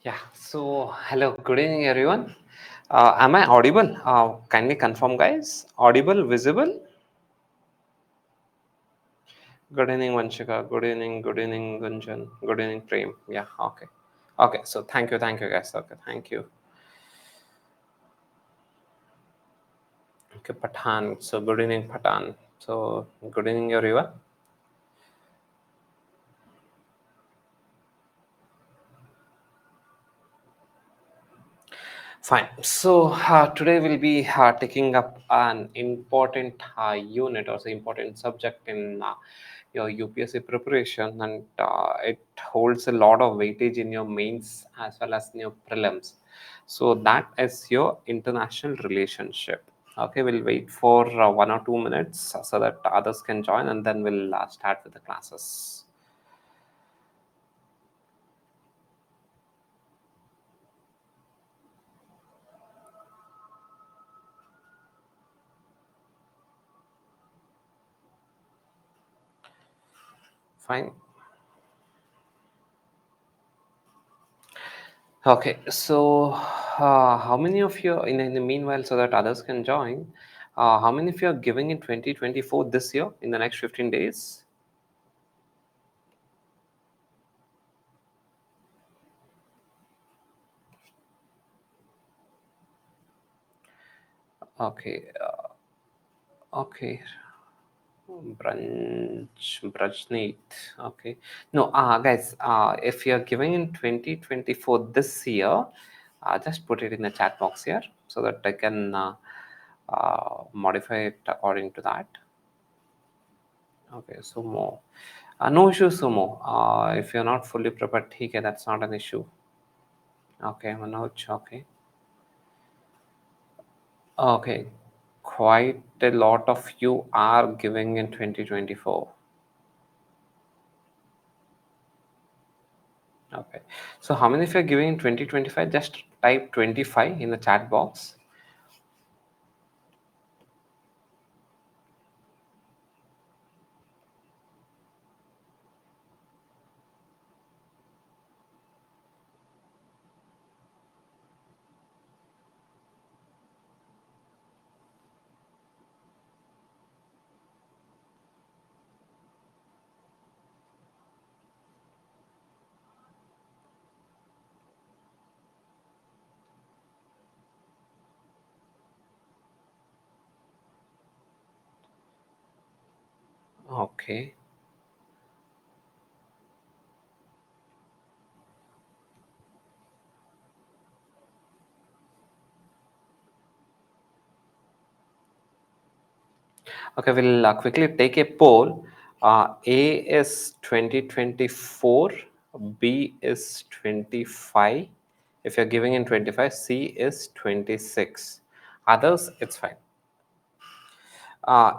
Yeah, so hello, good evening, everyone. Am I audible? Kindly confirm, guys. Audible, visible? Good evening, Vanshika. Good evening, Gunjan. Good evening, Prem. Yeah, okay. Okay, so thank you, guys. Okay, thank you. Okay, Pathan. So, good evening, Pathan. So, good evening, everyone. Fine. So today we'll be taking up an important unit or the important subject in your UPSC preparation, and it holds a lot of weightage in your mains as well as in your prelims. So that is your international relationship. Okay, we'll wait for 1 or 2 minutes so that others can join, and then we'll start with the classes. Fine. Okay, so how many of you, in the meanwhile, so that others can join, how many of you are giving in 2024 this year in the next 15 days? Okay, okay, Brajneet. Okay, no, guys, if you're giving in 2024 this year, just put it in the chat box here so that I can modify it according to that. Okay, Sumo. No issue, Sumo. If you're not fully prepared, okay, that's not an issue. Okay, Manoj. Okay. Okay. Quite a lot of you are giving in 2024. Okay. So how many of you are giving in 2025? Just type 25 in the chat box. Okay. Okay, we'll quickly take a poll. A is 2024, B is 25. If you're giving in 25, C is 26. Others, it's fine.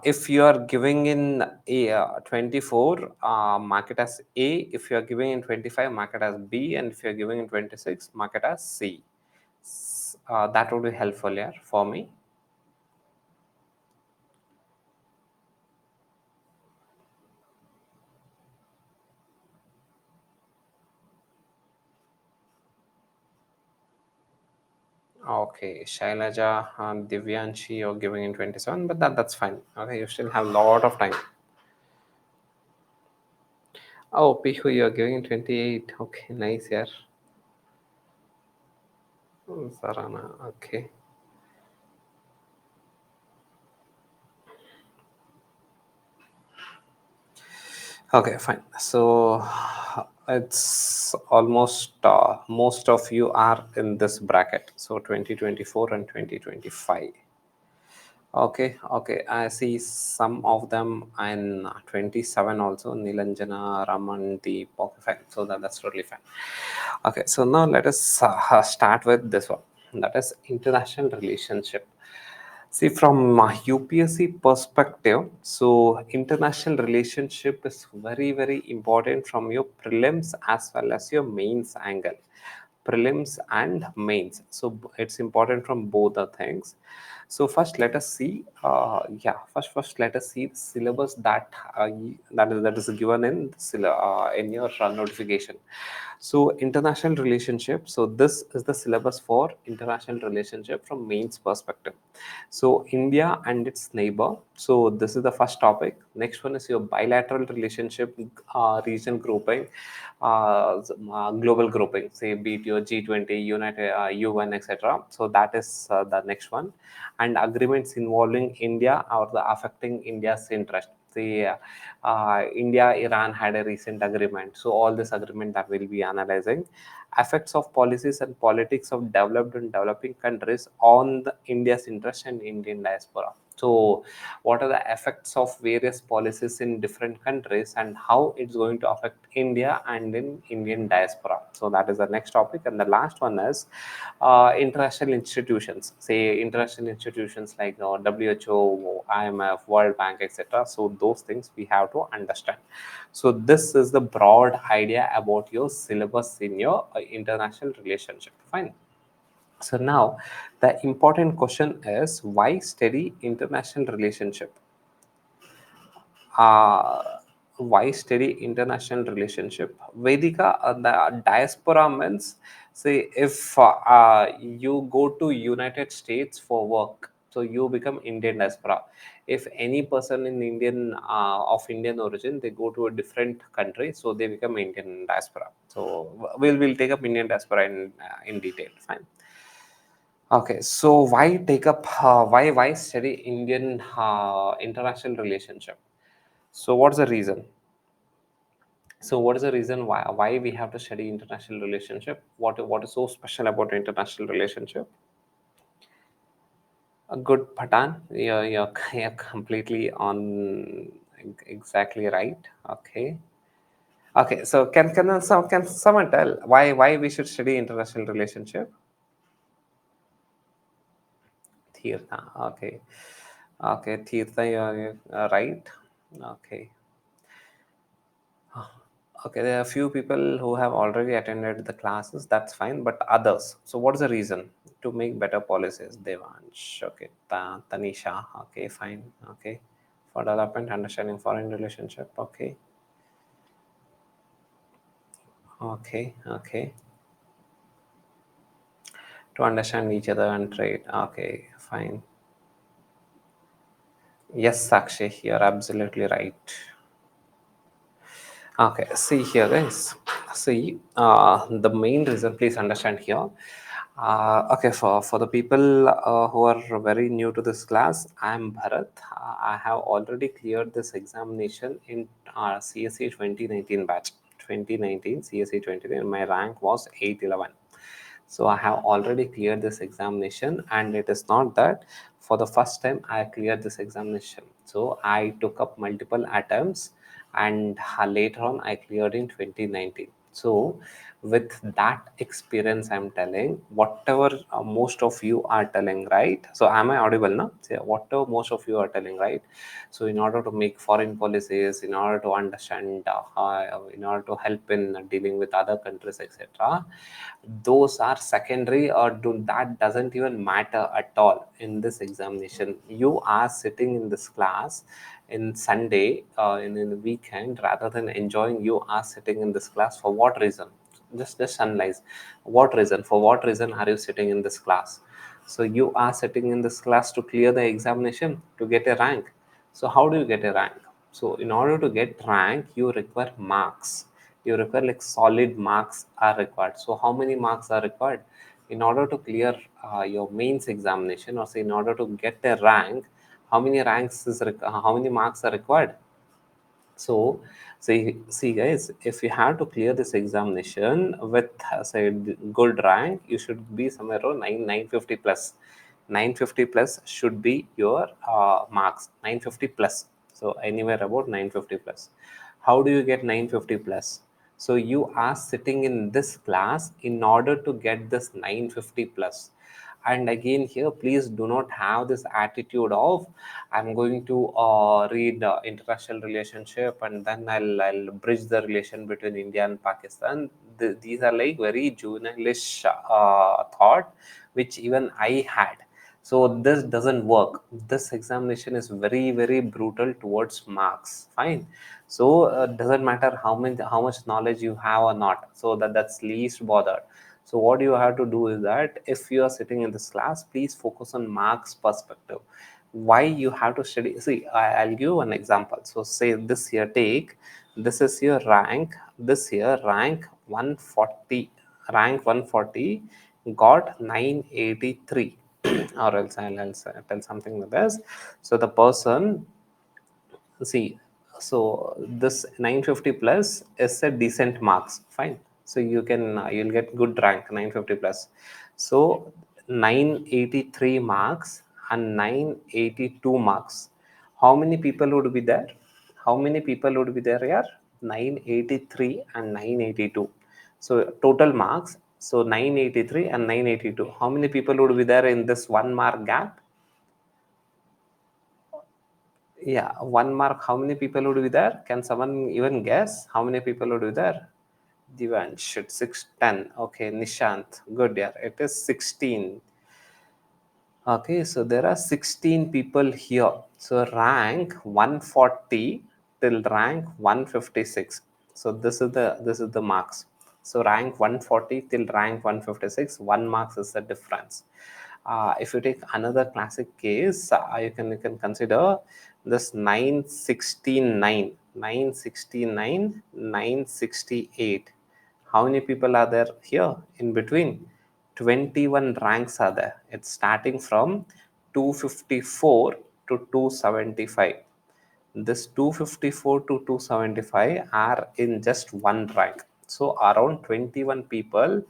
If you are giving in a 24, mark it as A. If you are giving in 25, mark it as B. And if you are giving in 26, mark it as C. That would be helpful here for me. Okay, Shailaja, Divyanshi, you're giving in 27, but that's fine. Okay, you still have a lot of time. Oh, Pihu, you're giving in 28. Okay, nice, yeah. Sarana, okay. Okay, fine. So it's almost most of you are in this bracket. So 2024 and 2025. Okay, okay. I see some of them in 27 also. Nilanjana, Raman, Deep. Okay, fine. So that's totally fine. Okay, so now let us start with this one. That is international relationship. See, from UPSC perspective, so international relationship is very, very important from your prelims as well as your mains angle. Prelims and mains. So it's important from both the things. So first, let us see. First let us see the syllabus that that is given in in your notification. So international relationship. So this is the syllabus for international relationship from mains perspective. So India and its neighbor. So this is the first topic. Next one is your bilateral relationship, region grouping, global grouping. Say be it your G20, United, UN, etc. So that is the next one, and agreements involving India or the affecting India's interest. Say India, Iran had a recent agreement. So all this agreement that we'll be analyzing, effects of policies and politics of developed and developing countries on the India's interest and Indian diaspora. So what are the effects of various policies in different countries and how it's going to affect India and in Indian diaspora. So that is the next topic. And the last one is international institutions, say international institutions like WHO, IMF, World Bank, etc. So those things we have to understand. So this is the broad idea about your syllabus in your international relationship. Fine. So now the important question is, why study international relationship? Why study international relationship? Vedika, the diaspora means, say if you go to United States for work, so you become Indian diaspora. If any person in Indian of Indian origin, they go to a different country, so they become Indian diaspora. So we'll take up Indian diaspora in detail. Fine. Okay, so why take up why study Indian international relationship? So what's the reason? So what is the reason why we have to study international relationship? What is so special about international relationship? A good Patan, you're completely on exactly right. Okay. Okay, so can someone tell why we should study international relationship? Tirtha. Okay. Okay, Tirtha, you're right. Okay. Okay, there are a few people who have already attended the classes, that's fine, but others. So, what is the reason to make better policies? Devansh, okay, Tanisha, okay, fine, okay, for development, understanding foreign relationship, okay, okay, to understand each other and trade, okay, fine. Yes, Sakshi, you're absolutely right. Okay, see here, guys. See, the main reason, please understand here. Okay, for the people who are very new to this class, I am Bharat. I have already cleared this examination in CSE 2019 batch. 2019 CSE 2019. My rank was 811. So I have already cleared this examination, and it is not that for the first time I cleared this examination. So I took up multiple attempts, and later on I cleared in 2019. So with that experience, I'm telling whatever most of you are telling, right? So am I audible now? So whatever most of you are telling, right? So in order to make foreign policies, in order to understand, in order to help in dealing with other countries, etc., those are secondary, or that doesn't even matter at all in this examination. You are sitting in this class in Sunday, in the weekend, rather than enjoying. You are sitting in this class for what reason? Just analyze what reason. For what reason are you sitting in this class? So you are sitting in this class to clear the examination, to get a rank. So how do you get a rank? So in order to get rank, you require marks. You require like solid marks are required. So how many marks are required in order to clear your mains examination, or say in order to get a rank? How many how many marks are required? So, see, guys, if you have to clear this examination with say good rank, you should be somewhere around 950 plus. 950 plus should be your marks. 950 plus. So anywhere about 950 plus. How do you get 950 plus? So you are sitting in this class in order to get this 950 plus. And again here, please do not have this attitude of I'm going to read international relationship, and then I'll bridge the relation between India and Pakistan. These are like very juvenile thought which even I had. So this doesn't work. This examination is very, very brutal towards marks. Fine. So doesn't matter how much knowledge you have or not. So that's least bothered. So what you have to do is that if you are sitting in this class, please focus on marks perspective. Why you have to study? See, I'll give you an example. So say this year, take this is your rank. This year rank 140, rank 140 got 983. Or else I'll tell something like this. So the person, see, so this 950 plus is a decent marks, fine. So you can you'll get good rank 950 plus. So 983 marks and 982 marks. How many people would be there? How many people would be there here? 983 and 982. So total marks. So 983 and 982. How many people would be there in this 1 mark gap? Yeah, 1 mark. How many people would be there? Can someone even guess how many people would be there? Divansh, it's 610. Okay, Nishant, good. Yeah, it is 16. Okay, so there are 16 people here. So rank 140 till rank 156. So this is the marks. So rank 140 till rank 156, 1 marks is the difference. If you take another classic case, you can consider this 969, 969, 968. How many people are there here in between? 21 ranks are there. It's starting from 254 to 275. This 254 to 275 are in just one rank. So around 21 people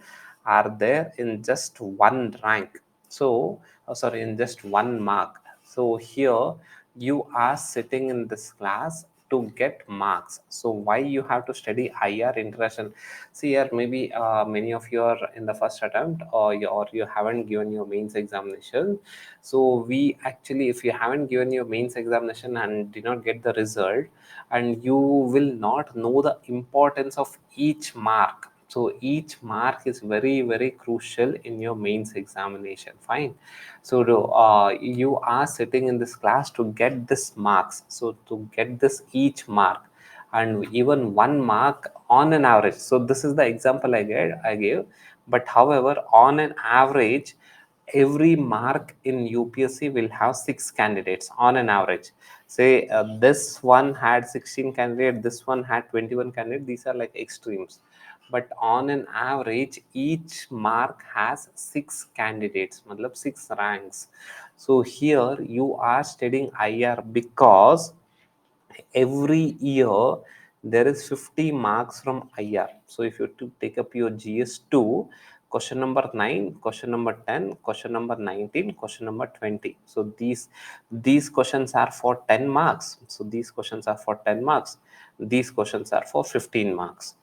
are there in just one rank. So, sorry, in just 1 mark. So here you are sitting in this class to get marks. So why you have to study IR international? See here, maybe many of you are in the first attempt, or you haven't given your mains examination. So we actually, if you haven't given your mains examination and did not get the result, and you will not know the importance of each mark. So each mark is very, very crucial in your mains examination. Fine. So you are sitting in this class to get this marks. So to get this each mark, and even 1 mark on an average. So this is the example I gave. But however, on an average, every mark in UPSC will have 6 candidates on an average. Say this one had 16 candidates, this one had 21 candidates. These are like extremes. But on an average, each mark has 6 candidates, matlab 6 ranks. So here you are studying IR because every year there is 50 marks from IR. So if you to take up your GS2, question number 9, question number 10, question number 19, question number 20. So these questions are for 10 marks. So these questions are for 10 marks. These questions are for 15 marks.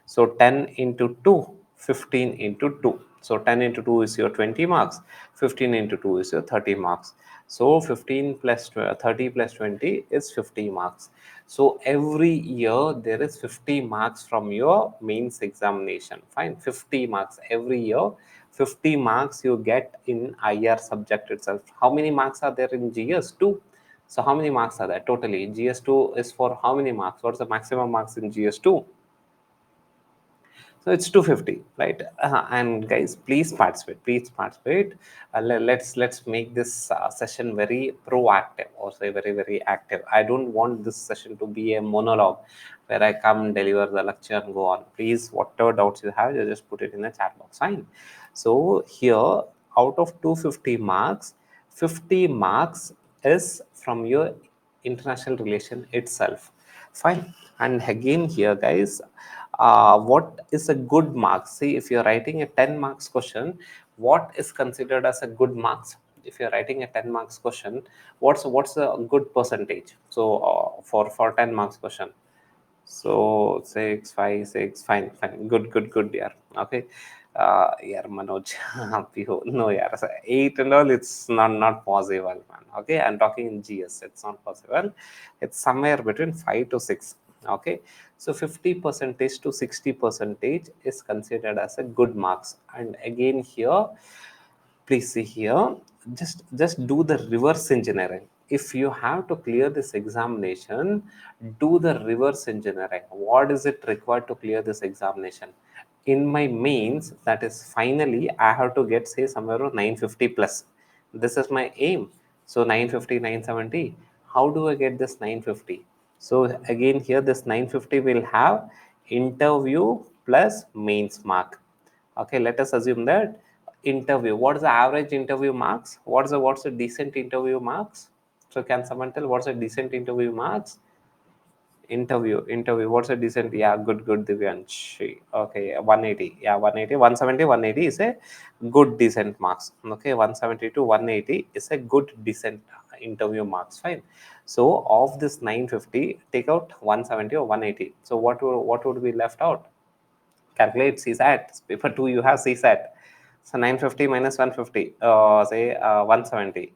So 10 into 2, 15 into 2. So 10 into 2 is your 20 marks, 15 into 2 is your 30 marks. So 15 plus 30 plus 20 is 50 marks. So every year there is 50 marks from your mains examination. Fine, 50 marks every year. 50 marks you get in IR subject itself. How many marks are there in GS2? So how many marks are there totally? GS2 is for how many marks? What's the maximum marks in GS2? So it's 250, right? And guys, please participate, please participate. Let's make this session very proactive, or say very, very active. I don't want this session to be a monologue where I come, deliver the lecture and go on. Please, whatever doubts you have, you just put it in the chat box. Fine. So here, out of 250 marks, 50 marks is from your international relation itself. Fine. And again here, guys, what is a good mark? See, if you're writing a 10 marks question, what is considered as a good marks? If you're writing a 10 marks question, what's a good percentage? So for 10 marks question, so 6, 5, 6, fine, fine, good, yeah. Okay. Yeah, Manoj, no, yeah, so 8 and all, it's not possible, man. Okay, I'm talking in GS, it's not possible. It's somewhere between 5 to 6. Okay, so 50 percentage to 60 percentage is considered as a good marks. And again here, Please see here, just do the reverse engineering. If you have to clear this examination, do the reverse engineering. What is it required to clear this examination? In my mains, that is finally I have to get say somewhere around 950 plus. This is my aim. So 950, 970. How do I get this 950? So again here this 950 will have interview plus mains mark. Okay, let us assume that interview, what is the average interview marks? What's the decent interview marks? So can someone tell what's a decent interview marks? Interview, what's a decent? Yeah, good Divyanshi. Okay, 180. Yeah, 180, 170, 180 is a good decent marks. Okay, 170 to 180 is a good decent interview marks. Fine. So of this 950, take out 170 or 180. So what would be left out? Calculate CSAT. Paper 2 you have CSAT. So 950 minus 150, say 170.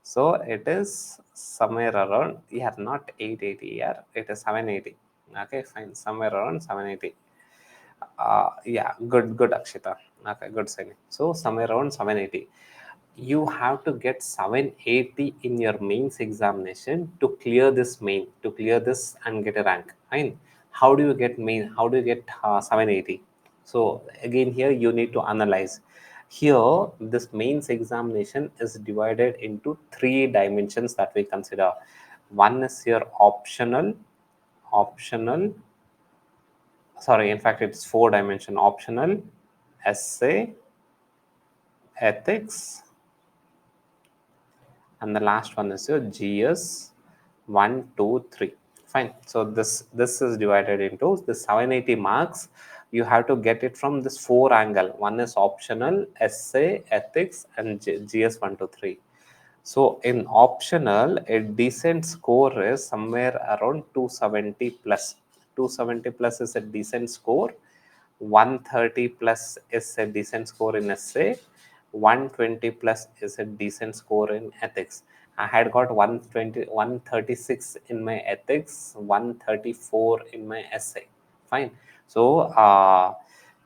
So it is somewhere around, yeah, not 880, yeah, it is 780. Okay, fine, somewhere around 780. Yeah, good Akshita. Okay, good signing. So somewhere around 780. You have to get 780 in your mains examination to clear this main, to clear this and get a rank. Fine. How do you get main? How do you get 780? So again here you need to analyze. Here this mains examination is divided into three dimensions that we consider. One is your optional, sorry, in fact it's four dimension: optional, essay, ethics, and the last one is your GS 1, 2, 3. Fine. So this is divided into the 780 marks. You have to get it from this four angle. One is optional, essay, ethics, and GS 1, 2, 3. So in optional, a decent score is somewhere around 270 plus. 270 plus is a decent score. 130 plus is a decent score in essay. 120 plus is a decent score in ethics. I had got 120, 136 in my ethics, 134 in my essay. Fine. So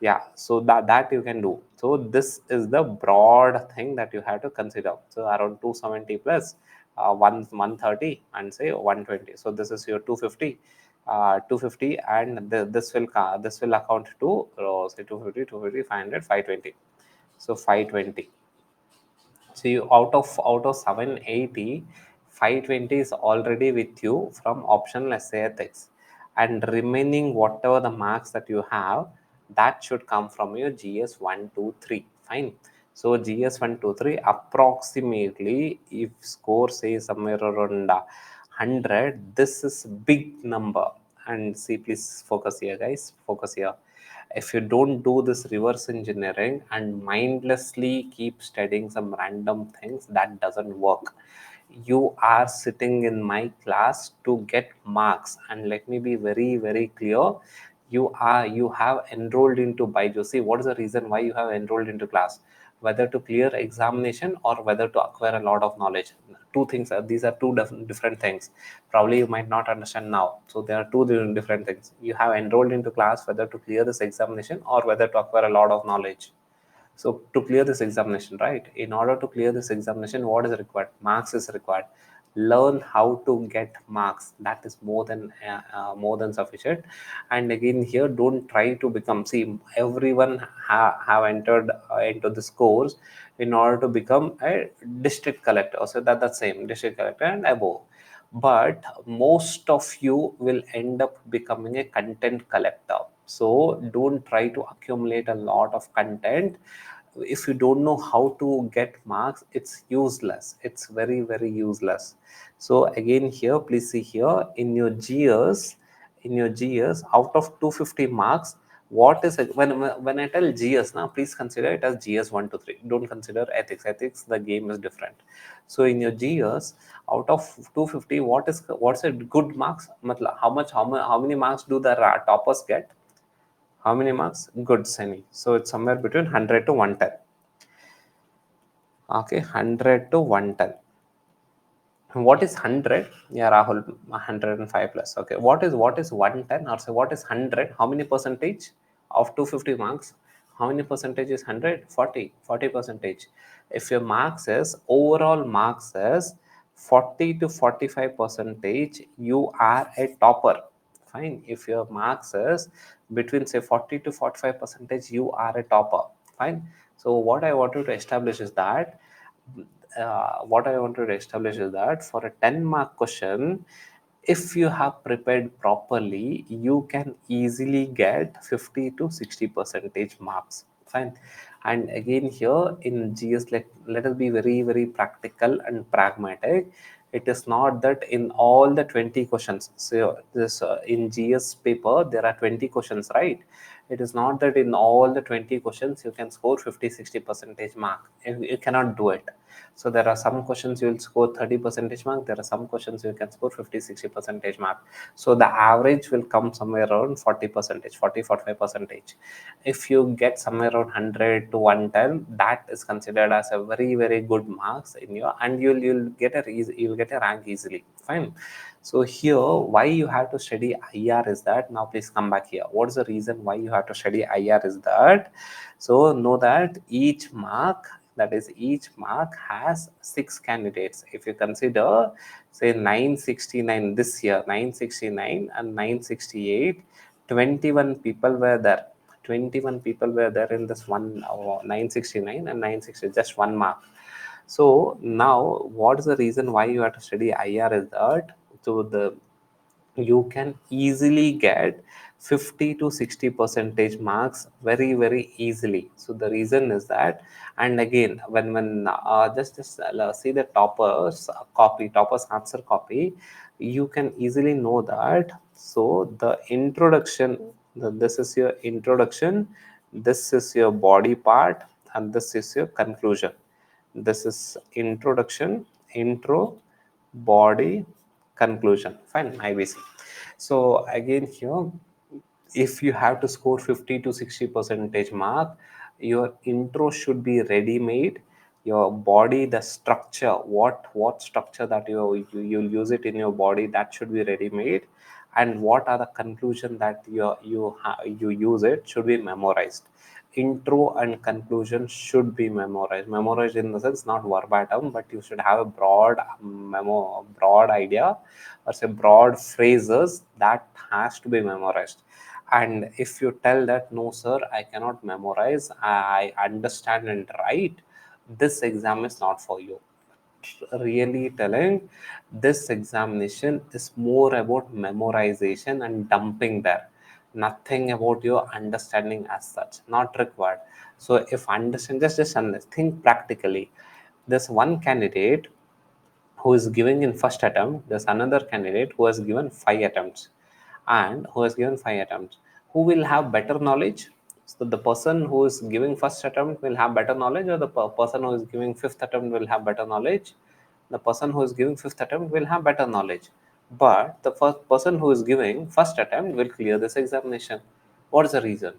yeah, so that you can do. So this is the broad thing that you have to consider. So around 270 plus 130 and say 120. So this is your 250. 250 and this will account to say 250, 250, 500, 520. So 520. So you out of 780, 520 is already with you from optional essay ethics, and remaining whatever the marks that you have, that should come from your GS 1, 2, 3. Fine. So GS 1, 2, 3 approximately, if score says somewhere around 100, this is big number. And see, please focus here, guys. Focus here. If you don't do this reverse engineering and mindlessly keep studying some random things, that doesn't work. You are sitting in my class to get marks, and let me be very clear. You have enrolled into Byju's. See, what is the reason why you have enrolled into class? Whether to clear examination or whether to acquire a lot of knowledge. Two things these are two different things. Probably you might not understand now. So there are two different things. You have enrolled into class whether to clear this examination or whether to acquire a lot of knowledge. So to clear this examination, right? In order to clear this examination, what is required? Marks is required. Learn how to get marks. That is more than sufficient. And again, here, don't try to become. See, everyone have entered into this course in order to become a district collector. So that's same district collector and above. But most of you will end up becoming a content collector. So don't try to accumulate a lot of content. If you don't know how to get marks, it's useless. It's very useless. So again here, please see here in your GS, out of 250 marks, what is it? When I tell GS now, please consider it as GS 1 to 3. Don't consider ethics. The game is different. So in your GS, out of 250, what's a good marks? How many marks do the toppers get? How many marks? Good, Sunny. So it's somewhere between 100 to 110. Okay, 100 to 110. What is 100? Yeah, Rahul, 105 plus. Okay, what is 110, or say what is 100? How many percentage of 250 marks? How many percentage is 100? 40 percentage. If your marks is overall marks is 40 to 45 percentage, you are a topper. Fine. If your marks is between say 40 to 45 percentage, you are a topper. Fine. So what I wanted to establish is that for a 10-mark question, if you have prepared properly, you can easily get 50 to 60 percentage marks. Fine. And again here in GS, let us be very, very practical and pragmatic. It is not that in all the 20 questions, so this in GS paper there are 20 questions, right? It is not that in all the 20 questions you can score 50-60 percentage mark. You cannot do it. So there are some questions you will score 30 percentage mark, there are some questions you can score 50-60 percentage mark. So the average will come somewhere around 40 percentage, 40-45 percentage. If you get somewhere around 100 to 110, that is considered as a very, very good marks in your, and you'll get a rank easily. Fine. So here, why you have to study IR is that, now please come back here. What is the reason why you have to study IR is that, so know that each mark, that is each mark has 6 candidates. If you consider say 969 this year, 969 and 968, 21 people were there. 21 people were there in this one 969 and 960, just one mark. So now what is the reason why you have to study IR is that, so the you can easily get 50 to 60 percentage marks very, very easily. So the reason is that, and again when just see the toppers answer copy, you can easily know that. So the introduction, this is your introduction, this is your body part, and this is your conclusion. This is introduction, intro, body, conclusion. Fine, IBC. So again here, if you have to score 50 to 60 percentage mark, your intro should be ready made. Your body, the structure, what structure that you'll use it in your body, that should be ready made. And what are the conclusion that you use it should be memorized. Intro and conclusion should be memorized in the sense not verbatim, but you should have a broad idea, or say broad phrases that has to be memorized. And if you tell that no sir, I cannot memorize, I understand and write, this exam is not for you. Really telling, this examination is more about memorization and dumping there, nothing about your understanding as such, not required. So if understand, just think practically. There's one candidate who is giving in first attempt, there's another candidate who has given 5 attempts, and who has given 5 attempts, who will have better knowledge? So the person who is giving first attempt will have better knowledge, or the person who is giving fifth attempt will have better knowledge? The person who is giving fifth attempt will have better knowledge, but the first person who is giving first attempt will clear this examination. What is the reason?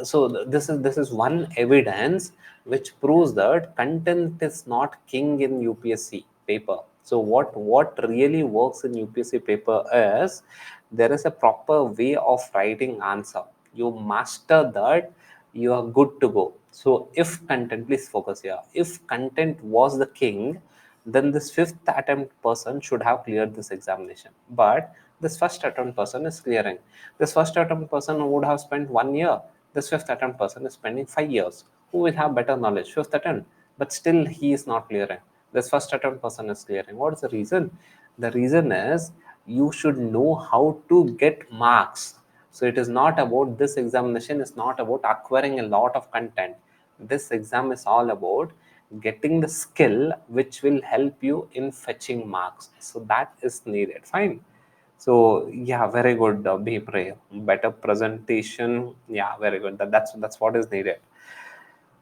This is one evidence which proves that content is not king in UPSC paper. So what really works in UPSC paper is, there is a proper way of writing answer. You master that, you are good to go. So if content, please focus here, if content was the king, then this fifth attempt person should have cleared this examination. But this first attempt person is clearing. This first attempt person who would have spent 1 year, this fifth attempt person is spending 5 years. Who will have better knowledge? Fifth attempt, but still he is not clearing. This first attempt person is clearing. What is the reason? The reason is, you should know how to get marks. So it is not about, this examination is not about acquiring a lot of content. This exam is all about getting the skill which will help you in fetching marks. So that is needed. Fine. So yeah, very good, Bhipre. Better presentation. Yeah, very good. That's what is needed.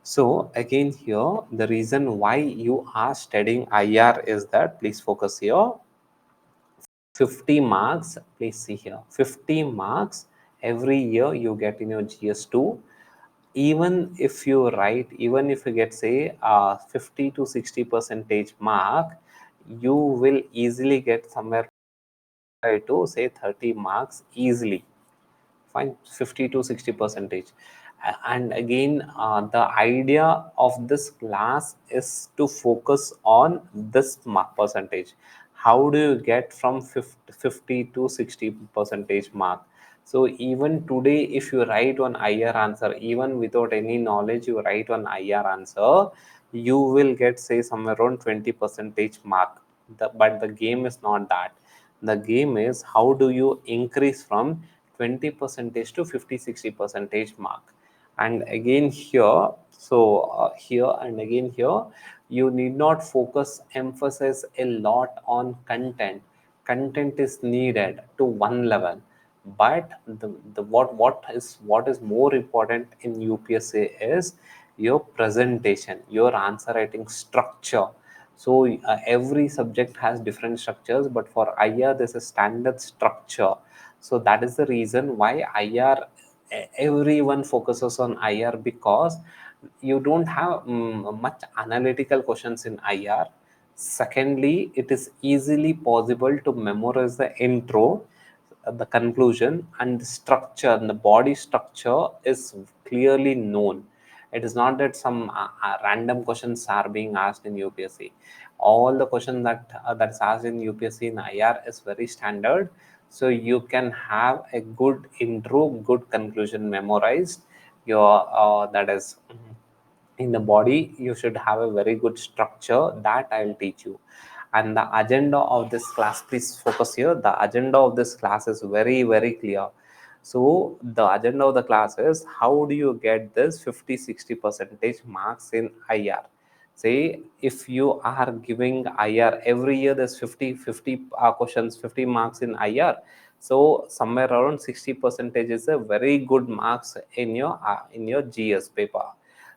So again here, the reason why you are studying IR is that, please focus here. 50 marks, please see here. 50 marks every year you get in your GS2. Even if you write, even if you get say 50 to 60 percentage mark, you will easily get somewhere to say 30 marks easily. Fine, 50 to 60 percentage. And again, the idea of this class is to focus on this mark percentage. How do you get from 50 to 60 percentage mark? So even today, if you write one IR answer, even without any knowledge, you write one IR answer, you will get say somewhere around 20 percentage mark. But the game is not that. The game is how do you increase from 20 percentage to 50 60 percentage mark. And again here, so here and again here, you need not focus emphasis a lot on content is needed to one level, but what is more important in UPSC is your presentation, your answer writing structure. So every subject has different structures, but for IR there's a standard structure. So that is the reason why IR, everyone focuses on IR, because you don't have much analytical questions in IR. Secondly, it is easily possible to memorize the intro, the conclusion, and the structure, and the body structure is clearly known. It is not that some random questions are being asked in UPSC. All the questions that's asked in UPSC in IR is very standard. So you can have a good intro, good conclusion memorized. Your that is in the body, you should have a very good structure that I'll teach you. And the agenda of this class, please focus here, the agenda of this class is very clear. So the agenda of the class is how do you get this 50 60 percentage marks in IR. Say if you are giving IR every year, there's 50 questions, 50 marks in IR. So somewhere around 60 percentage is a very good marks in your GS paper.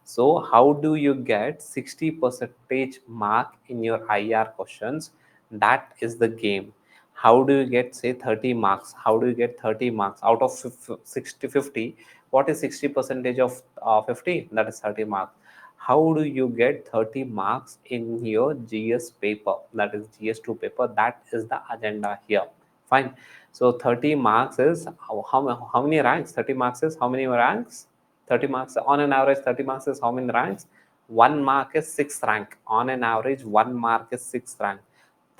So how do you get 60 percentage mark in your IR questions? That is the game. How do you get say 30 marks? How do you get 30 marks out of 60 50? What is 60 percentage of 50? That is 30 marks. How do you get 30 marks in your GS paper? That is GS2 paper. That is the agenda here. Fine. So 30 marks is how many ranks? 30 marks is how many ranks? 30 marks on an average, 30 marks is how many ranks? 1 mark is 6th rank. On an average, 1 mark is 6th rank.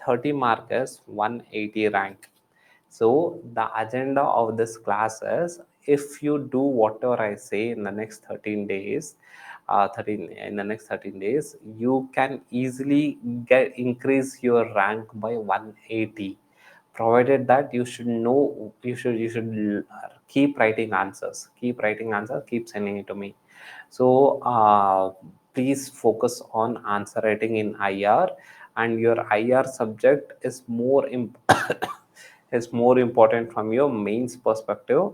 30 mark is 180 rank. So the agenda of this class is, if you do whatever I say in the next 13 days, 13 in the next 13 days, you can easily get increase your rank by 180, provided that you should know, you should keep writing answers, keep sending it to me. So please focus on answer writing in IR, and your IR subject is is more important from your mains perspective,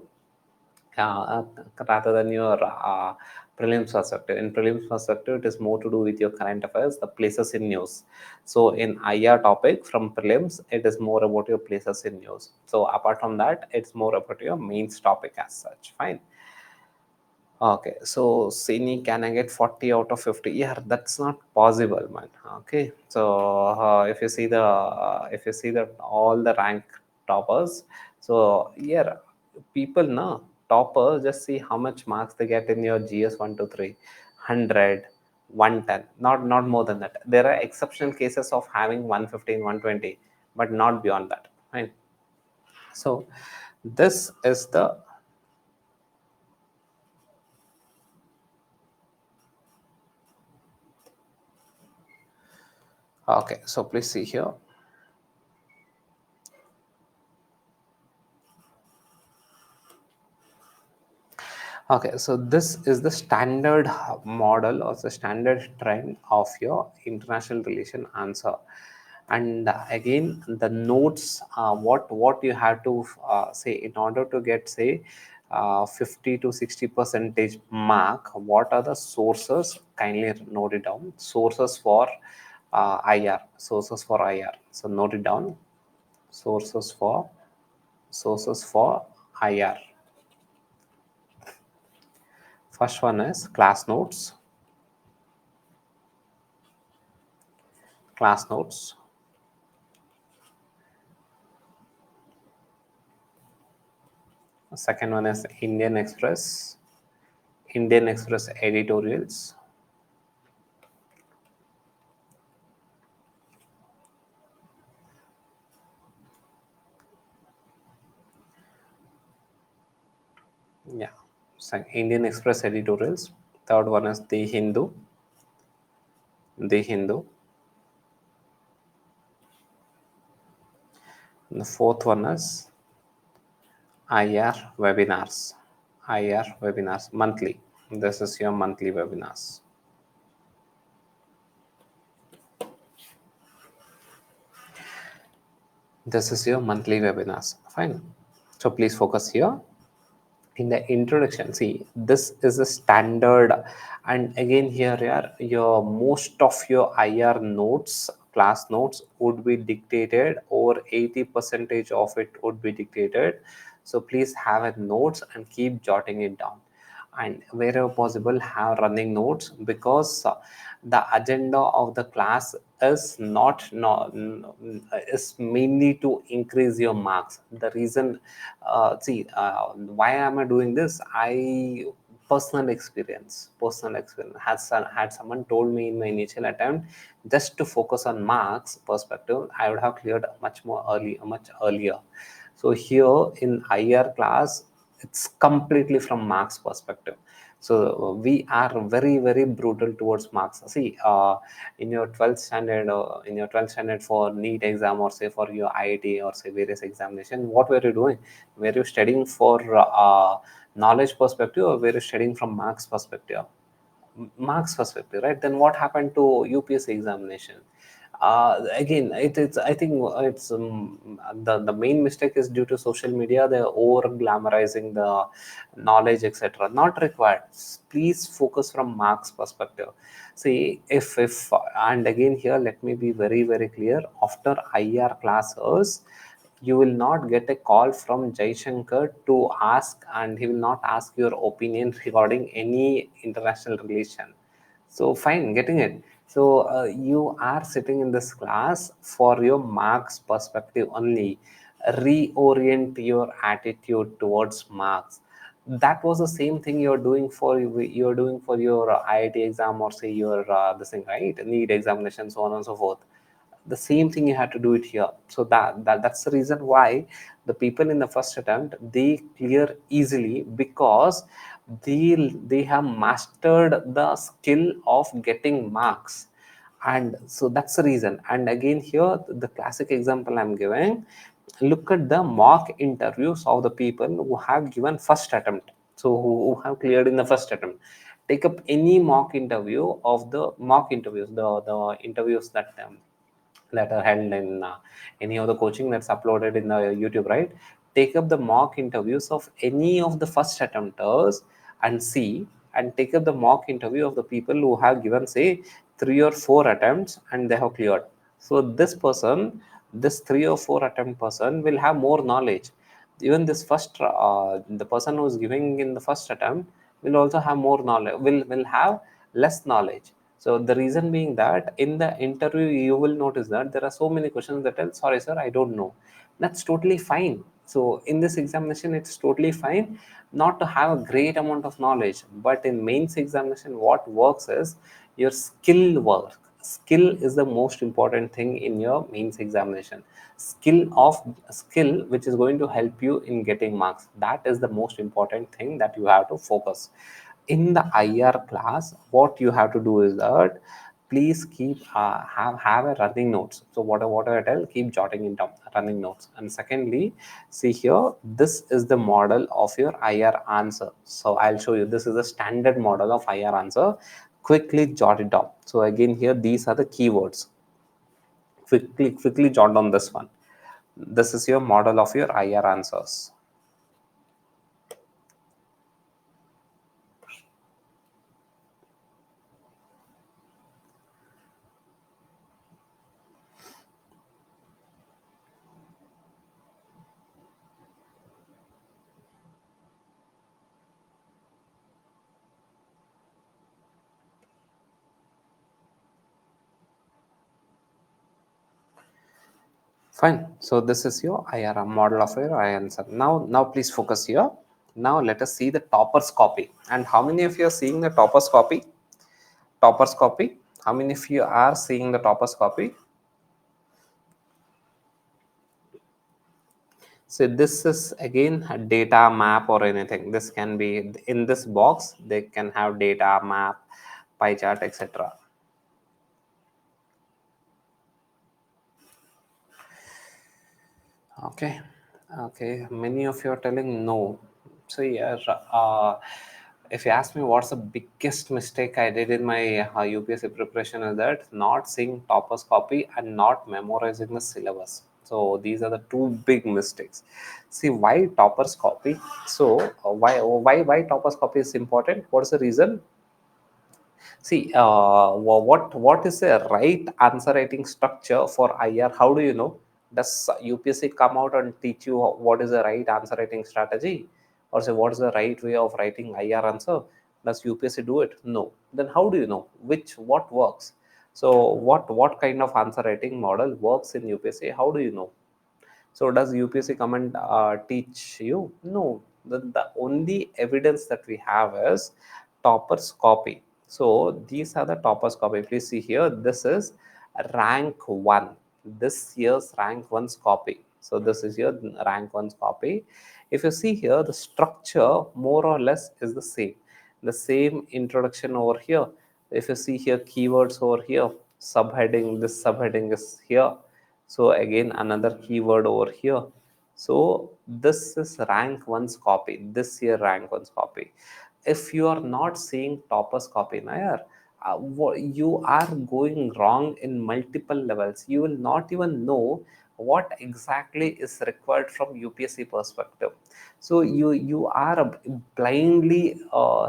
uh, rather than your prelims perspective. In prelims perspective, it is more to do with your current affairs, the places in news. So in IR topic from prelims, it is more about your places in news. So apart from that, it's more about your mains topic as such. Fine. Okay, so Sini, can I get 40 out of 50? Yeah, that's not possible, man. Okay, so if you see that all the rank toppers, so yeah, people now toppers just see how much marks they get in your GS 1 to 3, 100, 110, not more than that. There are exceptional cases of having 115, 120, but not beyond that. Right? So this is the okay. So please see here. Okay, so this is the standard model or the standard trend of your international relation answer. And again, the notes, what you have to say in order to get say 50 to 60 percentage mark. What are the sources? Kindly note it down. Sources for IR. Sources for IR. So note it down. Sources for IR. First one is class notes. Class notes. Second one is Indian Express. Indian Express editorials. Yeah, so Indian Express editorials. Third one is The Hindu. The Hindu. And the fourth one is IR webinars. IR webinars monthly. This is your monthly webinars. This is your monthly webinars. Fine. So please focus here. In the introduction, see, this is a standard, and again here your most of your IR notes, class notes would be dictated, over 80 percentage of it would be dictated. So please have a notes and keep jotting it down, and wherever possible have running notes, because the agenda of the class is not is mainly to increase your marks. The reason, why am I doing this? I personal experience had someone told me in my initial attempt, just to focus on marks perspective, I would have cleared much earlier. So here in IR class, it's completely from marks perspective. So we are very brutal towards marks. See, in your 12th standard, for NEET exam, or say for your IIT, or say various examination, what were you doing? Were you studying for knowledge perspective, or were you studying from marks perspective? Marks perspective, right? Then what happened to UPSC examination? Again, it's I think it's the main mistake is due to social media. They're over glamorizing the knowledge, etc. Not required. Please focus from marks perspective. See, if and again here, let me be very clear. After IR classes, you will not get a call from Jai Shankar to ask, and he will not ask your opinion regarding any international relation. So fine, getting it. So you are sitting in this class for your marks perspective only. Reorient your attitude towards marks. That was the same thing you're doing for your IIT exam, or say your this thing, right? NEET examination, so on and so forth. The same thing you had to do it here. So that's the reason why the people in the first attempt, they clear easily, because they have mastered the skill of getting marks. And so that's the reason. And again here, the classic example I'm giving, look at the mock interviews of the people who have given first attempt, so who have cleared in the first attempt. Take up any mock interview of the mock interviews, the interviews that are held in any of the coaching that's uploaded in the YouTube, right? Take up the mock interviews of any of the first attempters and see, and take up the mock interview of the people who have given, say, 3 or 4 attempts and they have cleared. So this 3 or 4 attempt person will have more knowledge. Even this the person who is giving in the first attempt will also have more knowledge, will have less knowledge. So the reason being that in the interview, you will notice that there are so many questions that tell, sorry sir, I don't know. That's totally fine. So in this examination, it's totally fine not to have a great amount of knowledge. But in mains examination, what works is your skill work. Skill is the most important thing in your mains examination. Skill which is going to help you in getting marks. That is the most important thing that you have to focus. In the IR class, what you have to do is that please keep have a running notes. So whatever I tell, keep jotting in down running notes. And secondly, see here, this is the model of your IR answer. So I'll show you, this is the standard model of IR answer. Quickly jot it down. So again here, these are the keywords. Quickly jot down this one. This is your model of your IR answers. Fine. So this is your IR model of your IR answer. Now please focus here. Now let us see the toppers copy. And how many of you are seeing the toppers copy? Toppers copy. How many of you are seeing the toppers copy? So this is again a data map or anything. This can be in this box. They can have data map, pie chart, etc. Okay, okay. Many of you are telling no. So yeah, if you ask me what's the biggest mistake I did in my UPSC preparation is that not seeing toppers copy and not memorizing the syllabus. So these are the two big mistakes. See why toppers copy. So why toppers copy is important? What's the reason? See, what is a right answer writing structure for IR? How do you know? Does UPSC come out and teach you what is the right answer writing strategy, or say what is the right way of writing IR answer? Does UPSC do it? No. Then how do you know what works? So what kind of answer writing model works in UPSC? How do you know? So does UPSC come and teach you? No. The only evidence that we have is toppers copy. So these are the toppers copy. Please see here. This is rank one. This year's rank one's copy. So this is your rank one's copy. If you see here, the structure more or less is the same. The same introduction over here. If you see here, keywords over here, subheading. This subheading is here, so again another keyword over here. So this is rank one's copy, this year rank one's copy. If you are not seeing toppers copy Nair, you are going wrong in multiple levels. You will not even know what exactly is required from UPSC perspective. So you are blindly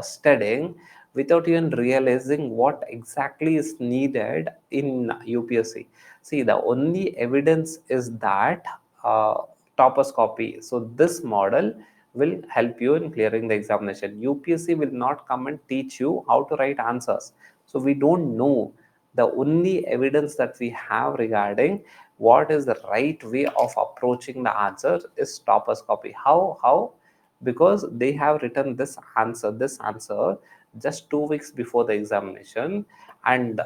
studying without even realizing what exactly is needed in UPSC. See, the only evidence is that toppers copy. So this model will help you in clearing the examination. UPSC will not come and teach you how to write answers. So we don't know. The only evidence that we have regarding what is the right way of approaching the answer is toppers copy. How? Because they have written this answer just 2 weeks before the examination, and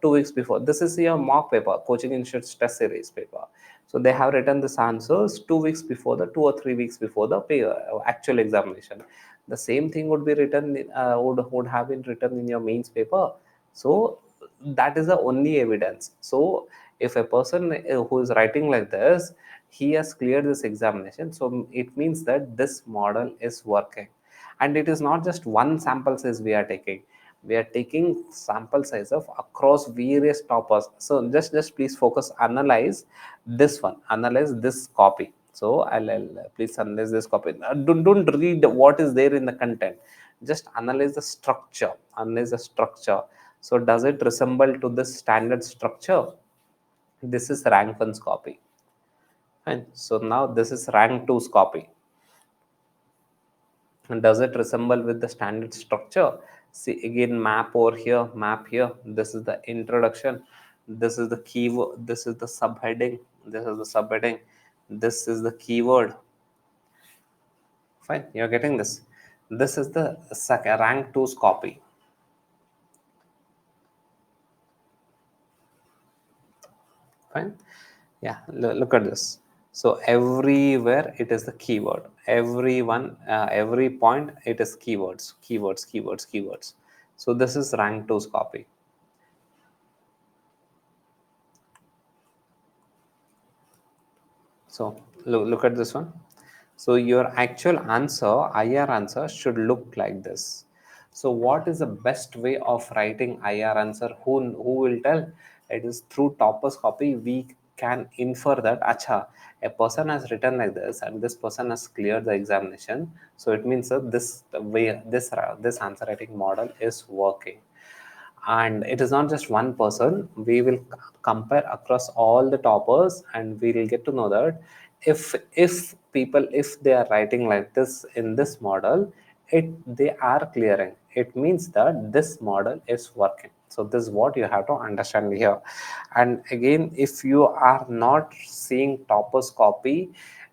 2 weeks before, this is your mock paper, coaching institute test series paper. So they have written this answers 2 weeks before, the 2 or 3 weeks before the actual examination. The same thing would be written would have been written in your mains paper. So that is the only evidence. So if a person who is writing like this, he has cleared this examination, so it means that this model is working. And it is not just one sample size we are taking. We are taking sample size of across various toppers. So just please focus, analyze this one, analyze this copy. So I'll please analyze this copy. Don't read what is there in the content, just analyze the structure, analyze the structure. So does it resemble to this standard structure? This is rank one's copy. And so now this is rank two's copy. And does it resemble with the standard structure? See again, map over here, map here. This is the introduction. This is the keyword. This is the subheading. This is the subheading. This is the keyword. Fine, you're getting this. This is the rank two's copy. Fine. Yeah, look at this. So everywhere it is the keyword. Everyone, every point it is keywords, keywords, keywords, keywords. So this is rank two's copy. So look at this one. So your actual answer, IR answer, should look like this. So what is the best way of writing IR answer? Who will tell? It is through toppers copy. We can infer that acha, a person has written like this and this person has cleared the examination. So it means that this way, this answer writing model is working. And it is not just one person. We will compare across all the toppers and we will get to know that if people, if they are writing like this in this model, it they are clearing, it means that this model is working. So this is what you have to understand here. And again, if you are not seeing toppers copy,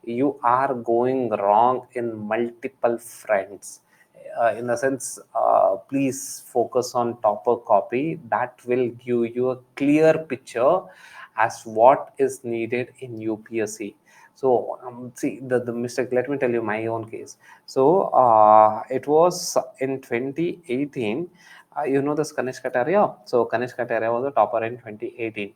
you are going wrong in multiple fronts. In a sense, please focus on topper copy. That will give you a clear picture as what is needed in UPSC. So see the mistake. Let me tell you my own case. So it was in 2018. You know this Kanish Kataria. So Kanish Kataria was a topper in 2018.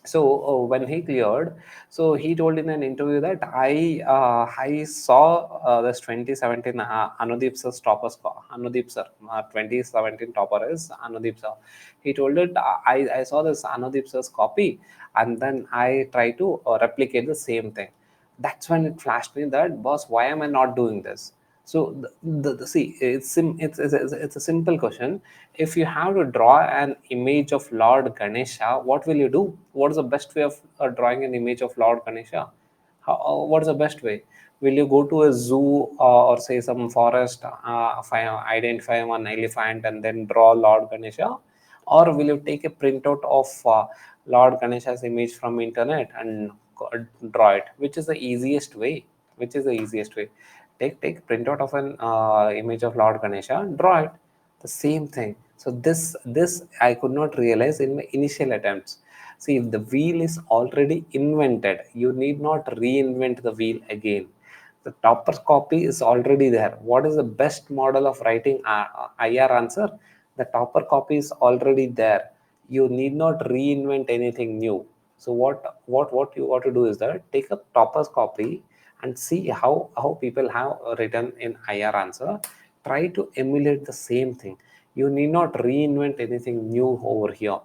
So when he cleared, so he told in an interview that I saw this 2017 Anudeep sir's topper score. Anudeep sir, 2017 topper is Anudeep sir. He told it, I saw this Anudeep sir's copy, and then I try to replicate the same thing. That's when it flashed me that, boss, why am I not doing this? So see, it's a simple question. If you have to draw an image of Lord Ganesha, what will you do? What is the best way of drawing an image of Lord Ganesha? What is the best way? Will you go to a zoo or say some forest, identify one elephant and then draw Lord Ganesha? Or will you take a printout of Lord Ganesha's image from internet and draw it? Which is the easiest way? Which is the easiest way? Take printout of an image of Lord Ganesha, draw it. The same thing. So this I could not realize in my initial attempts. See, if the wheel is already invented, you need not reinvent the wheel again. The topper copy is already there. What is the best model of writing IR answer? The topper copy is already there. You need not reinvent anything new. So what you want to do is that take a topper's copy and see how people have written in IR answer. Try to emulate the same thing. You need not reinvent anything new over here.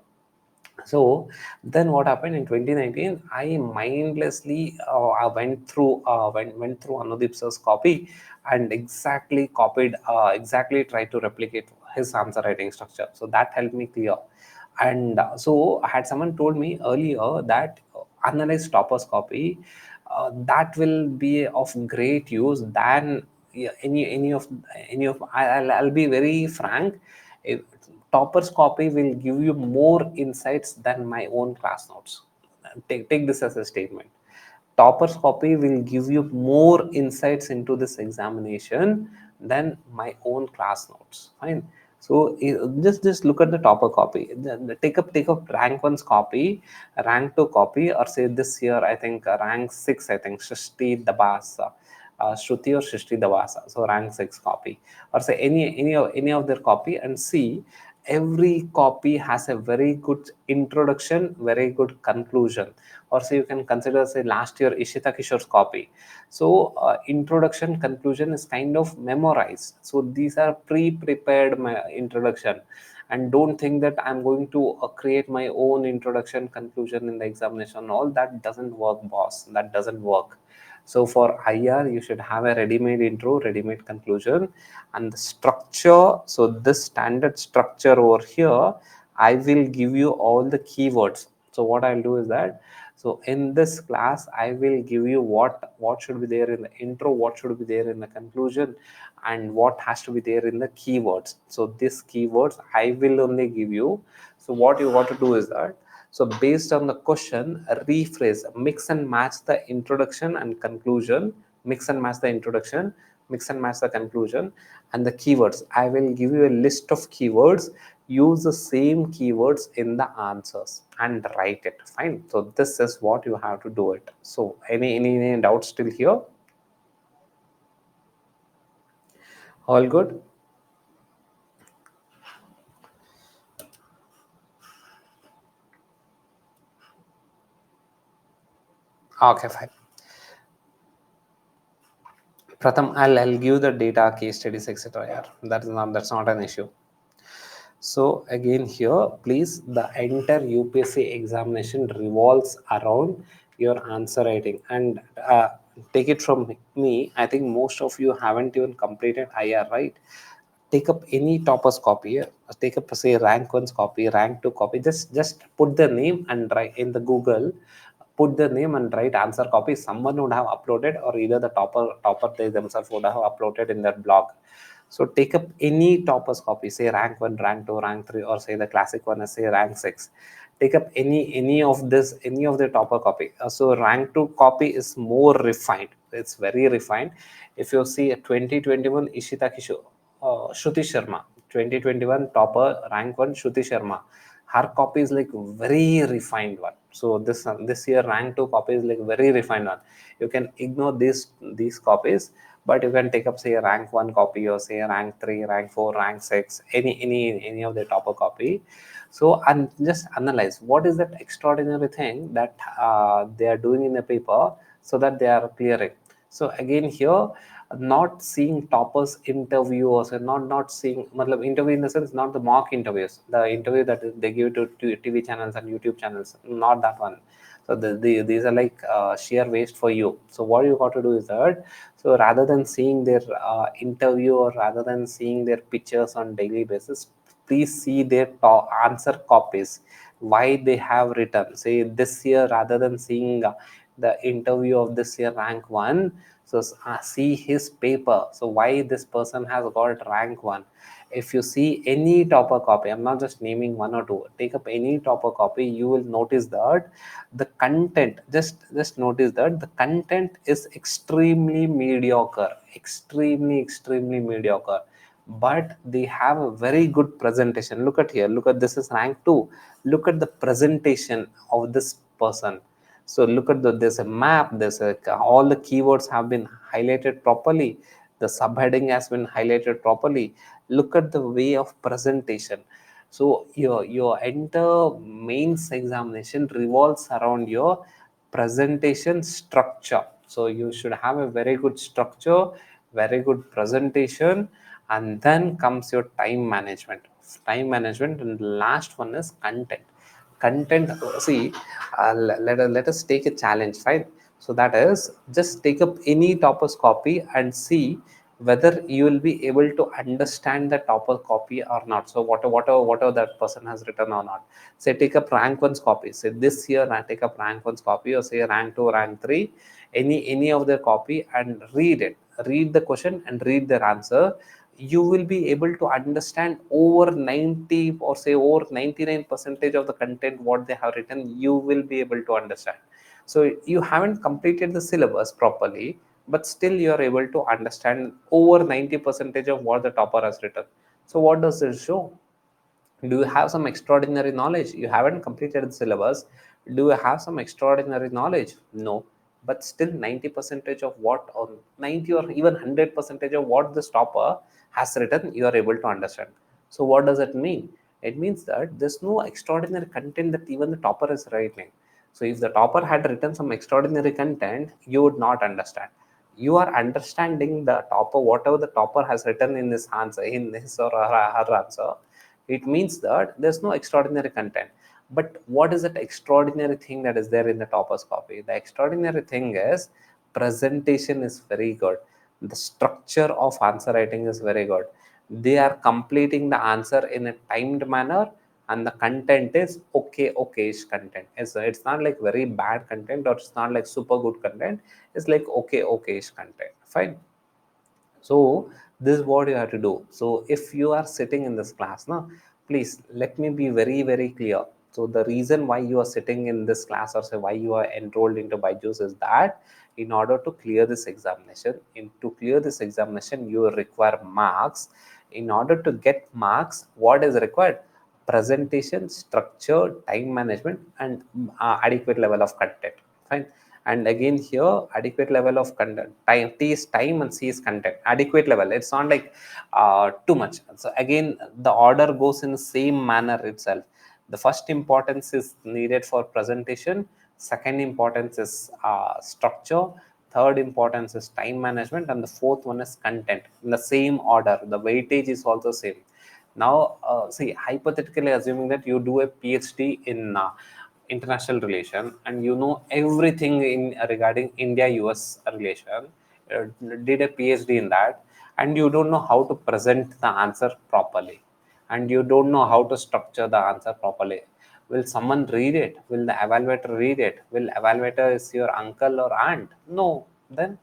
So then what happened in 2019, I mindlessly I went through Anudeep sir's copy and exactly tried to replicate his answer writing structure. So that helped me clear. And so had someone told me earlier that analyze topper's copy, that will be of great use than, yeah, any of I'll be very frank. If topper's copy will give you more insights than my own class notes. Take this as a statement. Topper's copy will give you more insights into this examination than my own class notes. Fine. So just look at the topper copy. Take up rank one's copy, rank two copy, or say this year I think rank six. I think Shrishti Dabasa, Shruti or Shrishti Dabasa. So rank six copy, or say any of their copy, and see every copy has a very good introduction, very good conclusion. Or say you can consider say last year Ishita Kishore's copy. So introduction, conclusion is kind of memorized. So these are pre-prepared introduction, and don't think that I'm going to create my own introduction, conclusion in the examination. All that doesn't work, boss. That doesn't work. So for IR, you should have a ready-made intro, ready-made conclusion, and the structure. So this standard structure over here, I will give you all the keywords. So what I'll do is that, so in this class, I will give you what should be there in the intro, what should be there in the conclusion, and what has to be there in the keywords. So these keywords I will only give you. So what you want to do is that, so based on the question, rephrase, mix and match the introduction and conclusion, mix and match the introduction, mix and match the conclusion, and the keywords. I will give you a list of keywords. Use the same keywords in the answers and write it. Fine. So this is what you have to do it. So any doubts still here? All good? Okay, fine. Pratham, I'll give the data, case studies, etc. Yeah, that's not an issue. So again here, please, the entire UPSC examination revolves around your answer writing. And take it from me, I think most of you haven't even completed IR, right? Take up any topper's copy. Take up say rank one's copy, rank two copy. Just put the name and write in the Google. Put the name and write answer copy. Someone would have uploaded, or either the topper they themselves would have uploaded in their blog. So take up any toppers copy, say rank 1, rank 2, rank 3, or say the classic one is say rank 6. Take up any of this, any of the topper copy. So rank 2 copy is more refined. It's very refined. If you see a 2021 Ishita Kishore, Shruti Sharma, 2021 topper rank 1 Shruti Sharma, her copy is like very refined one. So this year rank 2 copy is like very refined one. You can ignore these copies, but you can take up say a rank 1 copy, or say a rank 3, rank 4, rank 6, any of the topper copy. So and just analyze what is that extraordinary thing that they are doing in the paper, so that they are clearing. So again here, not seeing toppers interview, or say not seeing interview in the sense, not the mock interviews, the interview that they give to TV channels and YouTube channels, not that one. So these are like sheer waste for you. So what you got to do is that, so rather than seeing their interview, or rather than seeing their pictures on daily basis, please see their answer copies, why they have written. Say this year, rather than seeing the interview of this year rank 1, so see his paper. So why this person has got rank 1. If you see any topper copy, I'm not just naming one or two, take up any topper copy, you will notice that the content, just notice that the content is extremely mediocre, extremely mediocre, but they have a very good presentation. Look at here, look at this is rank 2, look at the presentation of this person. So look at there's a map, there's a, all the keywords have been highlighted properly, the subheading has been highlighted properly. Look at the way of presentation. So your entire mains examination revolves around your presentation structure. So you should have a very good structure, very good presentation, and then comes your time management. Time management, and the last one is content. See, let us take a challenge, right? So that is, just take up any topper's copy and see whether you will be able to understand the topper copy or not. So whatever that person has written or not. Say take up rank one's copy, say this year I take up rank one's copy, or say rank 2, rank 3, any of their copy, and read it, read the question and read their answer. You will be able to understand over 90, or say over 99 percentage of the content what they have written, you will be able to understand. So you haven't completed the syllabus properly, but still you are able to understand over 90 percentage of what the topper has written. So what does this show? Do you have some extraordinary knowledge? You haven't completed the syllabus. Do you have some extraordinary knowledge? No. But still 90 percentage of what, or 90 or even 100 percentage of what the topper has written, you are able to understand. So what does it mean? It means that there's no extraordinary content that even the topper is writing. So if the topper had written some extraordinary content, you would not understand. You are understanding the topper, whatever the topper has written in this answer, in his or her answer. It means that there's no extraordinary content. But what is that extraordinary thing that is there in the topper's copy? The extraordinary thing is presentation is very good. The structure of answer writing is very good. They are completing the answer in a timed manner, and the content is okayish content. It's not like very bad content, or it's not like super good content. It's like okayish content. Fine. So this is what you have to do. So if you are sitting in this class now, please let me be very clear. So the reason why you are sitting in this class, or say why you are enrolled into Byju's, is that in order to clear this examination, to clear this examination, you require marks. In order to get marks, what is required? Presentation, structure, time management, and adequate level of content. Fine. And again here, adequate level of content, time, T is time and C is content. Adequate level, it's not like too much. So again, the order goes in the same manner itself. The first importance is needed for presentation, second importance is structure, third importance is time management, and the fourth one is content. In the same order, the weightage is also same. Now see, hypothetically assuming that you do a PhD in international relation, and you know everything in regarding India US relation, uh, did a PhD in that, and you don't know how to present the answer properly, and you don't know how to structure the answer properly. Will someone read it? Will the evaluator read it? Will evaluator is your uncle or aunt? No. Then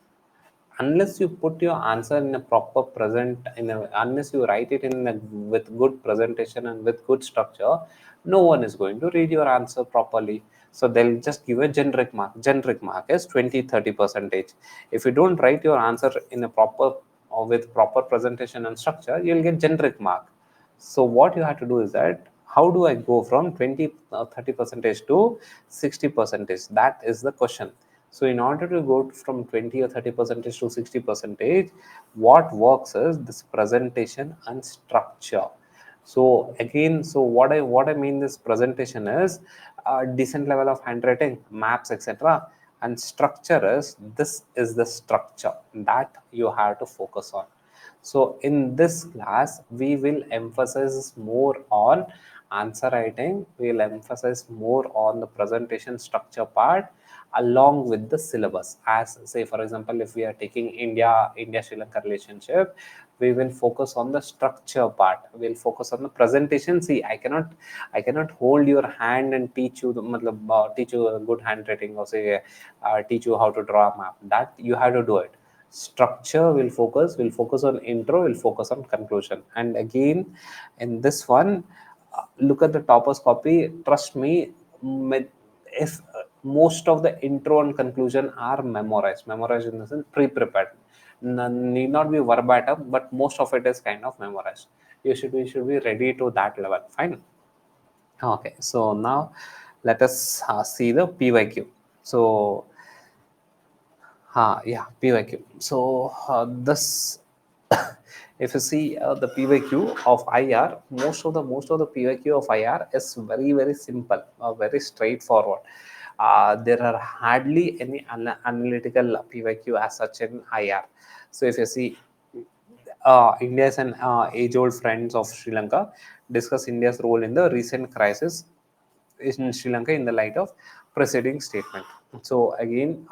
unless you put your answer in a proper present, unless you write it with good presentation and with good structure, no one is going to read your answer properly. So they'll just give a generic mark. Generic mark is 20-30%. If you don't write your answer in a proper or with proper presentation and structure, you'll get generic mark. So what you have to do is that, how do I go from 20 30 percentage to 60 percentage? That is the question. So in order to go from 20 or 30 percentage to 60 percentage, what works is this presentation and structure. So again, so what I mean this presentation is a decent level of handwriting, maps, etc. And structure is, this is the structure that you have to focus on. So in this class, we will emphasize more on answer writing. We will emphasize more on the presentation structure part along with the syllabus. As say, for example, if we are taking India Sri Lanka relationship, we will focus on the structure part. We'll focus on the presentation. See, I cannot hold your hand and teach you teach you a good handwriting, or say teach you how to draw a map. That you have to do it. Structure will focus on intro, will focus on conclusion. And again, in this one, look at the toppers copy. Trust me, if most of the intro and conclusion are memorized in the sense pre-prepared. Need not be verbatim, but most of it is kind of memorized. You should be ready to that level. Fine. Okay, so now let us see the PYQ. So yeah, PYQ. So this, if you see the PYQ of IR, most of the PYQ of IR is very simple, very straightforward. There are hardly any analytical PYQ as such in IR. So if you see, India's and age-old friends of Sri Lanka discuss India's role in the recent crisis in Sri Lanka in the light of preceding statement. So again,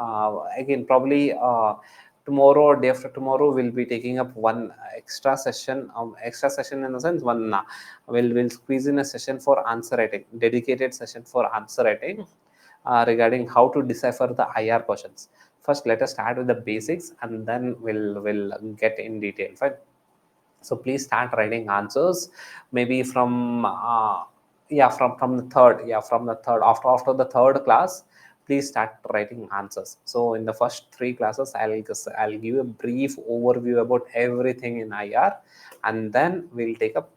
probably tomorrow or day after tomorrow, we'll be taking up one extra session in the sense one. We'll squeeze in a session for answer writing, dedicated session for answer writing regarding how to decipher the IR questions. First, let us start with the basics, and then we'll get in detail. Fine. So please start writing answers, maybe from from the third, after the third class. Please start writing answers. So in the first three classes, I'll give a brief overview about everything in IR, and then we'll take up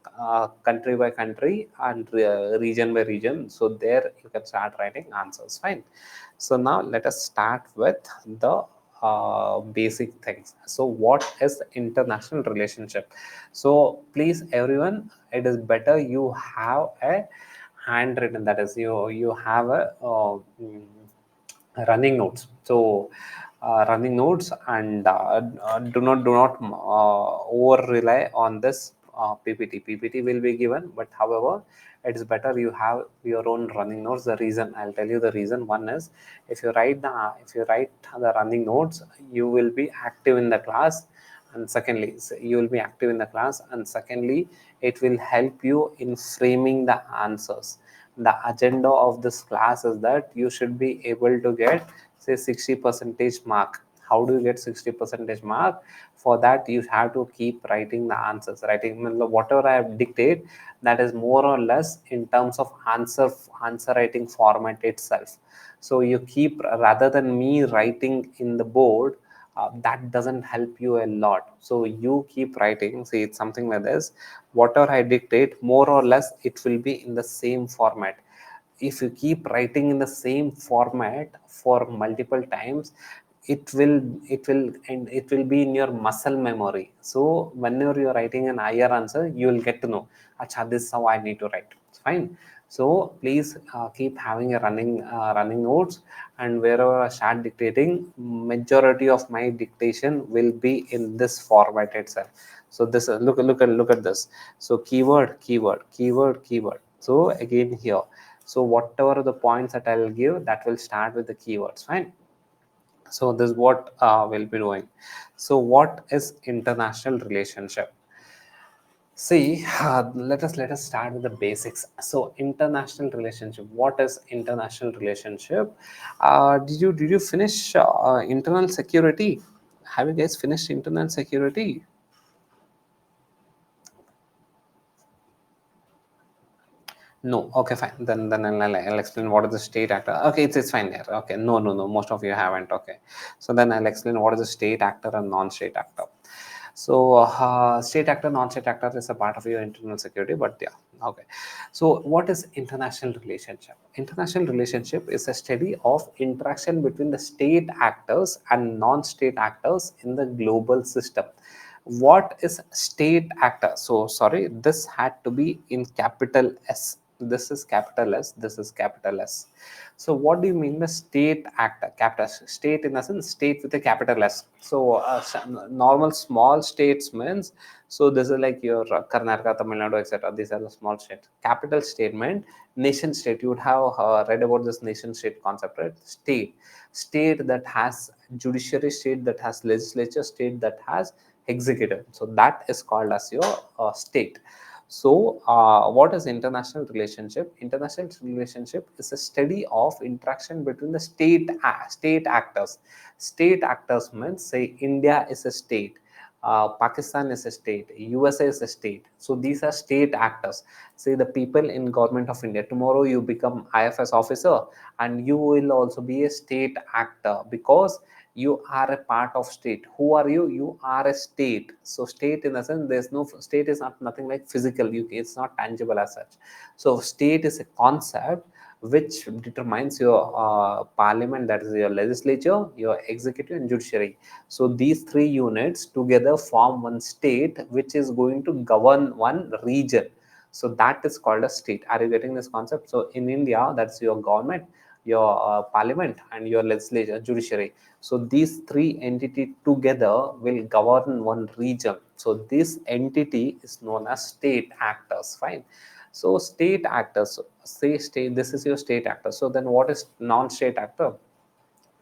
country by country and region by region. So there you can start writing answers. Fine. So now let us start with the basic things. So what is international relationship? So please everyone, it is better you have a handwritten, that is, you have a running notes. So running notes, and do not over rely on this PPT will be given, but however, it is better you have your own running notes. The reason, I'll tell you the reason. One is, if you write the running notes, you will be active in the class. And secondly, you will be active in the class, and secondly, it will help you in framing the answers. The agenda of this class is that you should be able to get, say, 60 percentage mark. How do you get 60 percentage mark? For that, you have to keep writing the answers. Writing whatever I have dictate, that is more or less in terms of answer writing format itself. So you keep, rather than me writing in the board, that doesn't help you a lot. So you keep writing. See, it's something like this. Whatever I dictate, more or less it will be in the same format. If you keep writing in the same format for multiple times, it will be in your muscle memory. So whenever you're writing an IR answer, you will get to know, acha, this is how I need to write. It's fine. So please keep having a running notes, and wherever I start dictating, majority of my dictation will be in this format itself. So this, look at this. So keyword. So again here, so whatever the points that I'll give, that will start with the keywords. Fine. So this is what we'll be doing. So what is international relationship? See, let us start with the basics. So international relationship. What is international relationship? Did you finish internal security? Have you guys finished internal security? No. Okay, fine. Then I'll explain what is the state actor. Okay, it's fine there. Okay, no. Most of you haven't. Okay, so then I'll explain what is the state actor and non-state actor. So state actor, non-state actor is a part of your internal security. But yeah, okay. So what is international relationship? International relationship is a study of interaction between the state actors and non-state actors in the global system. What is state actor? So sorry, this had to be in capital S. This is capital S, this is capital S. So what do you mean by state actor? Capital state, in the sense state with a capital S. So normal small states means, so this is like your Karnataka, Tamil Nadu, etc. These are the small states. Capital state meant nation state. You would have read about this nation state concept, right? State that has judiciary, state that has legislature, state that has executive. So that is called as your state. So what is international relationship? International relationship is a study of interaction between the state actors. State actors means, say, India is a state, Pakistan is a state, USA is a state. So these are state actors. Say the people in government of India. Tomorrow you become IFS officer, and you will also be a state actor because you are a part of state. Who are you? You are a state. So state, in the sense, there's no state is not nothing like physical. It's not tangible as such. So state is a concept which determines your parliament, that is your legislature, your executive and judiciary. So these three units together form one state which is going to govern one region. So that is called a state. Are you getting this concept? So in India, that's your government, your parliament and your legislature, judiciary. So these three entities together will govern one region. So this entity is known as state actors. Fine. So state actors, say state, this is your state actor. So then what is non-state actor?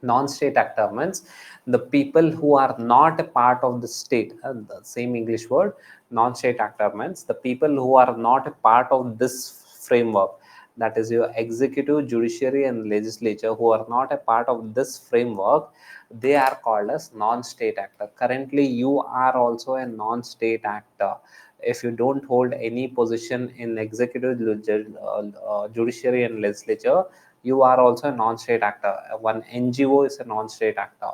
Non-state actor means the people who are not a part of the state. The same English word. Non-state actor means the people who are not a part of this framework, that is your executive, judiciary and legislature, who are not a part of this framework, they are called as non-state actor. Currently you are also a non-state actor. If you don't hold any position in executive, judiciary and legislature, you are also a non-state actor. One NGO is a non-state actor.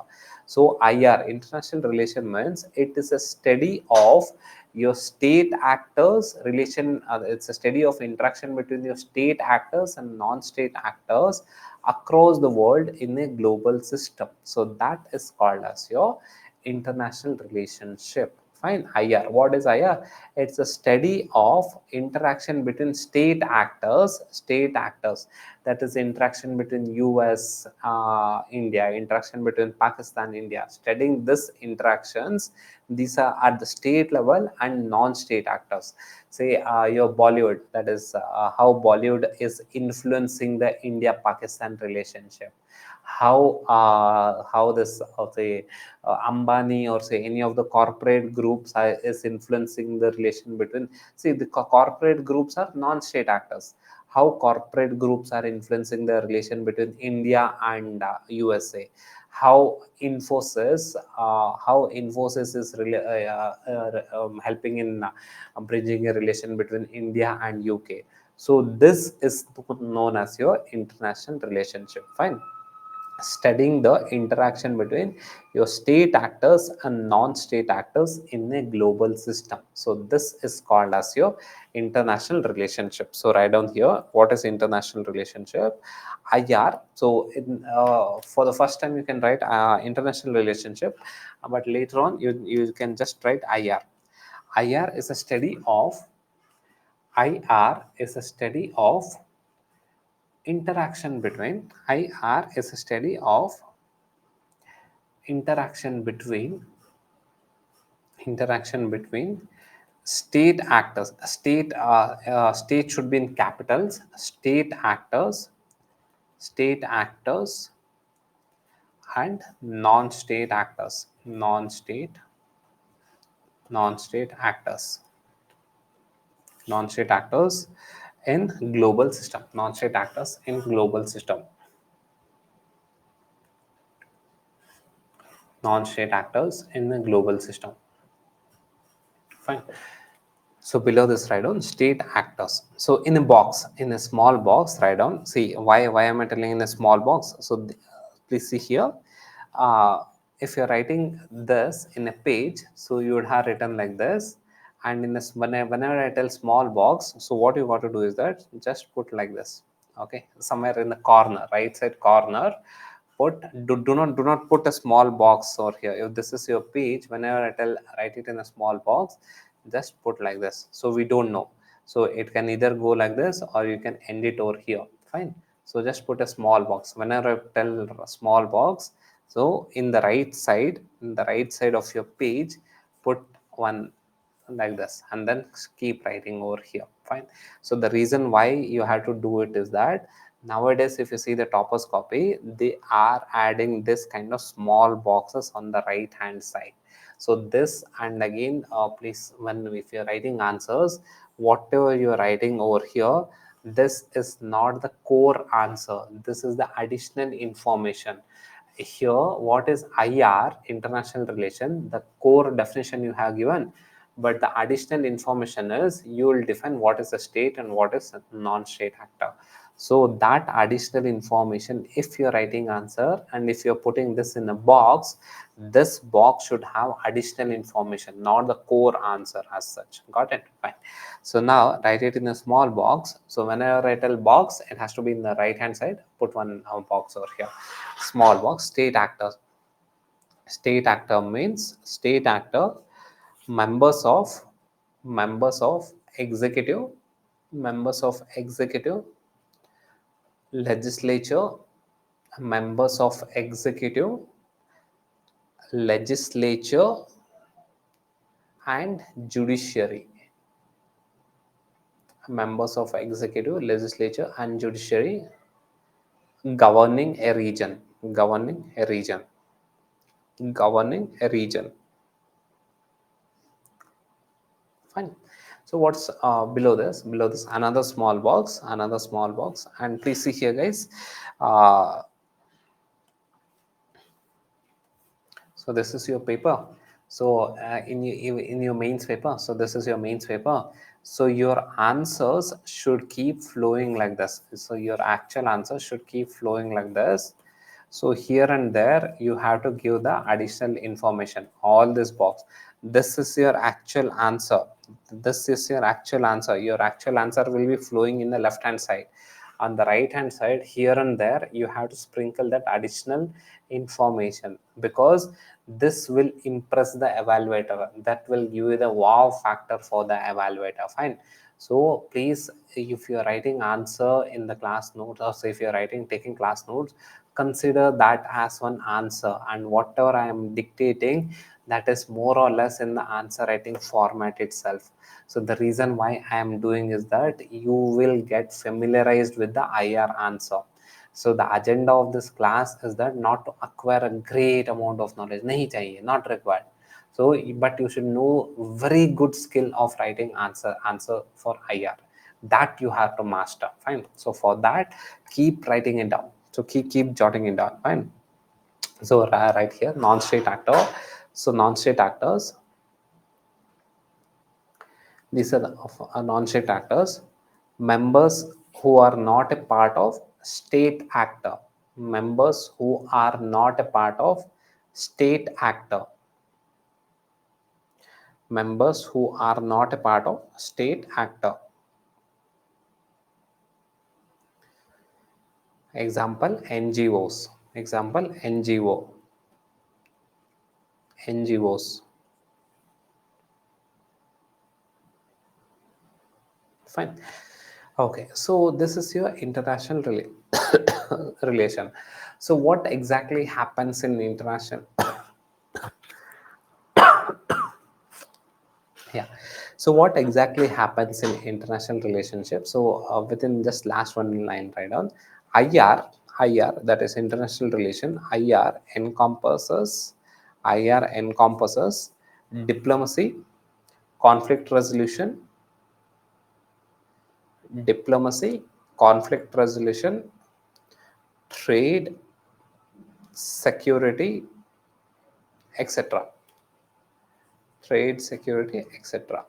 So IR, international relation, means it is a study of your state actors relation. It's a study of interaction between your state actors and non-state actors across the world in a global system. So that is called as your international relationship. Fine. IR, what is IR? It's a study of interaction between state actors, that is interaction between US, India, interaction between Pakistan, India. Studying this interactions, these are at the state level and non-state actors. Say your Bollywood, that is how Bollywood is influencing the India-Pakistan relationship. How this say Ambani, or say any of the corporate groups is influencing the relation between. See, the corporate groups are non-state actors. How corporate groups are influencing the relation between India and USA. How Infosys is really, helping in bridging a relation between India and UK. So this is known as your international relationship. Fine. Studying the interaction between your state actors and non-state actors in a global system. So this is called as your international relationship. So write down here, what is international relationship? IR. So for the first time you can write international relationship, but later on you can just write IR. IR is a study of IR is a study of interaction between. IR is a study of interaction between state actors. State should be in capitals. State actors and non-state actors in global system. Non-state actors in global system. non-state actors in the global system. Fine. So below this, write down state actors. So in a box, in a small box, write down. See why am I telling in a small box? So please see here. Uh, if you're writing this in a page, so you would have written like this. And in this, whenever I tell small box, so what you got to do is that just put like this. Okay, somewhere in the corner, right side corner, put do not put a small box over here. If this is your page, whenever I tell write it in a small box, just put like this, so we don't know. So it can either go like this or you can end it over here. Fine. So just put a small box whenever I tell a small box. So in the right side of your page, put one like this and then keep writing over here. Fine. So the reason why you have to do it is that nowadays if you see the toppers copy, they are adding this kind of small boxes on the right hand side. So this, and again please, when if you're writing answers, whatever you're writing over here, this is not the core answer, this is the additional information. Here what is IR, international relation, the core definition you have given, but the additional information is you will define what is a state and what is a non-state actor. So that additional information, if you're writing answer and if you're putting this in a box, this box should have additional information, not the core answer as such. Got it? Fine. So now write it in a small box. So whenever I tell box, it has to be in the right hand side. Put one box over here. Small box, state actor. State actor means state actor, members of members of executive, members of executive, legislature, members of executive, legislature, and judiciary. Members of executive, legislature, and judiciary governing a region. Governing a region. Governing a region. Fine. So what's below this? Below this, another small box. Another small box. And please see here, guys. Uh, So this is your paper. So in your mains paper, so this is your mains paper. So your answers should keep flowing like this. So your actual answers should keep flowing like this. So here and there you have to give the additional information, all this box. This is your actual answer. This is your actual answer. Your actual answer will be flowing in the left hand side. On the right hand side, here and there you have to sprinkle that additional information, because this will impress the evaluator. That will give you the wow factor for the evaluator. Fine. So please, if you are writing answer in the class notes, or say if you are writing taking class notes, consider that as one answer, and whatever I am dictating, that is more or less in the answer writing format itself. So the reason why I am doing is that you will get familiarized with the IR answer. So the agenda of this class is that not to acquire a great amount of knowledge, nahi chahiye, not required. So but you should know very good skill of writing answer for IR, that you have to master. Fine. So for that, keep writing it down. So keep jotting it down. Fine. So right here, non-state actor. So non-state actors, these are the non-state actors, members who are not a part of state actor, members who are not a part of state actor, members who are not a part of state actor. Example, NGOs. Example, NGOs. Fine. Okay, so this is your international relation. So what exactly happens in international? Yeah. So what exactly happens in international relationships? So within just last one line, right on IR, that is international relation. IR encompasses diplomacy, conflict resolution, diplomacy, conflict resolution, trade, security, etc. Trade, security, etc.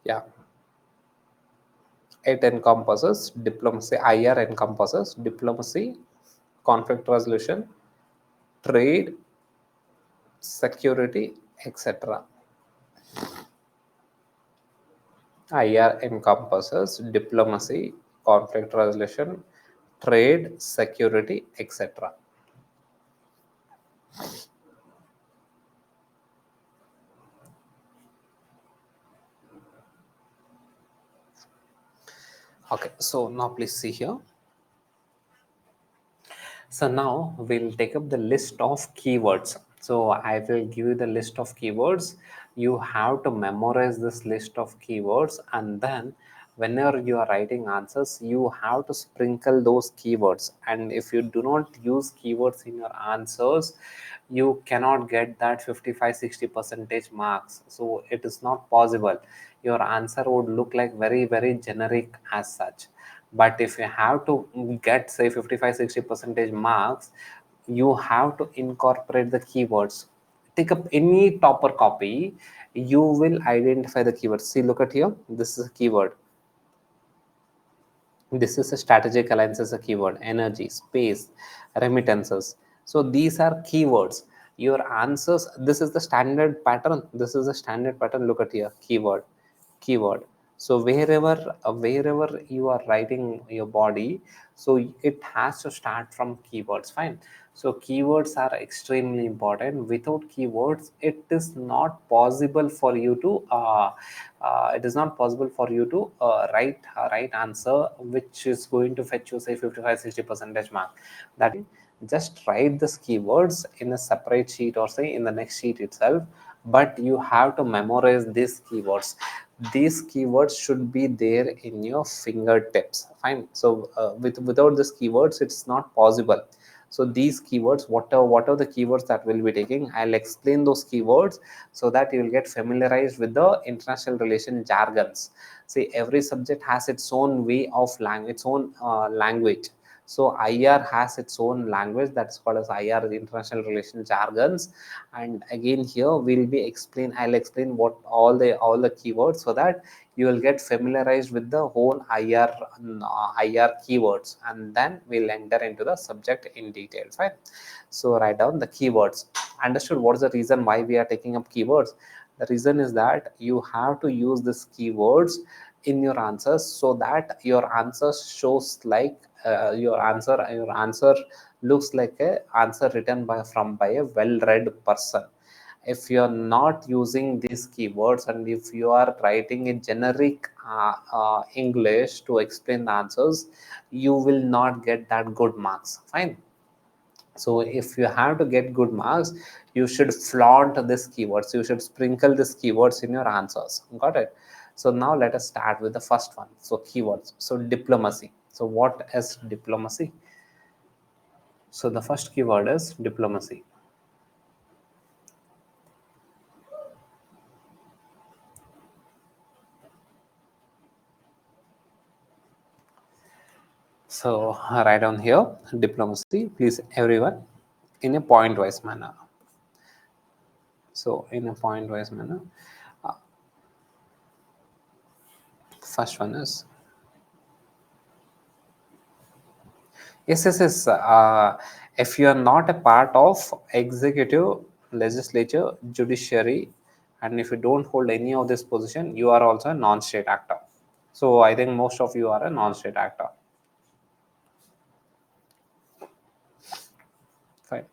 Yeah, it encompasses diplomacy. IR encompasses diplomacy, conflict resolution, trade, security, etc. IR encompasses diplomacy, conflict resolution, trade, security, etc. Okay, so now please see here. So now we'll take up the list of keywords. So I will give you the list of keywords. You have to memorize this list of keywords, and then whenever you are writing answers, you have to sprinkle those keywords. And if you do not use keywords in your answers, you cannot get that 55-60 percentage marks. So it is not possible. Your answer would look like very generic as such. But if you have to get say 55-60 percentage marks, you have to incorporate the keywords. Take up any topper copy, you will identify the keywords. See, look at here, this is a keyword. This is a strategic alliance as a keyword. Energy, space, remittances. So these are keywords. Your answers, this is the standard pattern. This is the standard pattern. Look at here, keyword, keyword. So wherever you are writing your body, so it has to start from keywords. Fine. So keywords are extremely important. Without keywords, it is not possible for you to write a right answer which is going to fetch you say 55-60 percentage mark. That just write this keywords in a separate sheet or say in the next sheet itself, but you have to memorize these keywords. These keywords should be there in your fingertips. Fine. So without these keywords, it's not possible. So these keywords, what are the keywords that we'll be taking, I'll explain those keywords so that you will get familiarized with the international relation jargons. See, every subject has its own way of language, its own language. So IR has its own language that's called as IR, the international relation jargons. And again here I'll explain what all the keywords so that you will get familiarized with the whole IR keywords, and then we'll enter into the subject in detail. Fine. So write down the keywords. Understood what is the reason why we are taking up keywords? The reason is that you have to use these keywords in your answers so that your answer shows like your answer looks like a answer written by a well read person. If you are not using these keywords and if you are writing a generic English to explain the answers, you will not get that good marks. Fine. So if you have to get good marks, you should flaunt these keywords, you should sprinkle these keywords in your answers. Got it? So now let us start with the first one. So keywords. So diplomacy. So what is diplomacy? So the first keyword is diplomacy. So write down here diplomacy, please everyone, in a point wise manner. So in a point wise manner, uh, first one is yes. If you are not a part of executive, legislature, judiciary, and if you don't hold any of this position, you are also a non-state actor. So I think most of you are a non-state actor. Fine.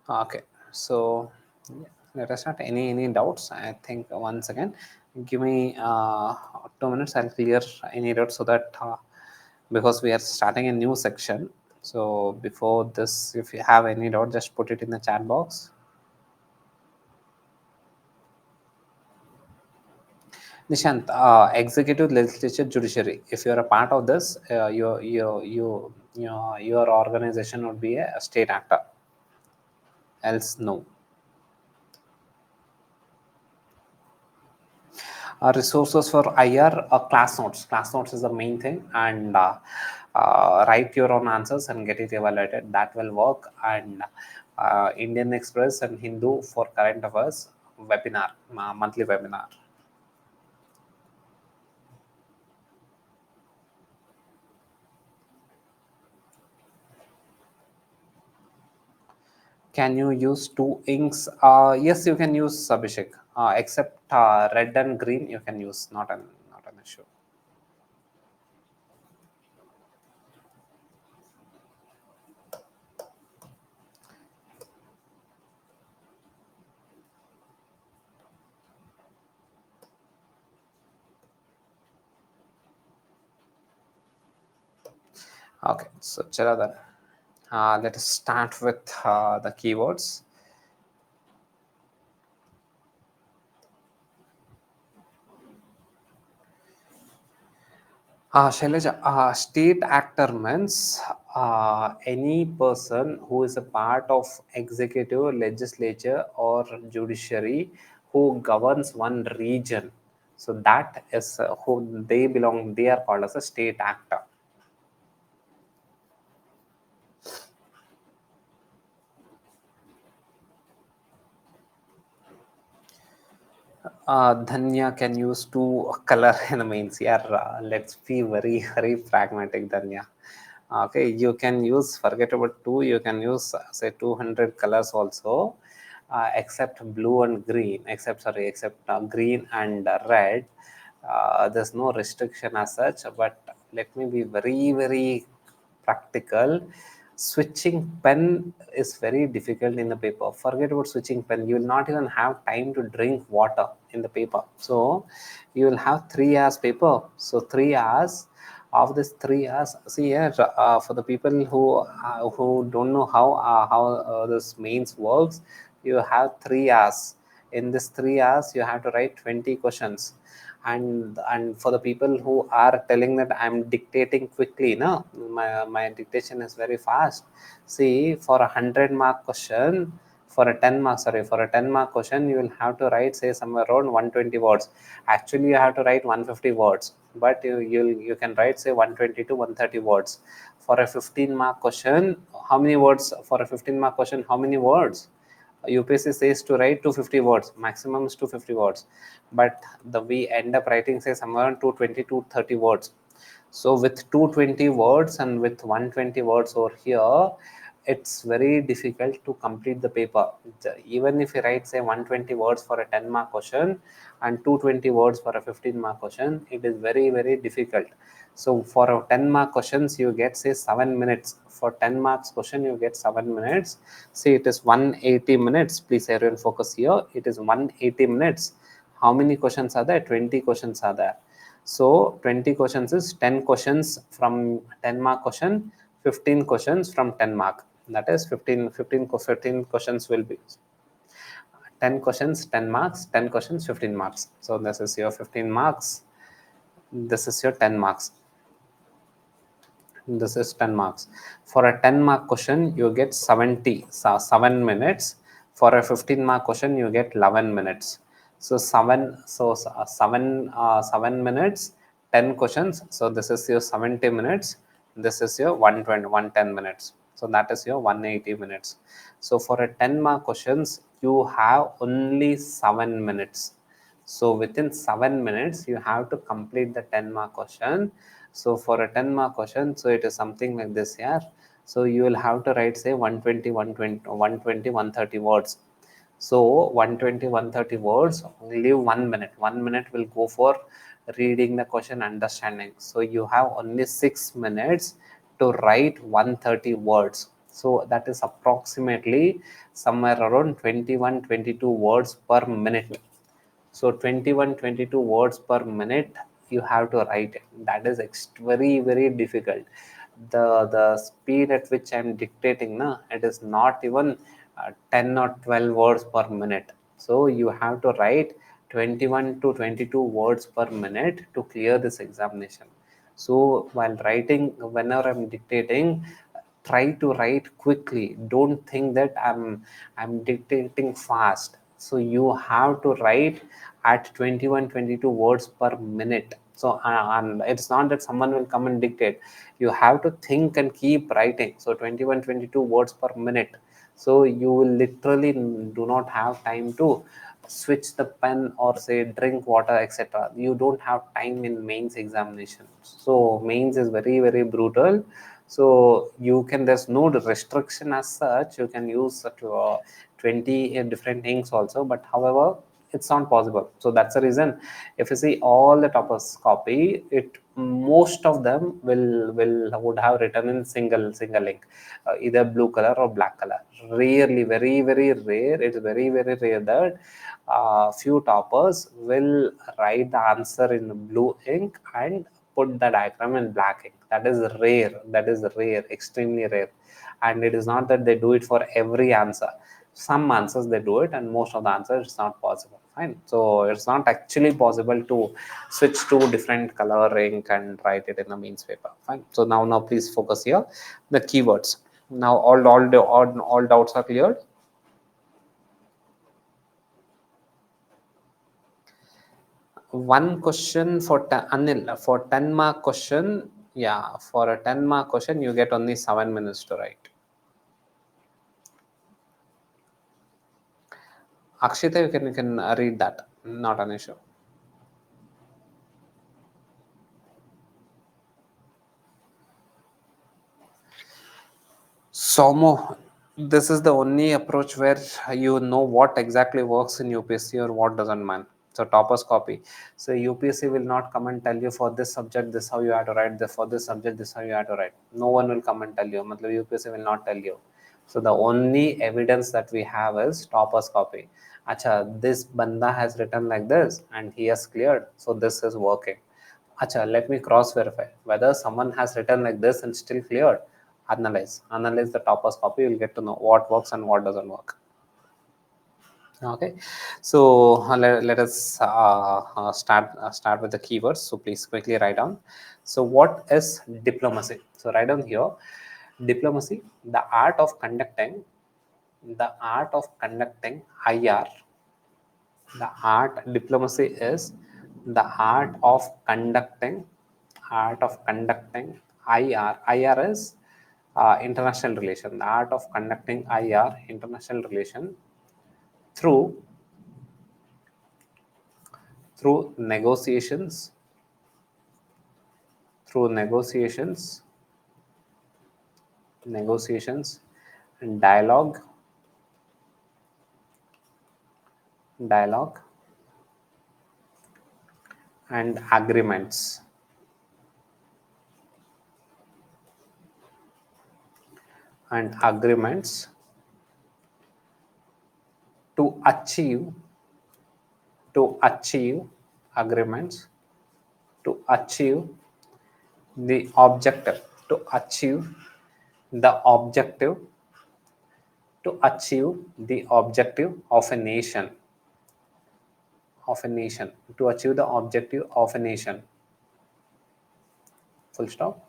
Okay. So yeah, let us not any doubts. I think once again, give me 2 minutes. I'll clear any doubts so that because we are starting a new section. So before this, if you have any doubt, just put it in the chat box. Nishant, executive, legislature, judiciary. If you are a part of this, your organization would be a state actor. Else, no. Resources for IR, class notes. Class notes is the main thing, and write your own answers and get it evaluated. That will work. And Indian Express and Hindu for current affairs webinar, monthly webinar. Can you use two inks? Yes, you can use, Abhishek. Except red and green, you can use. Not an issue. Okay, so chala then. Let us start with the keywords. Shailaja, state actor means any person who is a part of executive, legislature, or judiciary who governs one region. So that is who they belong. They are called as a state actor. Dhanya can use two color elements here. Let's be very pragmatic, Dhanya. Okay, you can use, forget about two, you can use say 200 colors also, except blue and green, except green and red. There's no restriction as such, but let me be very practical. Switching pen is very difficult in the paper. Forget about switching pen, you will not even have time to drink water in the paper. So you will have 3 hours paper. So 3 hours, of this 3 hours, see here, for the people who don't know how this mains works, you have 3 hours. In this 3 hours you have to write 20 questions. And for the people who are telling that I'm dictating quickly, no, my dictation is very fast. See, for a 100-mark question, for a 10 mark sorry for a 10-mark question, you will have to write say somewhere around 120 words. Actually you have to write 150 words, but you can write say 120 to 130 words. For a 15-mark question, how many words? For a 15-mark question, how many words? UPSC says to write 250 words, maximum is 250 words, but we end up writing say somewhere around 220 to 30 words. So with 220 words and with 120 words over here, it's very difficult to complete the paper. Even if you write say 120 words for a 10-mark question and 220 words for a 15-mark question, it is very difficult. So for a 10-mark questions, you get say 7 minutes. For 10 marks question, you get 7 minutes. See, it is 180 minutes. Please everyone focus here. It is 180 minutes. How many questions are there? 20 questions are there. So 20 questions is 10 questions from 10-mark question, 15 questions from 10 mark. That is 15 questions will be 10 questions, 10 marks, 10 questions, 15 marks. So this is your 15 marks. This is your 10 marks. This is 10 marks. For a 10-mark question, you get 7 minutes. For a 15-mark question, you get 11 minutes. So 7 minutes, 10 questions. So this is your 70 minutes. This is your 120, 110 minutes. So that is your 180 minutes. So for a 10-mark questions, you have only 7 minutes. So within 7 minutes, you have to complete the 10-mark question. So for a 10-mark question, so it is something like this here. So you will have to write say 120, 130 words. So 120, 130 words, leave 1 minute. 1 minute will go for reading the question, understanding. So you have only 6 minutes to write 130 words. So that is approximately somewhere around 21, 22 words per minute. So 21, 22 words per minute you have to write it. That is very difficult. The speed at which I'm dictating, na, it is not even 10 or 12 words per minute. So you have to write 21 to 22 words per minute to clear this examination. So while writing, whenever I'm dictating, try to write quickly. Don't think that I'm dictating fast. So you have to write at 21, 22 words per minute. So and it's not that someone will come and dictate. You have to think and keep writing. So 21, 22 words per minute. So you will literally do not have time to switch the pen or say drink water, etc. You don't have time in mains examination. So mains is very, very brutal. So you can, there's no restriction as such. You can use 20 different inks also, but however it's not possible. So that's the reason if you see all the toppers copy it, most of them will would have written in single ink, either blue color or black color. Rarely, very, very rare, it's very, very rare that few toppers will write the answer in blue ink and put the diagram in black ink. That is rare, that is rare, extremely rare. And it is not that they do it for every answer. Some answers they do it, and most of the answers it's not possible. Fine. So it's not actually possible to switch to different color ink and write it in a means paper. Fine. So now please focus here. The keywords. Now all doubts are cleared. One question for Anil, for 10 mark question. Yeah, for a 10 mark question you get only 7 minutes to write. Akshita, you can read that, not an issue. Somo, this is the only approach where you know what exactly works in UPSC or what doesn't, man. So toppers copy. So UPSC will not come and tell you for this subject this how you have to write, for this subject this how you have to write. No one will come and tell you. Matlab UPSC will not tell you. So the only evidence that we have is toppers copy. Acha, this banda has written like this and he has cleared. So this is working. Acha, let me cross verify whether someone has written like this and still cleared. Analyze the toppers copy. You'll get to know what works and what doesn't work. Okay, so let us start with the keywords. So please quickly write down. So what is diplomacy? So write down here, diplomacy, the art of conducting, the art of conducting IR. The art, diplomacy is the art of conducting IR. IR is international relation. The art of conducting IR, international relation, through negotiations, through negotiations, and dialogue, and agreements. And agreements to achieve agreements to achieve the objective, to achieve the objective, to achieve the objective of a nation, to achieve the objective of a nation. Full stop.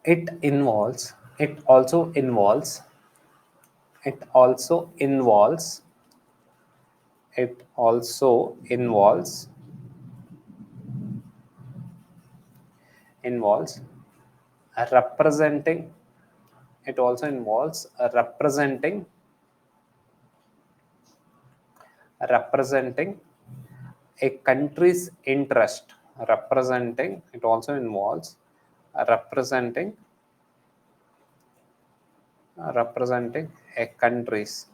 It also involves it also involves it also involves representing it also involves representing a country's interest. Representing it also involves representing representing a country's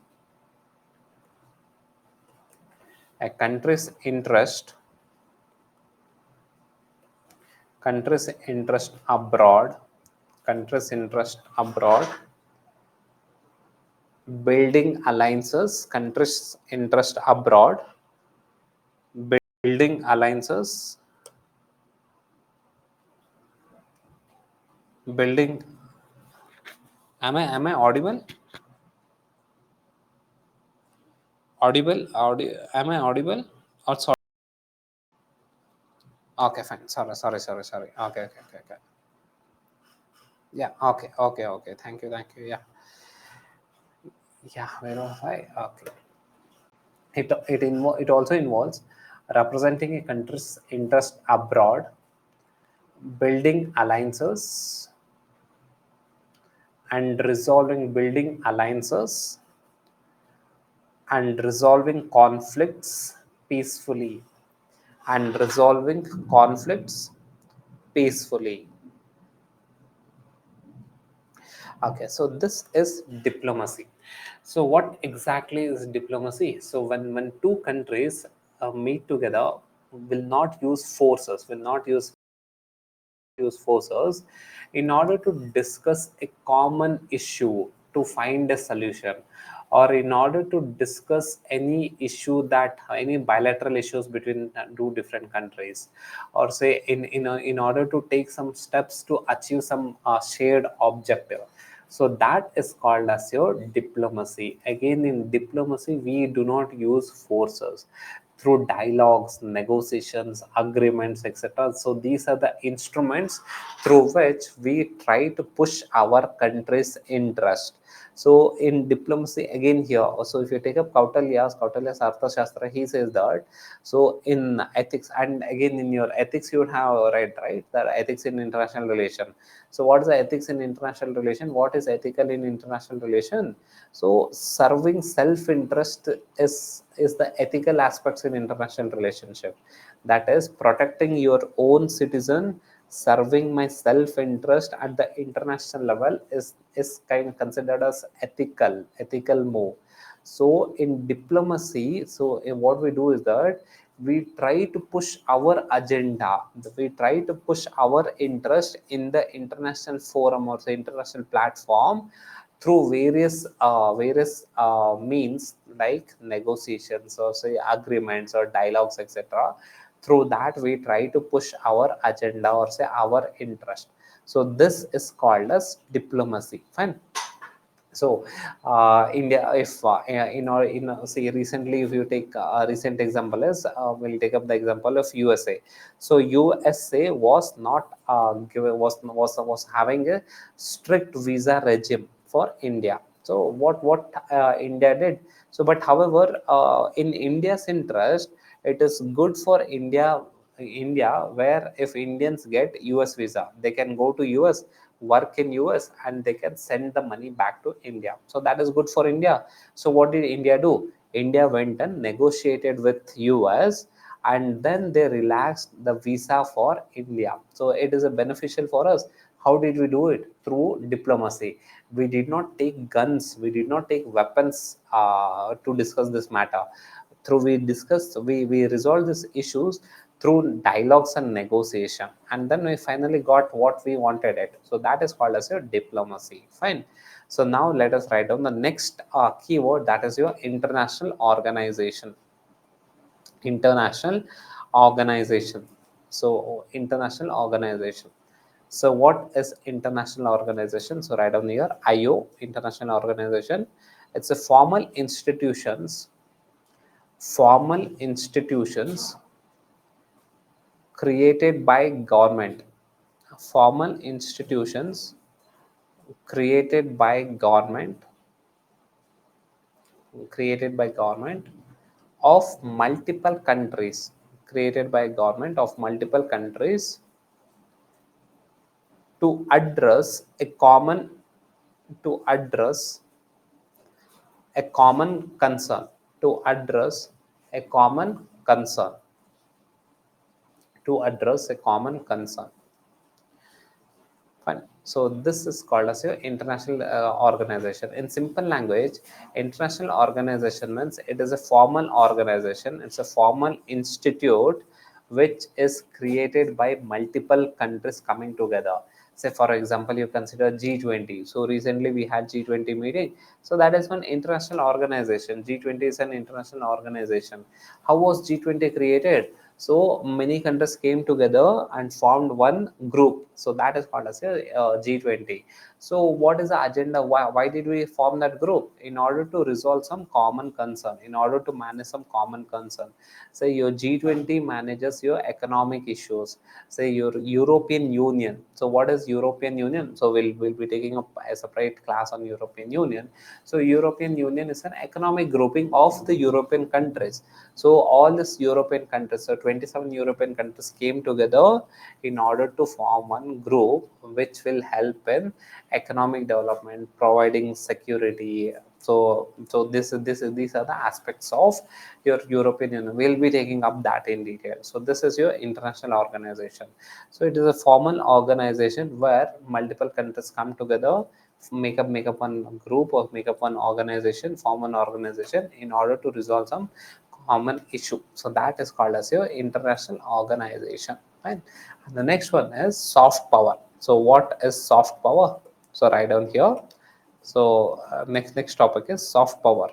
interest abroad, building alliances, country's interest abroad, building alliances, building. Am I audible? Am I audible? Or sorry? Okay, fine. Sorry. Okay. Yeah. Okay. Thank you. Yeah. Yeah, verify. Okay. It also involves representing a country's interest abroad, building alliances, and building alliances and resolving conflicts peacefully and resolving conflicts peacefully. Okay, so this is diplomacy. So what exactly is diplomacy? So when two countries meet together, will not use forces, will not use forces in order to discuss a common issue, to find a solution, or in order to discuss any issue, that any bilateral issues between two different countries, or say in order to take some steps to achieve some shared objective. So that is called as your diplomacy. Again, in diplomacy we do not use forces. Through dialogues, negotiations, agreements, etc. So these are the instruments through which we try to push our country's interest. So in diplomacy, again here, so if you take up Kautilya's Arthashastra, he says that, so in ethics, and again in your ethics you would have read, right, that ethics in international relation. So what is the ethics in international relation? What is ethical in international relation? So serving self-interest is the ethical aspects in international relationship. That is protecting your own citizen, serving my self-interest at the international level is kind of considered as ethical move. So in diplomacy, so what we do is that we try to push our agenda, we try to push our interest in the international forum or the international platform through various means like negotiations or say agreements or dialogues, etc. Through that we try to push our agenda or say our interest. So this is called as diplomacy. Fine. So India, if say recently, if you take a recent example is, we'll take up the example of USA. So USA was not given was having a strict visa regime for India. So what India did? So but however, in India's interest, it is good for India, where if Indians get US visa, they can go to US, work in US, and they can send the money back to India. So that is good for India. So what did India do? India went and negotiated with US, and then they relaxed the visa for India. So it is a beneficial for us. How did we do it? Through diplomacy. We did not take guns, we did not take weapons to discuss this matter. Through we resolved these issues through dialogues and negotiation, and then we finally got what we wanted it. So that is called as your diplomacy. Fine. So now let us write down the next keyword, that is your international organization. International organization. So international organization. So what is international organization? So write down here IO, international organization. It's a formal institutions created by government. Formal institutions created by government created by government of multiple countries, created by government of multiple countries to address a common to address a common concern, to address a common concern to address a common concern. Fine. So this is called as your international organization. In simple language, international organization means it is a formal organization. It's a formal institute which is created by multiple countries coming together. Say for example, you consider G20. So recently we had G20 meeting. So that is one international organization. G20 is an international organization. How was G20 created? So many countries came together and formed one group. So that is called as a G20. So what is the agenda? Why did we form that group? In order to resolve some common concern, in order to manage some common concern. Say your G20 manages your economic issues. Say your European Union. So what is European Union? So we'll be taking up a separate class on European Union. So European Union is an economic grouping of the European countries. So all these European countries, so 27 European countries came together in order to form one group which will help in economic development, providing security. So these are the aspects of your European Union. We'll be taking up that in detail. So this is your international organization. So it is a formal organization where multiple countries come together, make up one group or make up one organization, form an organization in order to resolve some common issue. So that is called as your international organization. Right? And the next one is soft power. So what is soft power? So write down here. So next topic is soft power.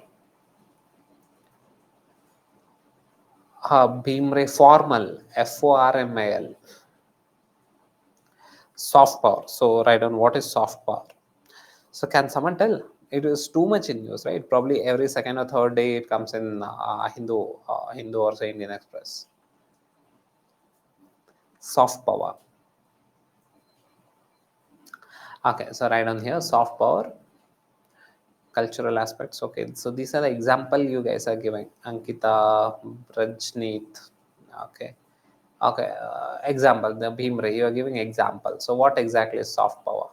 Beamray formal, FORMAL, soft power. So write down what is soft power. So can someone tell? It is too much in news, right? Probably every second or third day it comes in Hindu or say Indian Express. Soft power. Okay, so write down here soft power, cultural aspects. Okay, so these are the example you guys are giving. Ankita, Rajneet. Okay, okay. Example. The Bhimre, you are giving example. So what exactly is soft power?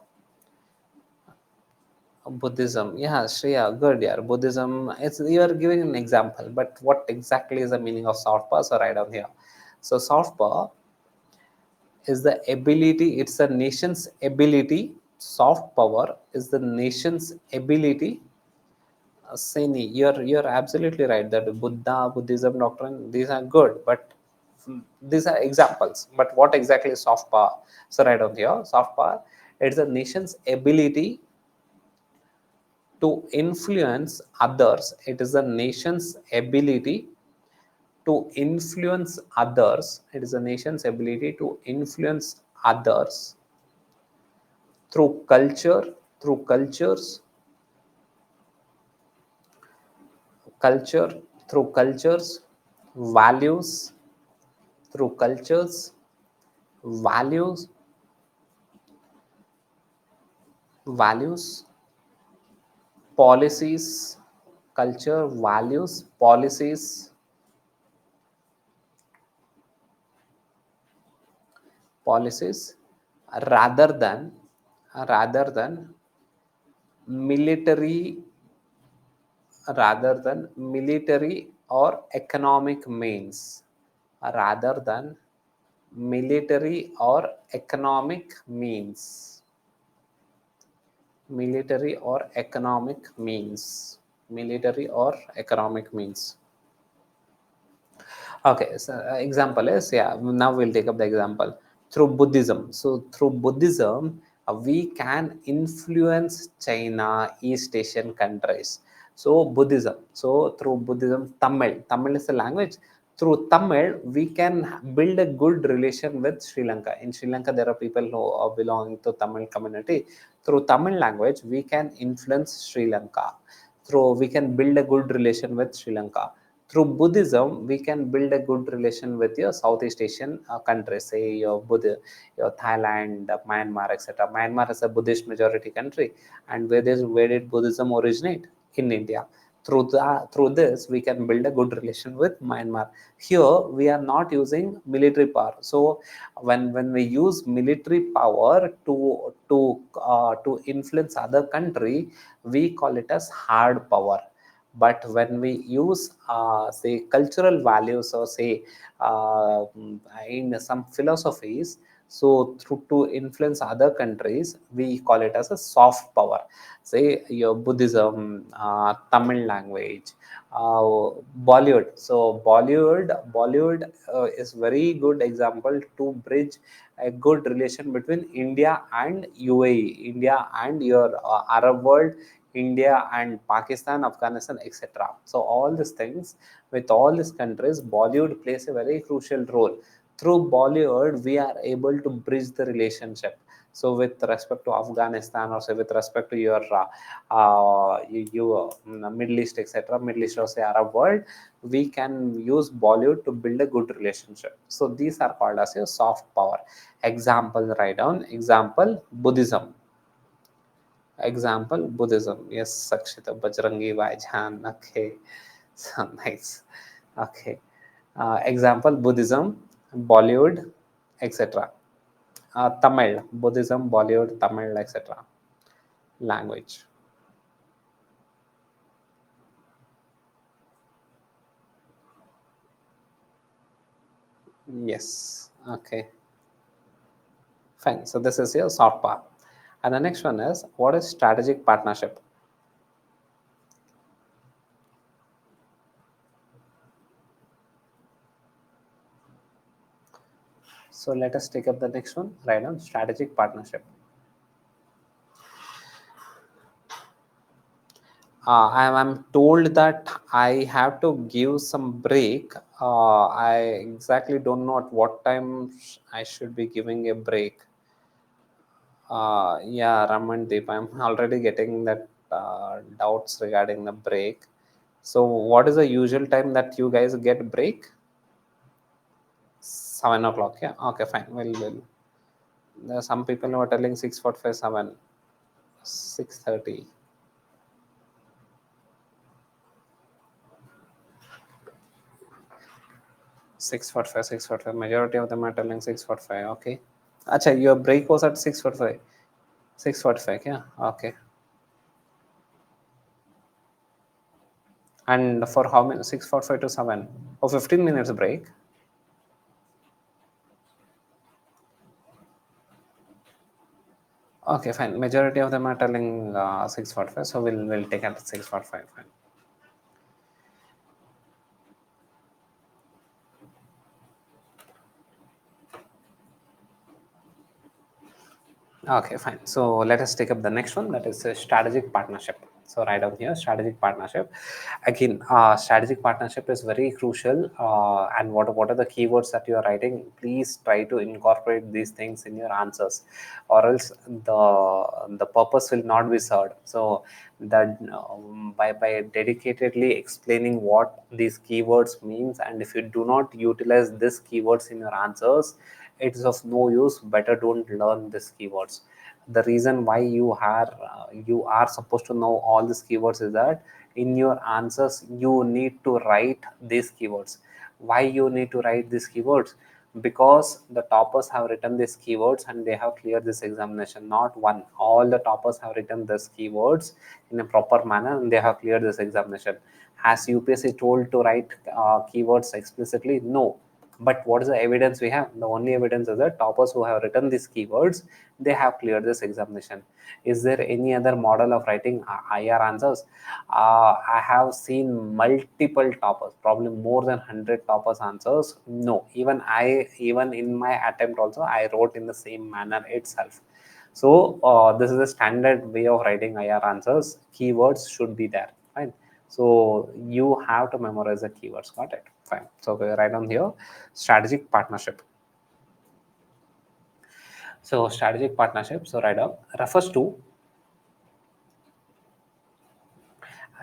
Buddhism. Yeah, Shreya, good. Yeah, Buddhism. It's you are giving an example, but what exactly is the meaning of soft power? So write down here. So soft power is the ability. It's a nation's ability. Soft power is the nation's ability. Saini, you're absolutely right that Buddhism doctrine, these are good, but these are examples. But what exactly is soft power? So right on here, soft power, it's a nation's ability to influence others. It is a nation's ability to influence others. It is a nation's ability to influence others through culture, through culture, through cultures, values, through cultures, values, values, policies, culture, values, policies, policies, rather than rather than military military or economic means, rather than military or economic means, military or economic means, military or economic means. Okay, so example is, yeah, now we'll take up the example through Buddhism. So through Buddhism, we can influence China, East Asian countries. So Buddhism. So through Buddhism, Tamil is a language. Through Tamil, we can build a good relation with Sri Lanka. In Sri Lanka, there are people who are belonging to Tamil community. Through Tamil language, we can influence Sri Lanka. Through we can build a good relation with Sri Lanka. Through Buddhism, we can build a good relation with your Southeast Asian countries, say your your Thailand, Myanmar, etc. Myanmar is a Buddhist majority country, and where did Buddhism originate? In India. Through this, we can build a good relation with Myanmar. Here, we are not using military power. So, when we use military power to influence other country, we call it as hard power. But when we use say cultural values or say in some philosophies, so through to influence other countries, we call it as a soft power. Say your Buddhism, Tamil language, Bollywood. So Bollywood is very good example to bridge a good relation between India and UAE, India and your Arab world, India and Pakistan, Afghanistan, etc. So all these things, with all these countries, Bollywood plays a very crucial role. Through Bollywood, we are able to bridge the relationship. So with respect to Afghanistan, or say with respect to your Middle East, etc., Middle East or say Arab world, we can use Bollywood to build a good relationship. So these are called as a soft power. Example, write down. Example, Buddhism. Example, Buddhism. Yes, Sakshita, Bajrangi Bhaijaan. Okay, so nice. Okay. Example, Buddhism, Bollywood, etc. Tamil, Buddhism, Bollywood, Tamil, etc. Language. Yes. Okay. Fine. So this is your soft power. And the next one is, what is strategic partnership? So let us take up the next one. Right on strategic partnership. I'm told that I have to give some break. I exactly don't know at what time I should be giving a break. Yeah, Ramandeep, I'm already getting that doubts regarding the break. So, what is the usual time that you guys get break? 7 o'clock. Yeah. Okay, fine. Well. There are some people who are telling 6:45, 7, 6:30. 6:45, 6:45. Majority of them are telling 6:45. Okay. Acha, your break was at 6:45. 6:45. Yeah. Okay. And for how many? 6:45 to 7. Oh, 15 minutes break. Okay, fine. Majority of them are telling 6:45. So we'll take at 6:45. Fine. Okay, fine. So let us take up the next one, that is a strategic partnership. So write down here strategic partnership. Again, strategic partnership is very crucial. And what are the keywords that you are writing? Please try to incorporate these things in your answers, or else the purpose will not be served. So that by dedicatedly explaining what these keywords means, and if you do not utilize these keywords in your answers, it is of no use. Better don't learn these keywords. The reason why you are supposed to know all these keywords is that in your answers you need to write these keywords. Why you need to write these keywords? Because the toppers have written these keywords and they have cleared this examination. Not one, all the toppers have written these keywords in a proper manner and they have cleared this examination. Has UPSC told to write keywords explicitly? No. But what is the evidence we have? The only evidence is that toppers who have written these keywords, they have cleared this examination. Is there any other model of writing IR answers? I have seen multiple toppers, probably more than 100 toppers answers. No, even in my attempt also, I wrote in the same manner itself. So this is a standard way of writing IR answers. Keywords should be there, right? So you have to memorize the keywords. Got it? Fine. So we write on here strategic partnership. So strategic partnership. So write down refers to,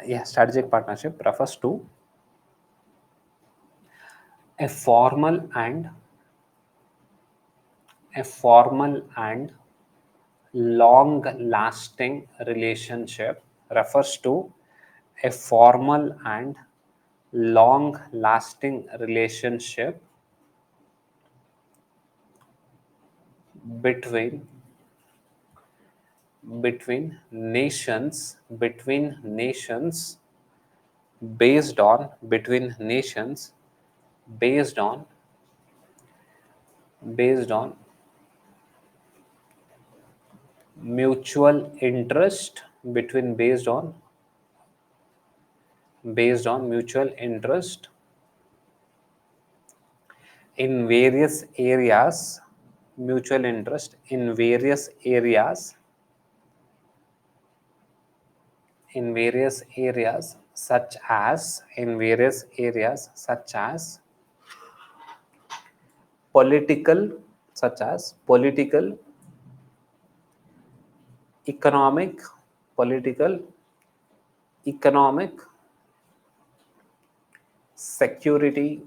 yeah, strategic partnership refers to a formal and long lasting relationship. Refers to a formal and long lasting relationship between between nations based on based on mutual interest between based on mutual interest in various areas, mutual interest in various areas, such as political such as political, economic, political, economic, security,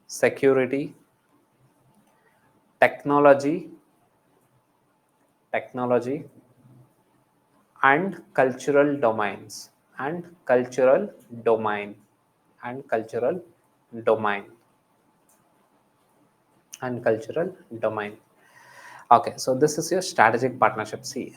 security, technology, technology, and cultural domains, and cultural domain, and cultural domain, and cultural domain. Okay, so this is your strategic partnership. See,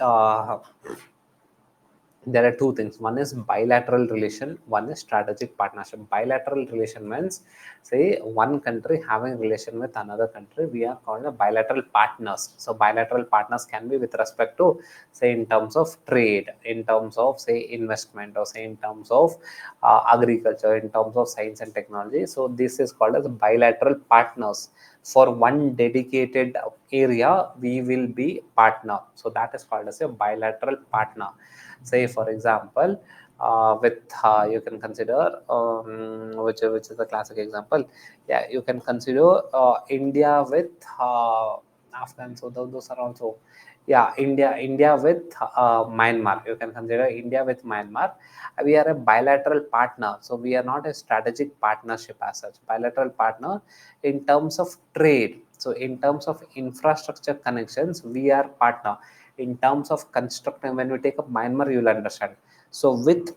there are two things. One is bilateral relation, one is strategic partnership. Bilateral relation means, say, one country having relation with another country, we are called a bilateral partners. So bilateral partners can be with respect to, say, in terms of trade, in terms of, say, investment, or say in terms of agriculture, in terms of science and technology. So this is called as bilateral partners. For one dedicated area we will be partner, so that is called as a bilateral partner. Say for example, with you can consider, which is the classic example. Yeah, you can consider India with Afghan. So those are also, yeah, India with Myanmar. You can consider India with Myanmar. We are a bilateral partner, so we are not a strategic partnership as such. Bilateral partner in terms of trade. So in terms of infrastructure connections, we are partner. In terms of constructing, when we take up Myanmar, you will understand. So with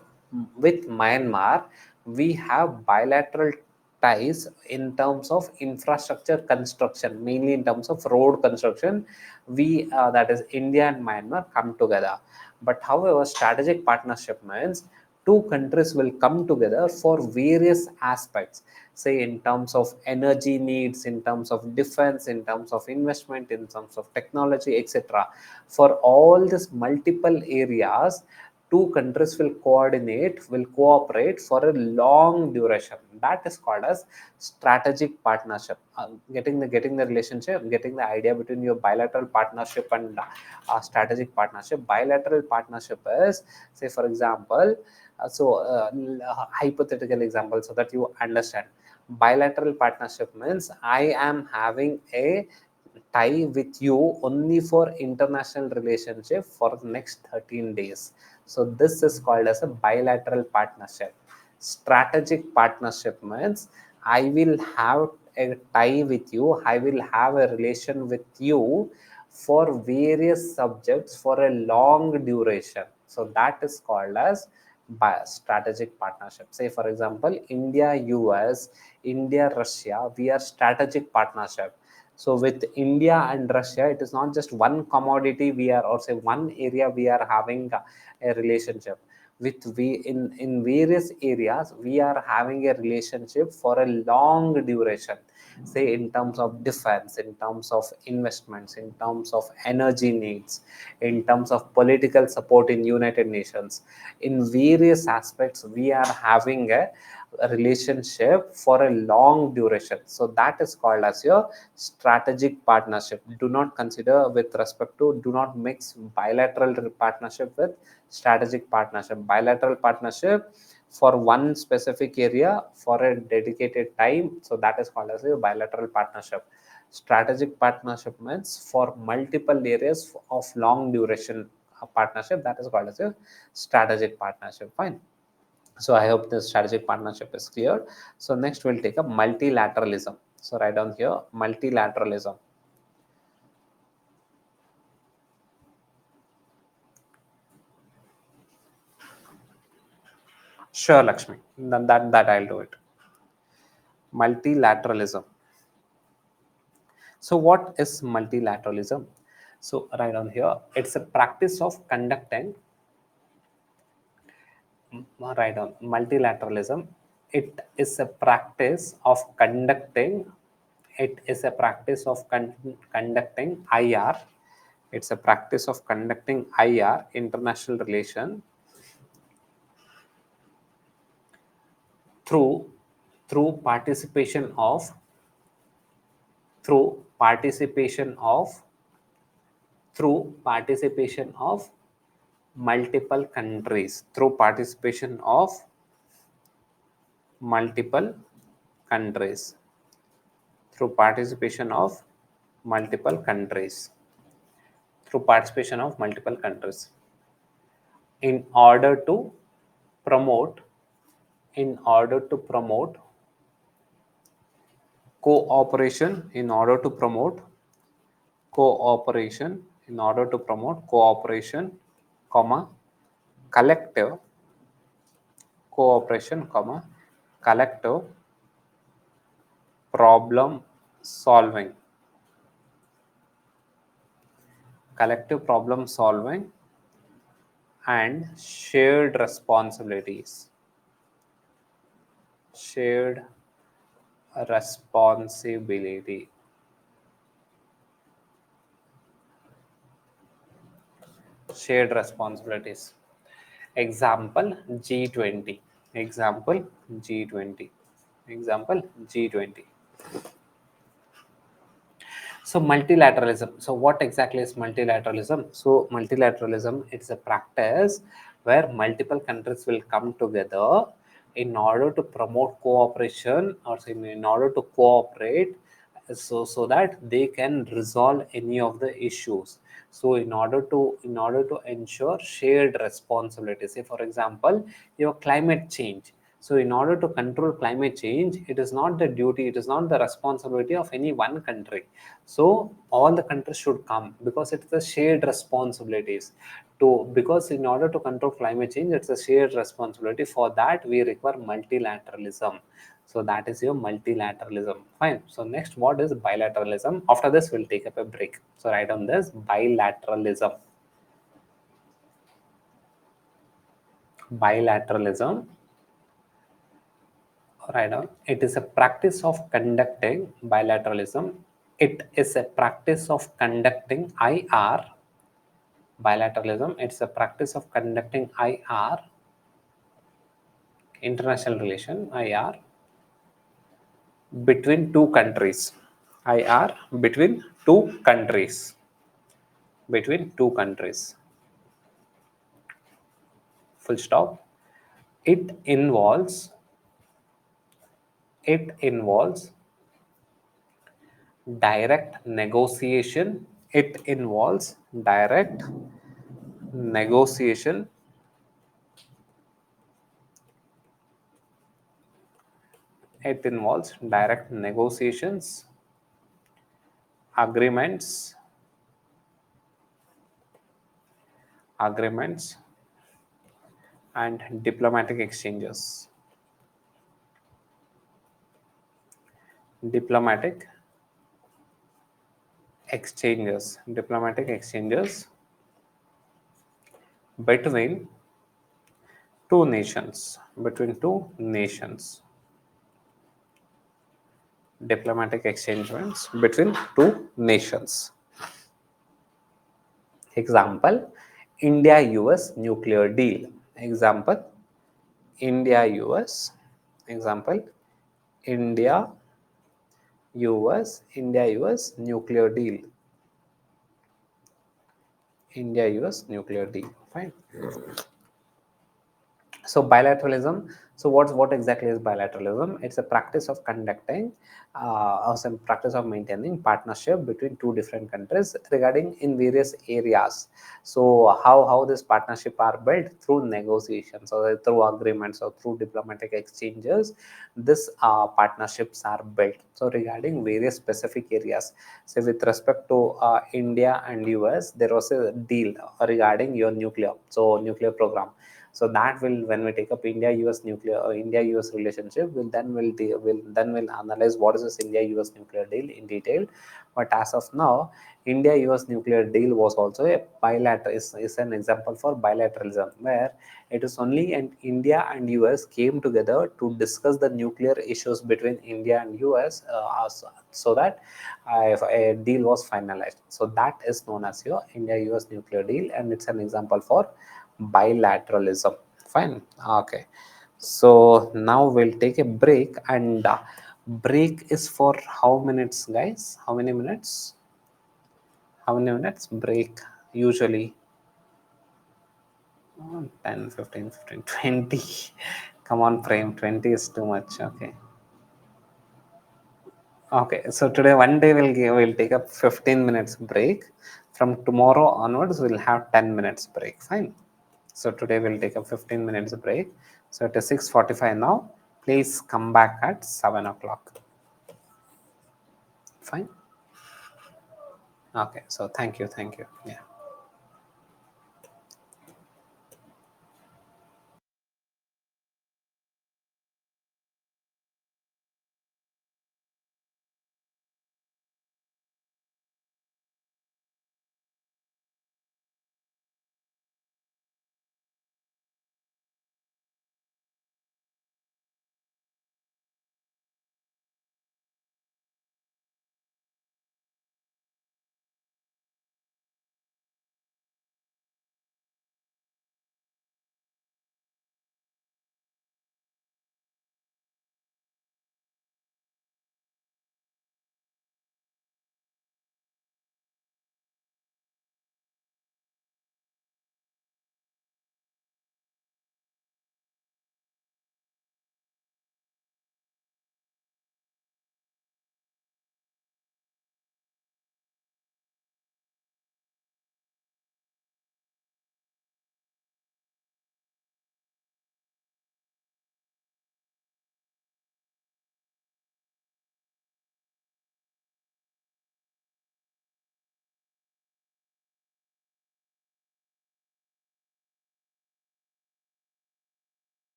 Myanmar, we have bilateral ties in terms of infrastructure construction, mainly in terms of road construction. We that is India and Myanmar come together. But however, strategic partnership means two countries will come together for various aspects, say in terms of energy needs, in terms of defense, in terms of investment, in terms of technology, etc. For all these multiple areas, two countries will coordinate, will cooperate for a long duration. That is called as strategic partnership. Getting the relationship, getting the idea between your bilateral partnership and strategic partnership. Bilateral partnership is, say for example, hypothetical example so that you understand. Bilateral partnership means I am having a tie with you only for international relationship for the next 13 days. So this is called as a bilateral partnership. Strategic partnership means I will have a tie with you, I will have a relation with you for various subjects for a long duration. So that is called as strategic partnership. Say for example, India US, India Russia, we are strategic partnership. So with India and Russia, it is not just one commodity we are, or say one area we are having a relationship. With we in various areas we are having a relationship for a long duration, say in terms of defense, in terms of investments, in terms of energy needs, in terms of political support in United Nations. In various aspects we are having a relationship for a long duration. So that is called as your strategic partnership. Do not consider with respect to, do not mix bilateral partnership with strategic partnership. Bilateral partnership for one specific area for a dedicated time, so that is called as a bilateral partnership. Strategic partnership means for multiple areas of long duration partnership, that is called as a strategic partnership. Fine. So I hope the strategic partnership is clear. So next we'll take up multilateralism. So write down here multilateralism. Sure, Lakshmi. Then that I'll do it. Multilateralism. So what is multilateralism? So write down here. It's a practice of conducting. Write down multilateralism. It is a practice of conducting. It is a practice of conducting IR. It's a practice of conducting IR, international relation, through through participation of through participation of through participation of multiple countries, through participation of multiple countries, through participation of multiple countries, through participation of multiple countries, in order to promote in order to promote cooperation in order to promote cooperation in order to promote cooperation, comma, collective cooperation, comma, collective problem solving, collective problem solving and shared responsibility, shared responsibilities. Example G20. Example G20. Example G20. So multilateralism. So what exactly is multilateralism? So multilateralism, it's a practice where multiple countries will come together in order to promote cooperation, or say in order to cooperate, so that they can resolve any of the issues. So in order to ensure shared responsibility. Say for example, your climate change. So in order to control climate change, it is not the duty, it is not the responsibility of any one country. So all the countries should come, because it's the shared responsibilities to, because in order to control climate change, it's a shared responsibility. For that we require multilateralism. So that is your multilateralism. Fine. So next, what is bilateralism? After this, we'll take up a break. So write on this: bilateralism. Bilateralism. Write down. It is a practice of conducting bilateralism. It is a practice of conducting IR. Bilateralism. It's a practice of conducting IR, international relation, IR, between two countries. IR between two countries. Between two countries. Full stop. It involves direct negotiation. It involves direct negotiation it involves direct negotiations, agreements and diplomatic exchanges between two nations, diplomatic exchanges between two nations. Example: India US nuclear deal. Example: India US. Example: India US nuclear deal. India US nuclear deal. Fine. So bilateralism. So what exactly is bilateralism? It's a practice of conducting or some practice of maintaining partnership between two different countries regarding in various areas. So how this partnership are built? Through negotiations, or through agreements, or through diplomatic exchanges. This partnerships are built, so regarding various specific areas. So with respect to India and US, there was a deal regarding your nuclear program. So that will, when we take up India US nuclear India US relationship, will analyze what is this India US nuclear deal in detail. But as of now, India US nuclear deal was also a bilateral, is an example for bilateralism, where it is only an India and US came together to discuss the nuclear issues between India and US, so that a deal was finalized. So that is known as your India US nuclear deal, and it's an example for bilateralism. Fine. Okay. So now we'll take a break, and break is for how minutes, guys? How many minutes? How many minutes break usually? 10, 15, 15, 20. Come on, frame. 20 is too much. Okay. Okay, so today one day we'll take a 15 minutes break. From tomorrow onwards, we'll have 10 minutes break. Fine. So today we'll take a 15 minutes break. So it is 6:45 now. Please come back at 7 o'clock. Fine. Okay. So thank you. Thank you. Yeah.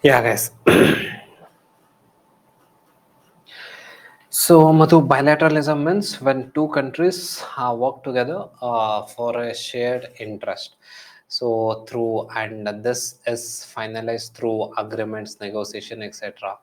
Yeah, guys. So, Madhu, bilateralism means when two countries work together for a shared interest. So, through and this is finalized through agreements, negotiation, etc.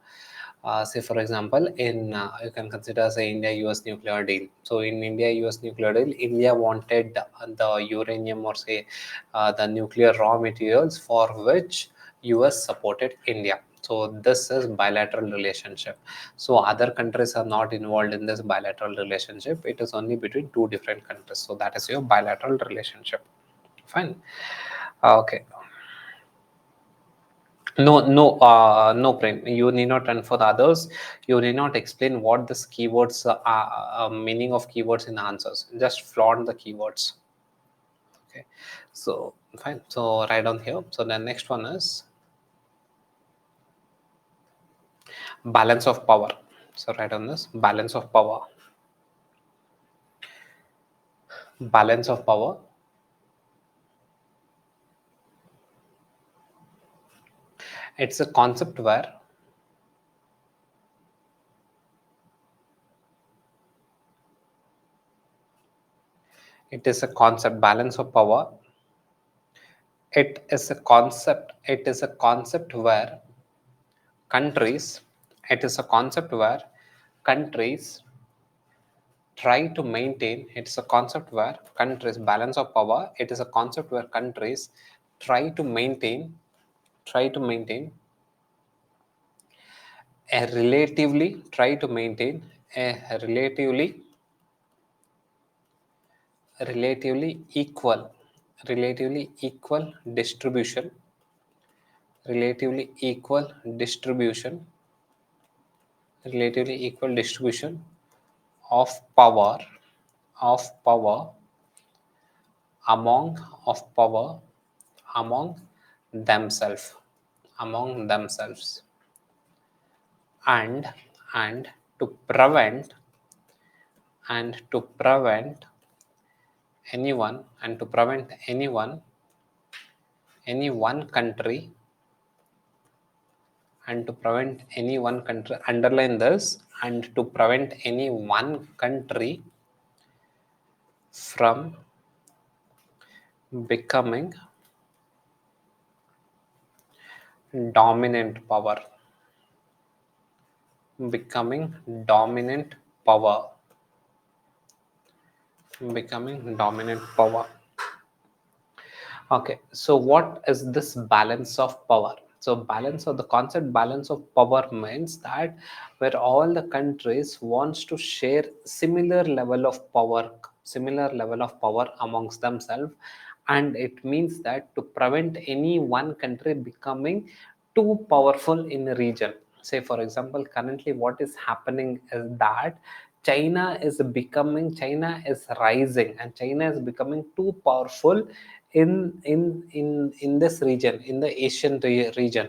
Say, for example, in you can consider say India-US nuclear deal. So, in India-US nuclear deal, India wanted the uranium or say the nuclear raw materials for which US supported India. So this is bilateral relationship. So other countries are not involved in this bilateral relationship. It is only between two different countries. So that is your bilateral relationship. Fine. Okay. No, Prem. You need not run for the others. You need not explain what this keywords are, meaning of keywords in answers. Just flaunt the keywords. Okay. So fine. So write down here. So the next one is balance of power. So write on this balance of power. Balance of power. It's a concept where it is a concept balance of power. It is a concept where countries. It is a concept where countries try to maintain. It's a concept where countries balance of power. It is a concept where countries try to maintain. Try to maintain a relatively. Try to maintain a relatively equal distribution relatively equal distribution relatively equal distribution of power of power among of power among themselves and and to prevent and to prevent anyone and to prevent any one country and to prevent any one country underline this and to prevent any one country from becoming dominant power becoming dominant power becoming dominant power. Okay, so what is this balance of power? So balance of the concept balance of power means that where all the countries wants to share similar level of power amongst themselves, and it means that to prevent any one country becoming too powerful in a region. Say for example, currently what is happening is that China is rising and China is becoming too powerful in this region, in the Asian region.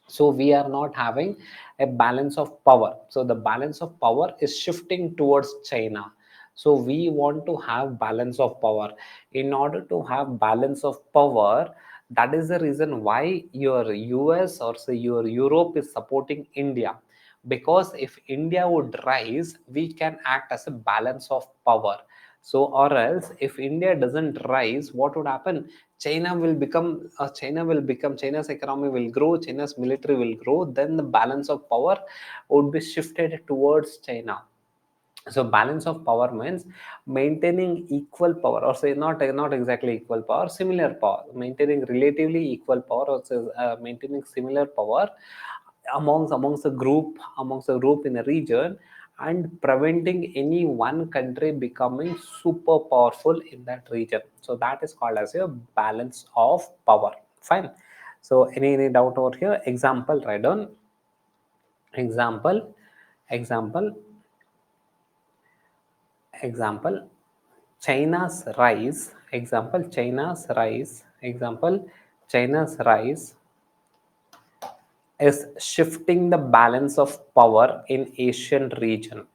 So we are not having a balance of power. So the balance of power is shifting towards China. So we want to have balance of power. In order to have balance of power, that is the reason why your US or say your Europe is supporting India, because if India would rise, we can act as a balance of power. So or else if India doesn't rise, what would happen? China's economy will grow, China's military will grow, then the balance of power would be shifted towards China. So balance of power means maintaining equal power, or say not exactly equal power, similar power, maintaining relatively equal power, or say, maintaining similar power amongst a group in a region, and preventing any one country becoming super powerful in that region. So that is called as a balance of power. Fine. So any doubt over here? Example, right on. Example example example China's rise is shifting the balance of power in Asian region.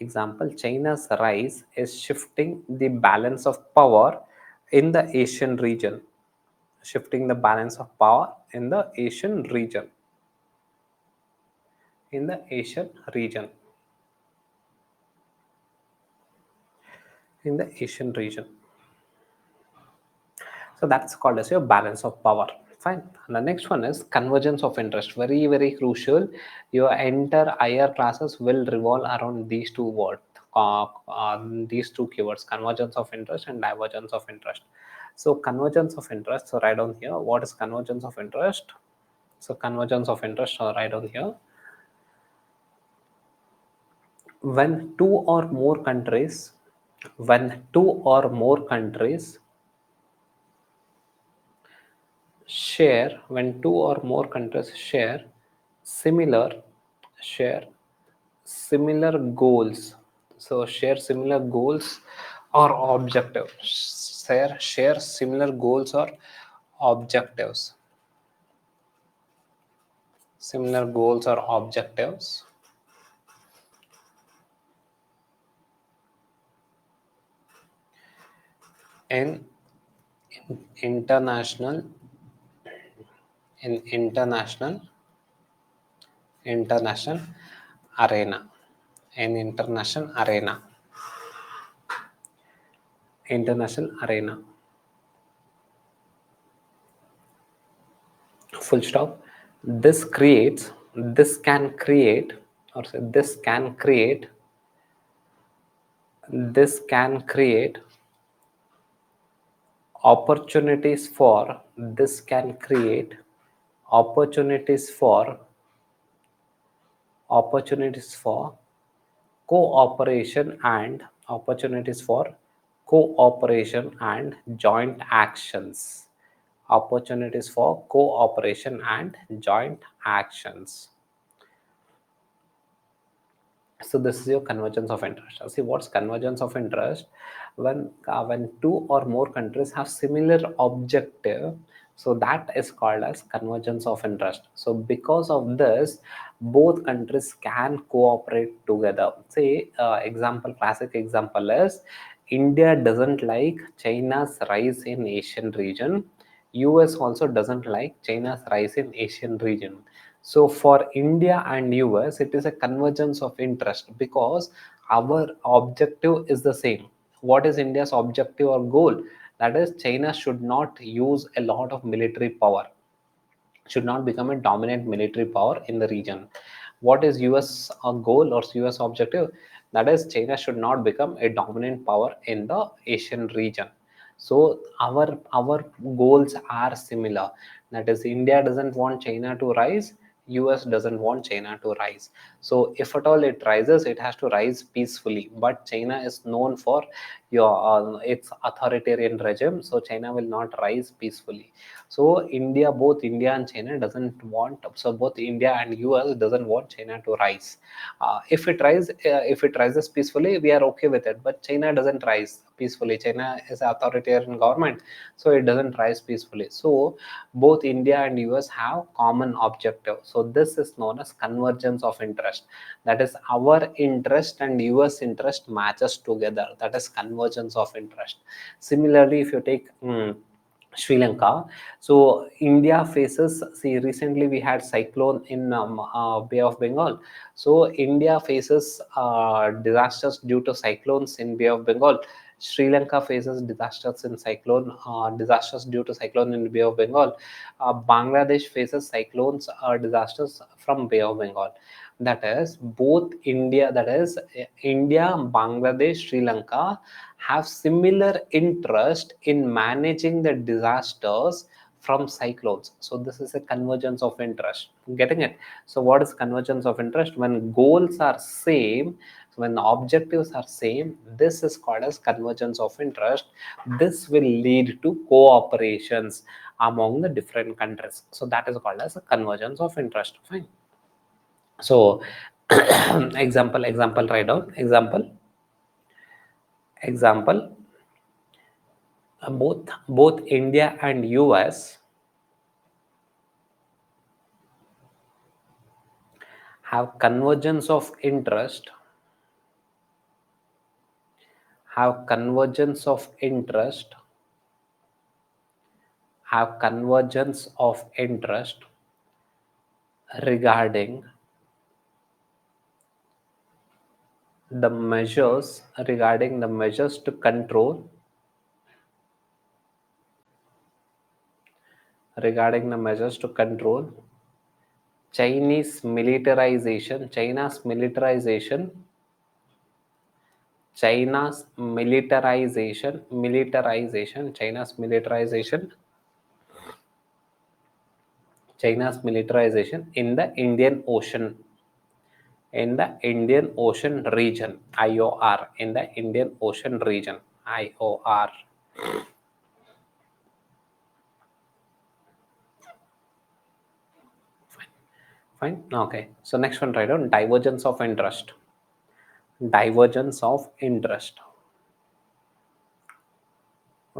Example, China's rise is shifting the balance of power in the Asian region. shifting the balance of power in the Asian region. In the Asian region. In the Asian region. So that's called as your balance of power. Fine. And the next one is convergence of interest. Very, very crucial. Your entire higher classes will revolve around these two words, these two keywords: convergence of interest and divergence of interest. So convergence of interest. So write down here. What is convergence of interest? So convergence of interest. So write down here. When two or more countries, when two or more countries when two or more countries similar share similar goals, so share similar goals or objectives, share similar goals or objectives, similar goals or objectives in, international in international arena, in international arena, full stop. This can create, or say this can create opportunities for this can create opportunities for opportunities for cooperation and opportunities for cooperation and joint actions, opportunities for cooperation and joint actions. So this is your convergence of interest. See, what's convergence of interest? When two or more countries have similar objective, so that is called as convergence of interest. So because of this, both countries can cooperate together. Say example, classic example is India doesn't like China's rise in Asian region. US also doesn't like China's rise in Asian region. So for India and US, it is a convergence of interest because our objective is the same. What is India's objective or goal? That is, China should not use a lot of military power, should not become a dominant military power in the region. What is US goal or US objective? That is, China should not become a dominant power in the Asian region. So our goals are similar. That is, India doesn't want China to rise, US doesn't want China to rise. So if at all it rises, it has to rise peacefully. But China is known for its authoritarian regime, so China will not rise peacefully. So both India and China doesn't want. So both India and US doesn't want China to rise. If it rises peacefully, we are okay with it. But China doesn't rise peacefully. China is an authoritarian government, so it doesn't rise peacefully. So both India and US have common objective. So this is known as convergence of interest. That is, our interest and US interest matches together. That is convergence of interest. Similarly, if you take Sri Lanka. So India faces, see, recently we had cyclone in Bay of Bengal. So India faces disasters due to cyclones in Bay of Bengal. Sri Lanka faces disasters due to cyclone in Bay of Bengal. Bangladesh faces disasters from Bay of Bengal. That is, India, Bangladesh, Sri Lanka have similar interest in managing the disasters from cyclones. So this is a convergence of interest. Getting it? So what is convergence of interest? When goals are same, when the objectives are same, this is called as convergence of interest. This will lead to cooperations among the different countries. So that is called as a convergence of interest. Fine. So example, write down example. Both India and US have convergence of interest, have convergence of interest have convergence of interest regarding the measures to control Chinese militarization, China's militarization in the Indian Ocean region, IOR, in the Indian Ocean region, IOR. Fine. Okay. So next one, write down divergence of interest. Divergence of interest.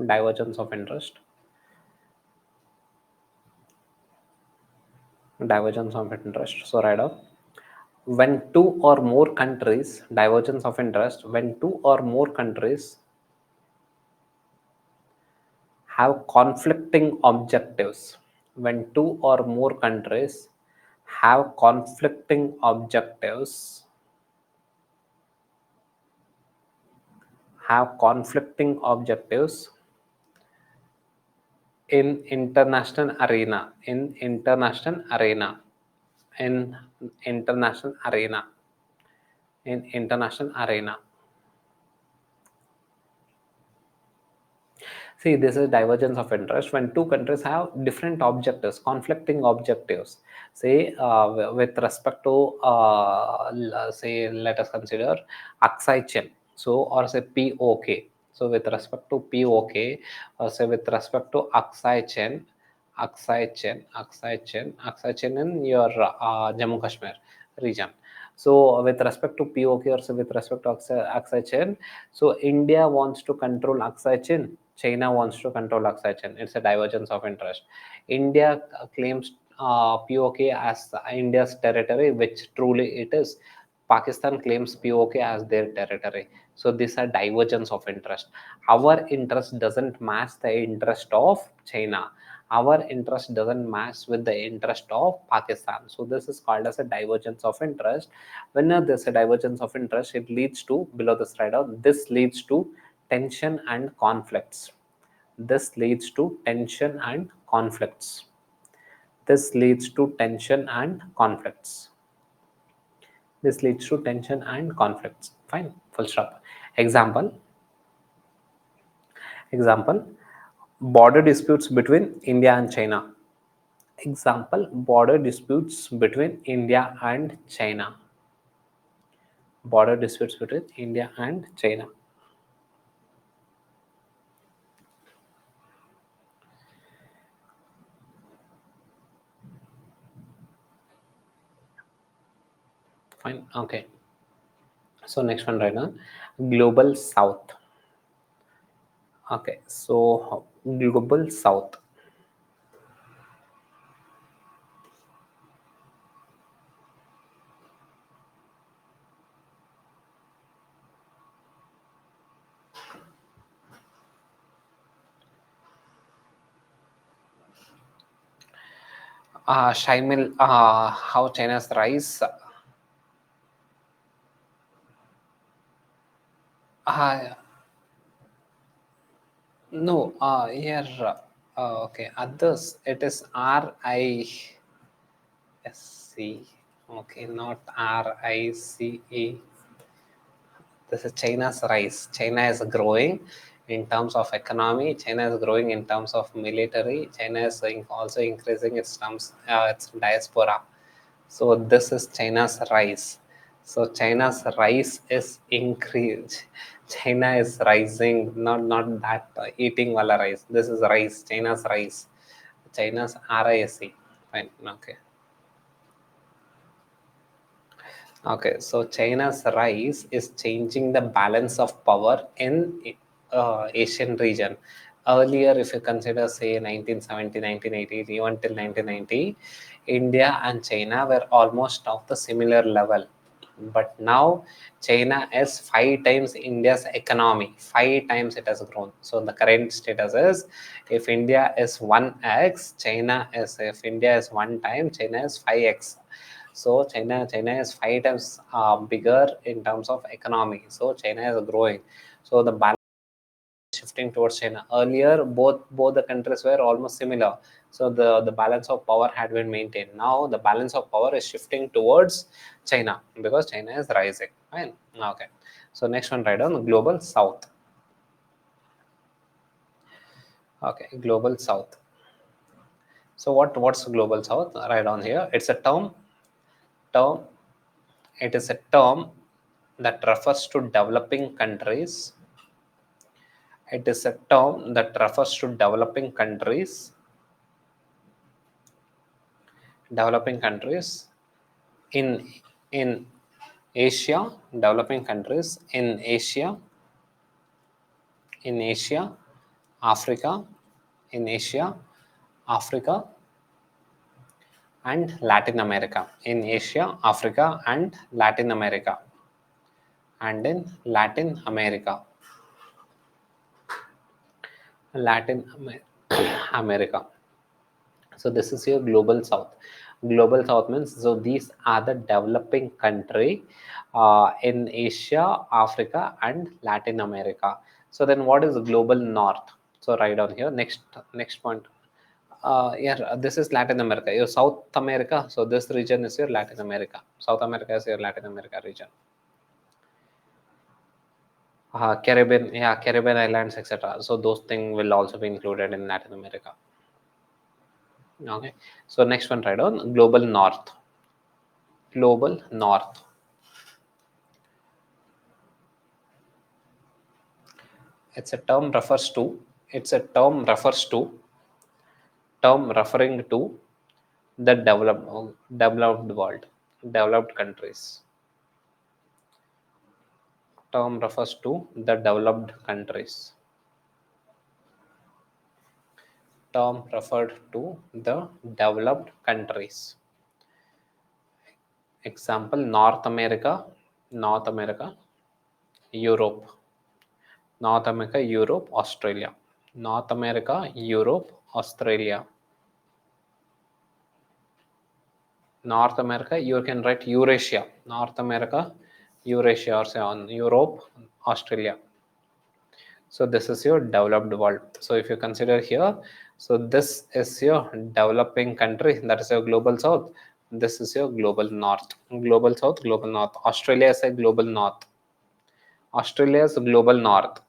Divergence of interest. Divergence of interest. So write down when two or more countries, divergence of interest, when two or more countries have conflicting objectives. When two or more countries have conflicting objectives in international arena, in international arena, in international arena, in international arena. See, this is divergence of interest when two countries have different objectives, conflicting objectives. Say, with respect to, say, let us consider Aksai Chin. So, or say POK. So, with respect to POK, or say with respect to Aksai Chin, Aksai Chin in your Jammu Kashmir region. So with respect to POK or so with respect to Aksai Chin, so India wants to control Aksai Chin, China wants to control Aksai Chin. It's a divergence of interest. India claims POK as India's territory, which truly it is. Pakistan claims POK as their territory. So these are divergence of interest. Our interest doesn't match the interest of China. Our interest doesn't match with the interest of Pakistan. So this is called as a divergence of interest. When there's a divergence of interest, it leads to, below this write down, this leads to tension and conflicts. This leads to tension and conflicts. This leads to tension and conflicts. This leads to tension and conflicts. Fine, full stop. Example, border disputes between India and China. Example, border disputes between India and China. Border disputes between India and China. Fine, okay. So next one right now, global south. Okay, so global south. Shaimil, how China's rise. Uh, no, here, okay, others, it is RISC. Okay, not RICE. This is China's rise. China is growing in terms of economy. China is growing in terms of military. China is also increasing its diaspora. So this is China's rise. So China's rise is increased. China is rising, not that eating wala rice. This is rise. China's rise. China's RISE. Fine. Okay. Okay, so China's rise is changing the balance of power in Asian region. Earlier, if you consider, say, 1970, 1980, even till 1990, India and China were almost of the similar level. But now China is 5 times India's economy. 5 times it has grown. So the current status is, if India is 1x, China is, if India is 1 time, China is 5x. So China is 5 times bigger in terms of economy. So China is growing. So the balance shifting towards China. Earlier, both the countries were almost similar. So the balance of power had been maintained. Now the balance of power is shifting towards China because China is rising. Fine. Okay. So next one, write down global south. Okay, global south. So what's global south? Write down here. It's a term. It is a term that refers to developing countries. It is a term that refers to developing countries in in Asia, developing countries in Asia, Africa, in Asia, Africa, and Latin America. In Asia, Africa, and Latin America. And in Latin America. Latin America. So this is your global south. Global south means, so these are the developing country in Asia, Africa, and Latin America. So then what is global north? So write down here, next point. Yeah, this is Latin America. Your South America, so this region is your Latin America. South America is your Latin America region. Caribbean, yeah, Caribbean islands, etc. So those things will also be included in Latin America. Okay, so next one, write down global north. Global north. It's a term refers to. It's a term referring to the developed world, developed countries. Term refers to the developed countries. Term referred to the developed countries. Example: North America, Europe, North America, Europe, Australia. North America, Europe, Australia. North America, you can write Eurasia. North America, Eurasia, or say on Europe, Australia. So this is your developed world. So if you consider here, so this is your developing country, that is your global south. This is your global north. Global south, global north. Australia is a global north. Australia is global north.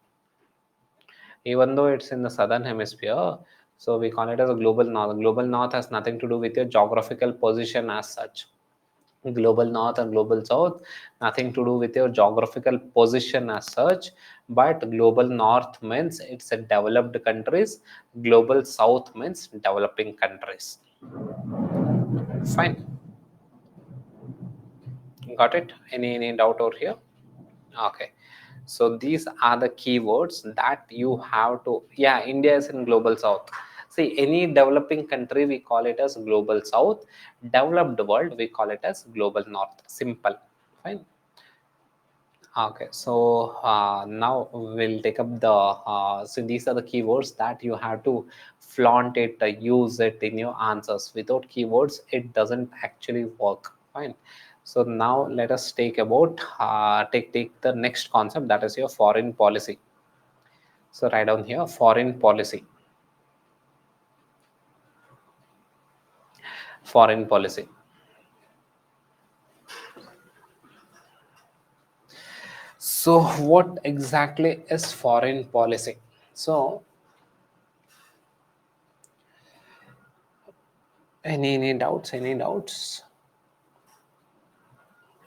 Even though it's in the southern hemisphere, so we call it as a global north. Global north has nothing to do with your geographical position as such. Global north and global south, nothing to do with your geographical position as such, but global north means it's a developed countries, global south means developing countries. Fine, got it? Any doubt over here? Okay, so these are the keywords that you have to, yeah, India is in global south. See, any developing country we call it as global south, developed world we call it as global north. Simple. Fine. Okay, so now we'll take up the, so these are the keywords that you have to flaunt it, use it in your answers. Without keywords, it doesn't actually work. Fine. So now let us take the next concept, that is your foreign policy. So write down here foreign policy. Foreign policy. So what exactly is foreign policy? So any doubts? Any doubts?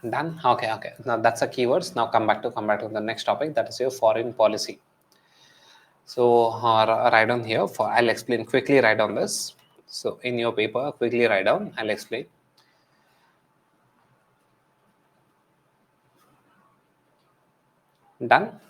Done. Okay. Now that's the keywords. Now come back to the next topic. That is your foreign policy. So write down here. For I'll explain quickly. Write down this. So in your paper, quickly write down. I'll explain. Done.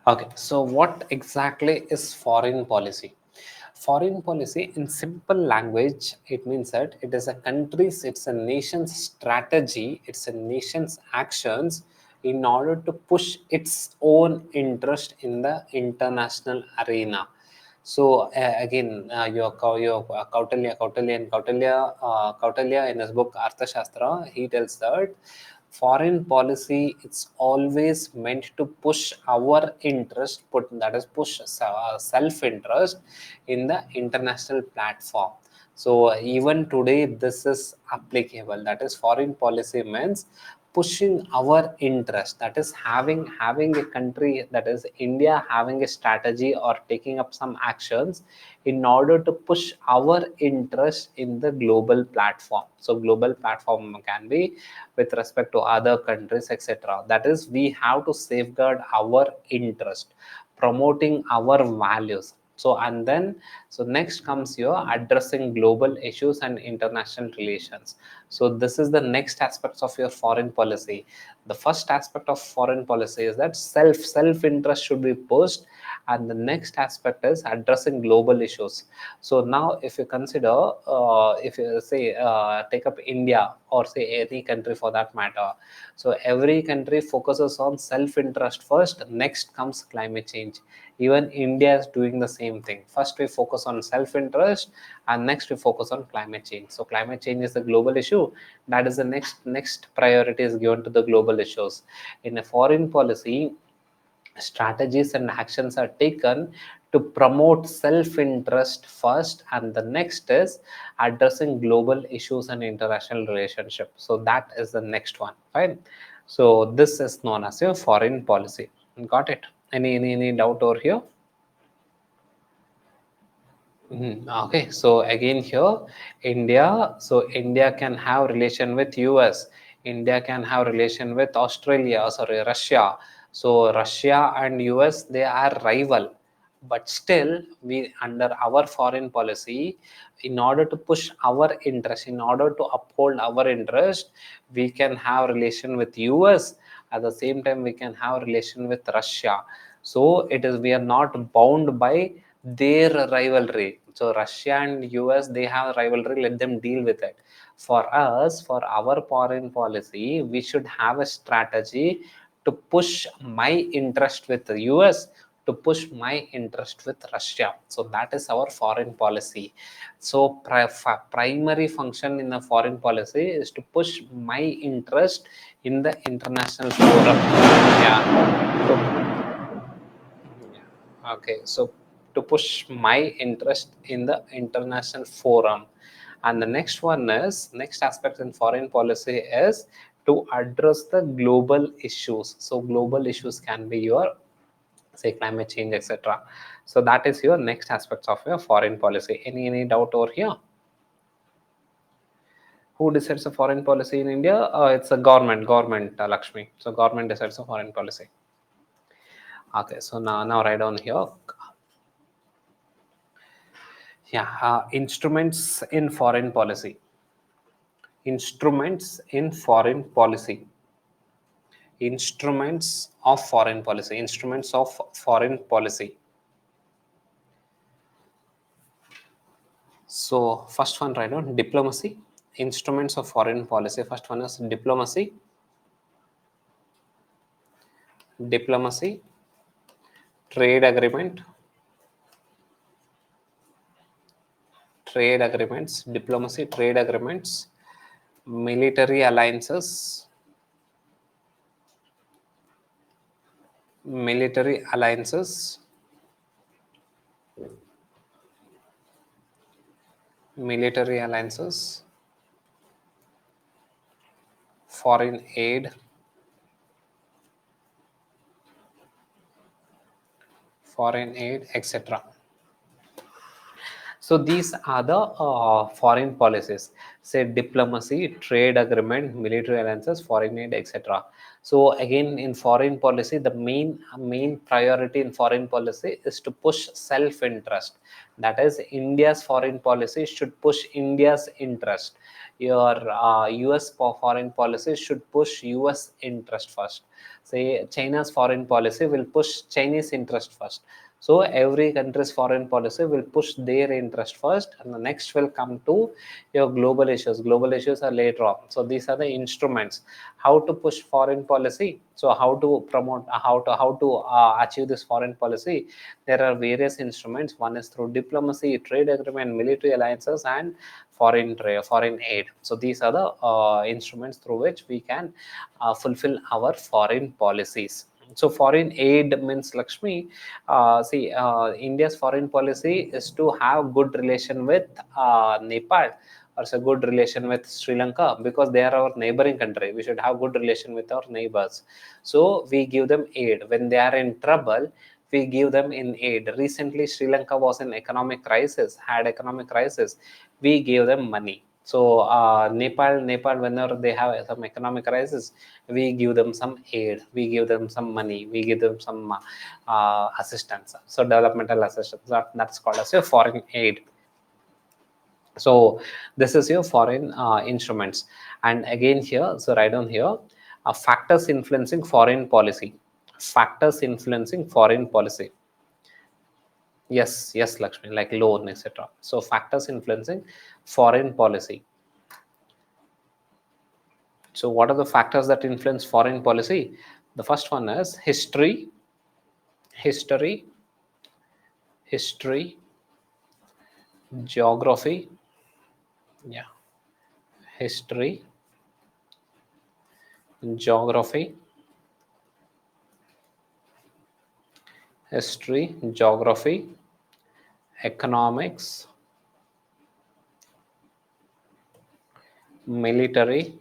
Okay, so what exactly is foreign policy? Foreign policy, in simple language, it means that it is a country's, it's a nation's strategy, it's a nation's actions in order to push its own interest in the international arena. So again, your Kautilya in his book Arthashastra, he tells that foreign policy it's always meant to push our interest, put that is push self interest in the international platform. So even today, this is applicable. That is, foreign policy means pushing our interest, that is having a country, that is India, having a strategy or taking up some actions in order to push our interest in the global platform. So global platform can be with respect to other countries, etc. That is, we have to safeguard our interest, promoting our values. So and then, so next comes your addressing global issues and international relations. So this is the next aspects of your foreign policy. The first aspect of foreign policy is that self interest should be pushed, and the next aspect is addressing global issues. So now if you consider, if you say take up India or say any country for that matter, so every country focuses on self interest first, next comes climate change. Even India is doing the same thing. First we focus on self interest, and next we focus on climate change. So climate change is the global issue, that is the next priority is given to the global issues. In a foreign policy, strategies and actions are taken to promote self interest first, and the next is addressing global issues and international relationship. So that is the next one, right? So this is known as your foreign policy. Got it? Any doubt over here? Okay, so again here, India. So India can have relation with US. India can have relation with Australia. Sorry, Russia. So Russia and US, they are rival, but still we, under our foreign policy, in order to push our interest, in order to uphold our interest, we can have relation with US. At the same time, we can have relation with Russia. So it is, we are not bound by their rivalry. So Russia and US, they have rivalry, let them deal with it. For us, for our foreign policy, we should have a strategy to push my interest with the US, to push my interest with Russia. So that is our foreign policy. So primary function in the foreign policy is to push my interest in the international forum. Yeah. Okay, so to push my interest in the international forum. And the next one is, next aspect in foreign policy is to address the global issues. So global issues can be your, say, climate change, etc. So that is your next aspects of your foreign policy. Any doubt over here? Who decides the foreign policy in India? It's a government, Lakshmi. So government decides the foreign policy. Okay, so now write down here. Yeah, instruments in foreign policy. Instruments in foreign policy. Instruments of foreign policy. Instruments of foreign policy. So first one, write down diplomacy. Instruments of foreign policy. First one is diplomacy. Diplomacy. Trade agreement. Trade agreements. Diplomacy. Trade agreements. Military alliances. Military alliances. Military alliances. Foreign aid. Foreign aid, etc. So these are the foreign policies, say diplomacy, trade agreement, military alliances, foreign aid, etc. So again, in foreign policy, the main priority in foreign policy is to push self-interest. That is, India's foreign policy should push India's interest. Your US foreign policy should push US interest first. Say China's foreign policy will push Chinese interest first. So every country's foreign policy will push their interest first, and the next will come to your global issues. Global issues are later on. So these are the instruments. How to push foreign policy? So how to promote? How to achieve this foreign policy? There are various instruments. One is through diplomacy, trade agreement, military alliances, and foreign trade, foreign aid. So these are the instruments through which we can fulfill our foreign policies. So foreign aid means, Lakshmi, India's foreign policy is to have good relation with Nepal, or a good relation with Sri Lanka, because they are our neighboring country. We should have good relation with our neighbors. So we give them aid when they are in trouble. We give them in aid. Recently, Sri Lanka was in economic crisis, had economic crisis. We gave them money. So Nepal, whenever they have some economic crisis, we give them some aid, we give them some money, we give them some assistance. So developmental assistance, that's called as your foreign aid. So this is your foreign instruments. And again here, so write down here, factors influencing foreign policy. Factors influencing foreign policy. Yes, Lakshmi, like loan, etc. So factors influencing foreign policy. So what are the factors that influence foreign policy? The first one is history, history, history, geography, yeah, history, geography, history, geography, economics, military,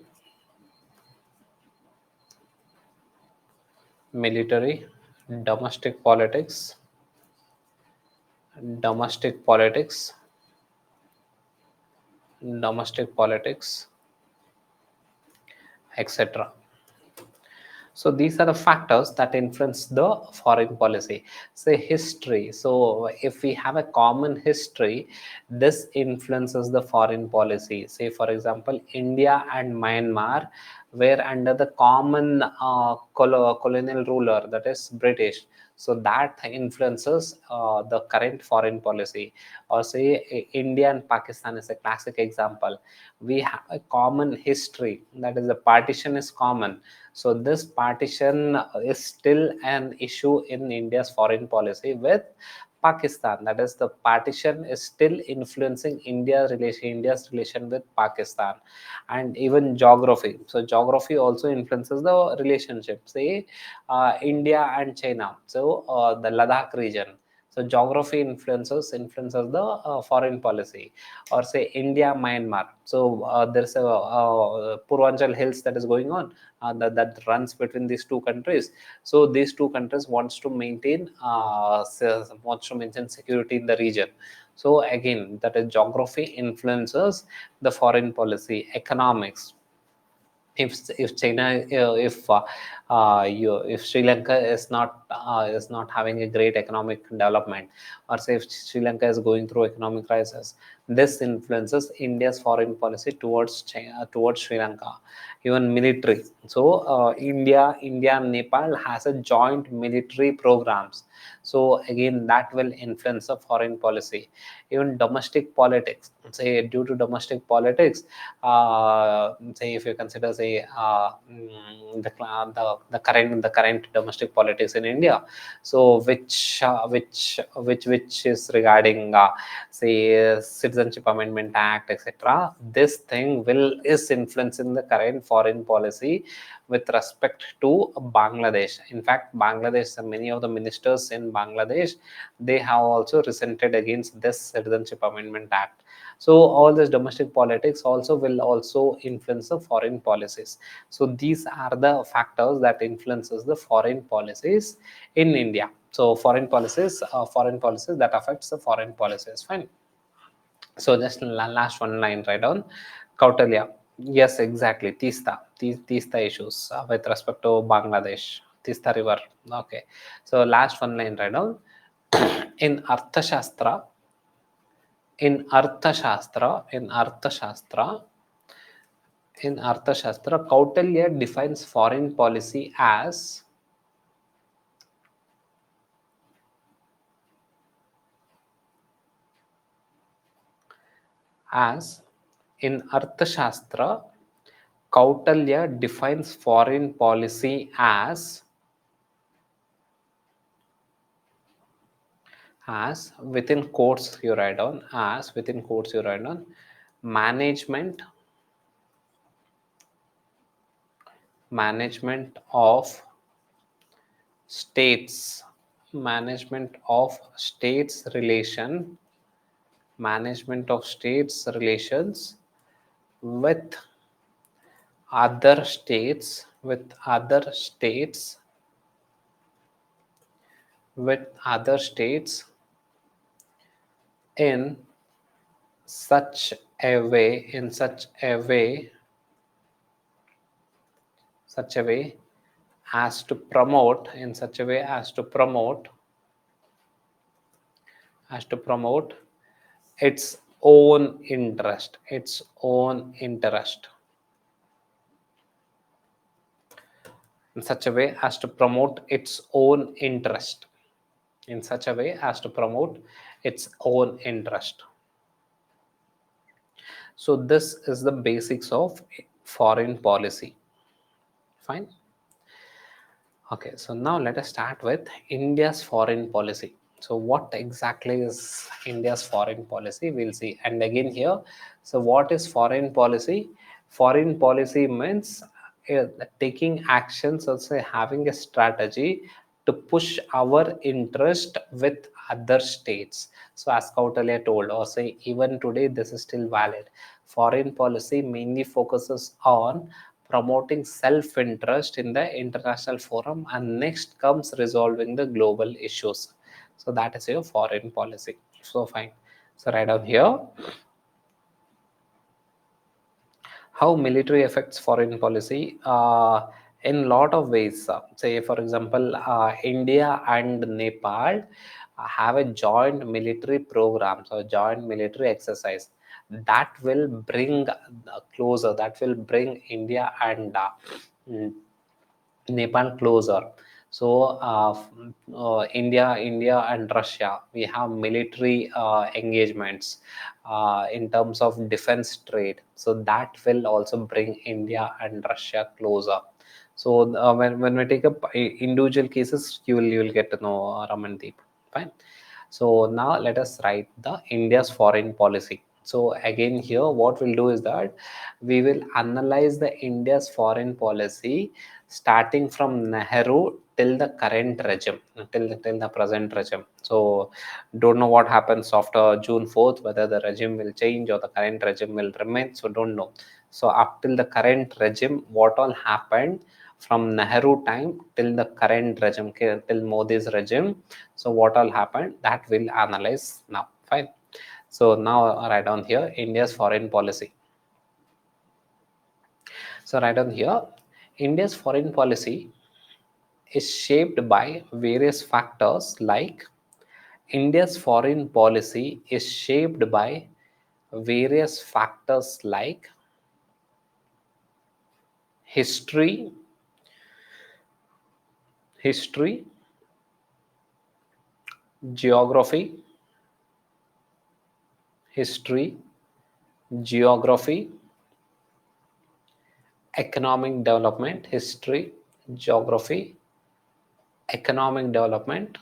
military, domestic politics, domestic politics, domestic politics, etc. So these are the factors that influence the foreign policy. Say history. So if we have a common history, this influences the foreign policy. Say for example, India and Myanmar were under the common colonial ruler, that is British. So that influences the current foreign policy. Or say India and Pakistan is a classic example. We have a common history, that is the partition is common. So this partition is still an issue in India's foreign policy with Pakistan. That is, the partition is still influencing India's relation with Pakistan. And even geography. So geography also influences the relationship. Say India and China. So the Ladakh region. So geography influences the foreign policy. Or say India Myanmar. So there's a Purvanchal Hills that is going on, that runs between these two countries. So these two countries wants to maintain security in the region. So again, that is geography influences the foreign policy. Economics. If China, if Sri Lanka is not having a great economic development, or say if Sri Lanka is going through economic crisis, this influences India's foreign policy towards China, towards Sri Lanka. Even military. So India and Nepal has a joint military programs. So again, that will influence the foreign policy. Even domestic politics. Say due to domestic politics, say if you consider say the current domestic politics in India, so which is regarding say Citizenship Amendment Act, etc. This thing is influencing the current foreign policy with respect to Bangladesh. In fact, Bangladesh, many of the ministers in Bangladesh, they have also resented against this Citizenship Amendment Act. So all this domestic politics also will also influence the foreign policies. So these are the factors that influences the foreign policies in India. So foreign policies that affects the foreign policies. Fine. So just last one line, write down Kautilya. Yes, exactly. Tista issues with respect to Bangladesh, Tista River. Okay. So last one line, write down in Arthashastra. In Arthashastra, Kautilya defines foreign policy as in Arthashastra, Kautilya defines foreign policy as within quotes you write down as within quotes you write down management of states management of states relation management of states relations with other states in such a way such a way as to promote in such a way as to promote its own interest in such a way as to promote its own interest in such a way as to promote its own interest. So this is the basics of foreign policy. Fine. Okay, so now let us start with India's foreign policy. So what exactly is India's foreign policy? We'll see. And again here, so what is foreign policy? Foreign policy means taking actions, also having a strategy to push our interest with other states. So as Kautilya told, or say even today this is still valid. Foreign policy mainly focuses on promoting self-interest in the international forum, and next comes resolving the global issues. So that is your foreign policy. So fine. So right down here, how military affects foreign policy in lot of ways. Say for example, India and Nepal have a joint military program, so joint military exercise that will bring closer, that will bring India and Nepal closer. So India and Russia, we have military engagements in terms of defense trade. So that will also bring India and Russia closer. So when we take up individual cases, you will get to know Ramandeep. Fine. So now let us write the India's foreign policy. So again here what we'll do is that we will analyze the India's foreign policy starting from Nehru till the current regime, till the present regime. So don't know what happens after June 4th, whether the regime will change or the current regime will remain. So don't know. So up till the current regime, what all happened from Nehru time till the current regime, till Modi's regime. So what all happened, that we'll analyze now. Fine. So now write down here India's foreign policy. So write down here India's foreign policy is shaped by various factors like India's foreign policy is shaped by various factors like history, history, geography, history, geography, economic development, history, geography, economic development.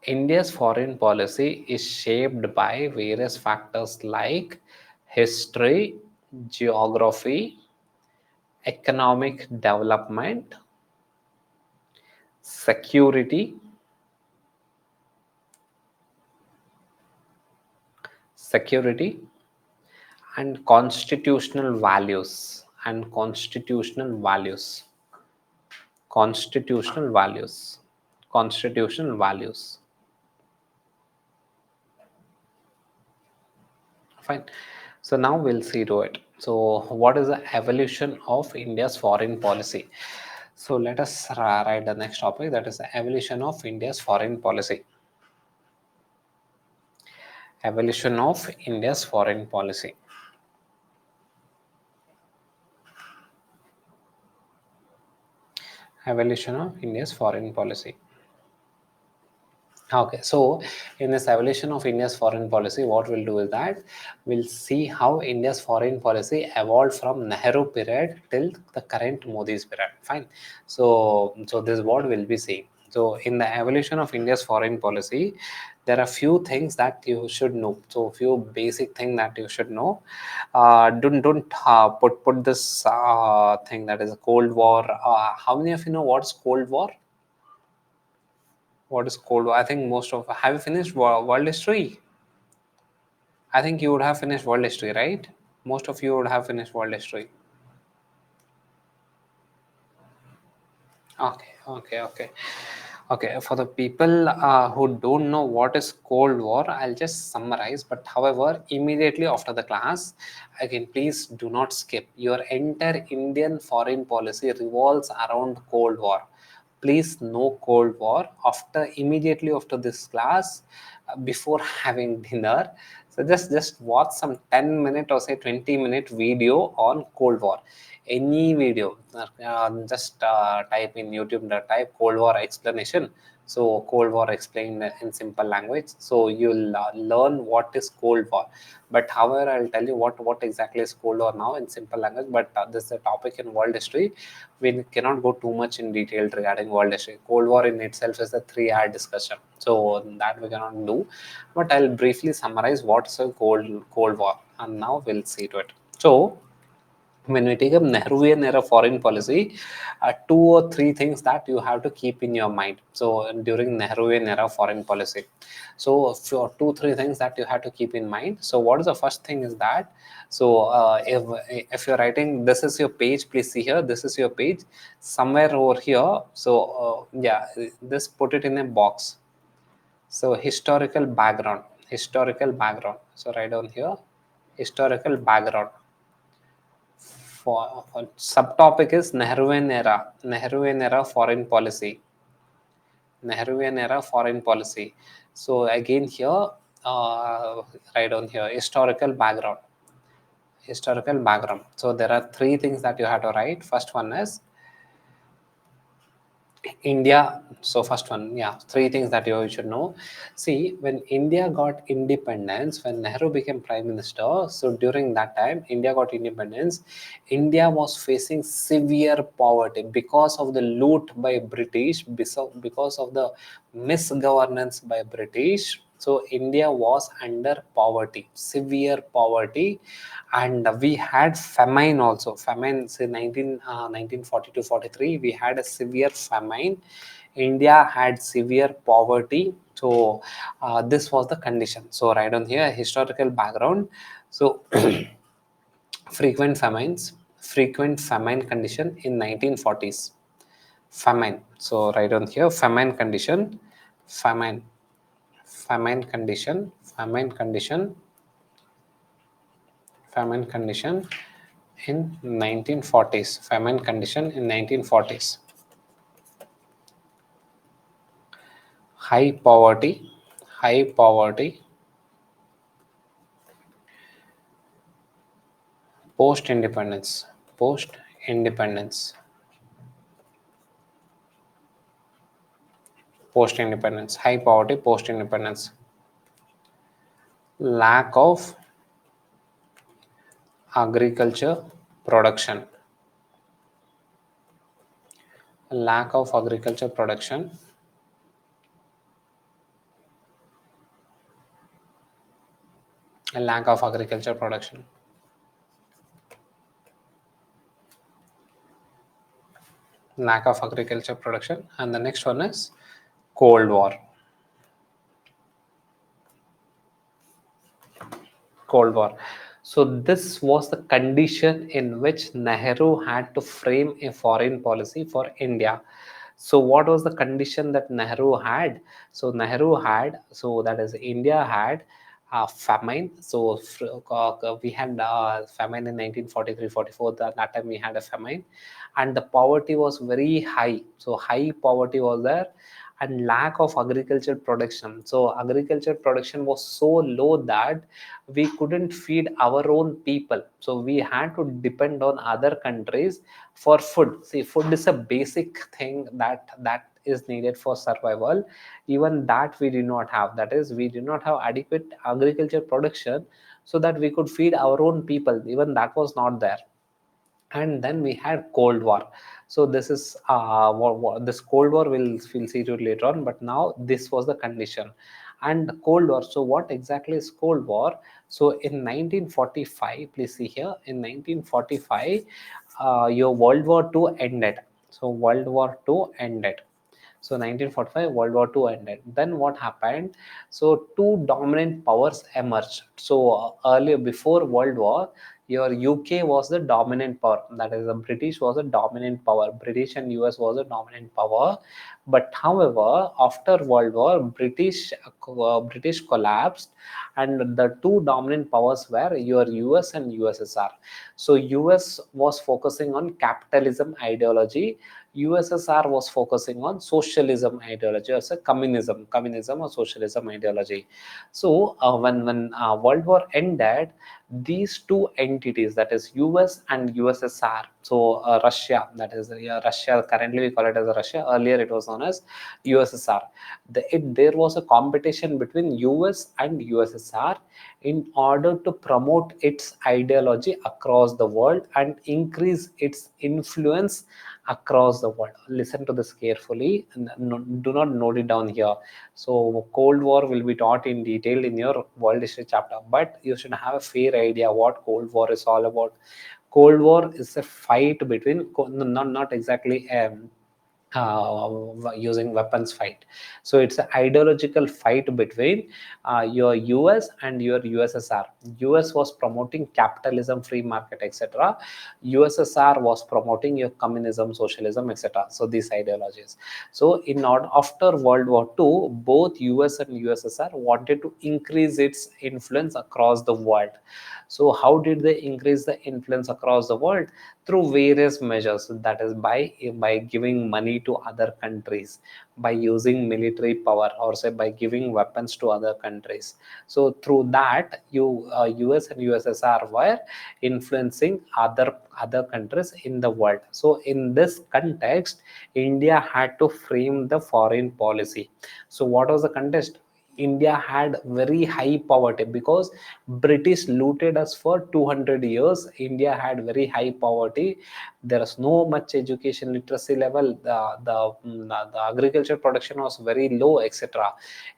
India's foreign policy is shaped by various factors like history, geography, economic development, security, security, and constitutional values. And constitutional values. Constitutional values. Constitutional values. Fine. So now we'll see to it. So what is the evolution of India's foreign policy? So let us write the next topic, that is the evolution of India's foreign policy. Evolution of India's foreign policy. Evolution of India's foreign policy. Okay, so in this evolution of India's foreign policy, what we'll do is that we'll see how India's foreign policy evolved from Nehru period till the current Modi's period. Fine. So this is what we'll be seeing. So in the evolution of India's foreign policy, there are few things that you should know. So few basic thing that you should know. Don't put this thing, that is a Cold War. How many of you know what's Cold War? What is Cold War? I think most of, have you finished world history? I think you would have finished world history, right? Most of you would have finished world history. Okay. For the people who don't know what is Cold War, I'll just summarize. But however, immediately after the class, again, please do not skip. Your entire Indian foreign policy revolves around Cold War. Please know Cold War after, immediately after this class, before having dinner. So just watch some 10-minute or say 20-minute video on Cold War. Any video, just type in YouTube, type Cold War explanation. So Cold War explained in simple language. So you'll learn what is Cold War. But however, I'll tell you what exactly is Cold War now in simple language. But this is a topic in world history. We cannot go too much in detail regarding world history. Cold War in itself is a 3-hour discussion. So that we cannot do. But I'll briefly summarize what's a Cold War, and now we'll see to it. So when we take up Nehruvian era foreign policy, two or three things that you have to keep in your mind. So during Nehruvian era foreign policy, so for two, 3 things that you have to keep in mind. So what is the first thing is that, so if you're writing, this is your page, please see here, this is your page, somewhere over here. So yeah, this, put it in a box. So historical background. So write down here, historical background. For subtopic is Nehruvian era foreign policy. Nehruvian era foreign policy. So again here, write down here, historical background. Historical background. So there are 3 things that you have to write. First one is India. So first one, yeah, 3 things that you should know. See, when India got independence, when Nehru became prime minister, so during that time, India got independence. India was facing severe poverty because of the loot by British, because of the misgovernance by British. So India was under poverty, severe poverty, and we had famine also. Famine, say 1942-43, we had a severe famine. India had severe poverty. So this was the condition. So write down here, historical background. So frequent famine condition in 1940s. Famine. So write down here, famine condition, famine, famine condition, famine condition, famine condition in 1940s. Famine condition in 1940s. High poverty, high poverty, post independence, post independence, post independence, high poverty, post independence. Lack of agriculture production, lack of agriculture production, lack of agriculture production. Lack of agriculture production. And the next one is Cold War. Cold War. So this was the condition in which Nehru had to frame a foreign policy for India. So what was the condition that Nehru had? So Nehru had, so that is India had famine. So we had famine in 1943-44. That time we had a famine, and the poverty was very high. So high poverty was there, and lack of agriculture production. So agriculture production was so low that we couldn't feed our own people. So we had to depend on other countries for food. See, food is a basic thing that is needed for survival. Even that we did not have. That is, we did not have adequate agriculture production so that we could feed our own people. Even that was not there. And then we had Cold War. So this is this Cold War we'll see to it later on, but now this was the condition. And Cold War, so what exactly is Cold War? So in 1945, please see here, in 1945, your World War II ended. So World War II ended. So 1945, World War II ended. Then what happened? So two dominant powers emerged. So earlier, before World War, your UK was the dominant power. That is, the British was a dominant power. British and US was a dominant power. But however, after World War, British collapsed, and the two dominant powers were your US and USSR. So US was focusing on capitalism ideology. USSR was focusing on socialism ideology, as a communism or socialism ideology. So when World War ended, these two entities, that is US and USSR, so Russia, that is Russia, currently we call it as Russia, earlier it was known as USSR. There was a competition between US and USSR in order to promote its ideology across the world and increase its influence across the world. Listen to this carefully. Do not note it down here. So Cold War will be taught in detail in your world history chapter, but you should have a fair idea what Cold War is all about. Cold War is a fight between, not exactly using weapons fight. So it's an ideological fight between your US and your USSR. US was promoting capitalism, free market, etc. USSR was promoting your communism, socialism, etc. So these ideologies. So in order, after World War II, both US and USSR wanted to increase its influence across the world. So how did they increase the influence across the world? Through various measures, that is by giving money to other countries, by using military power, or say by giving weapons to other countries. So through that, US and USSR were influencing other countries in the world. So in this context, India had to frame the foreign policy. So what was the context? India had very high poverty because British looted us for 200 years. India had very high poverty. There is no much education literacy level. The agriculture production was very low, etc.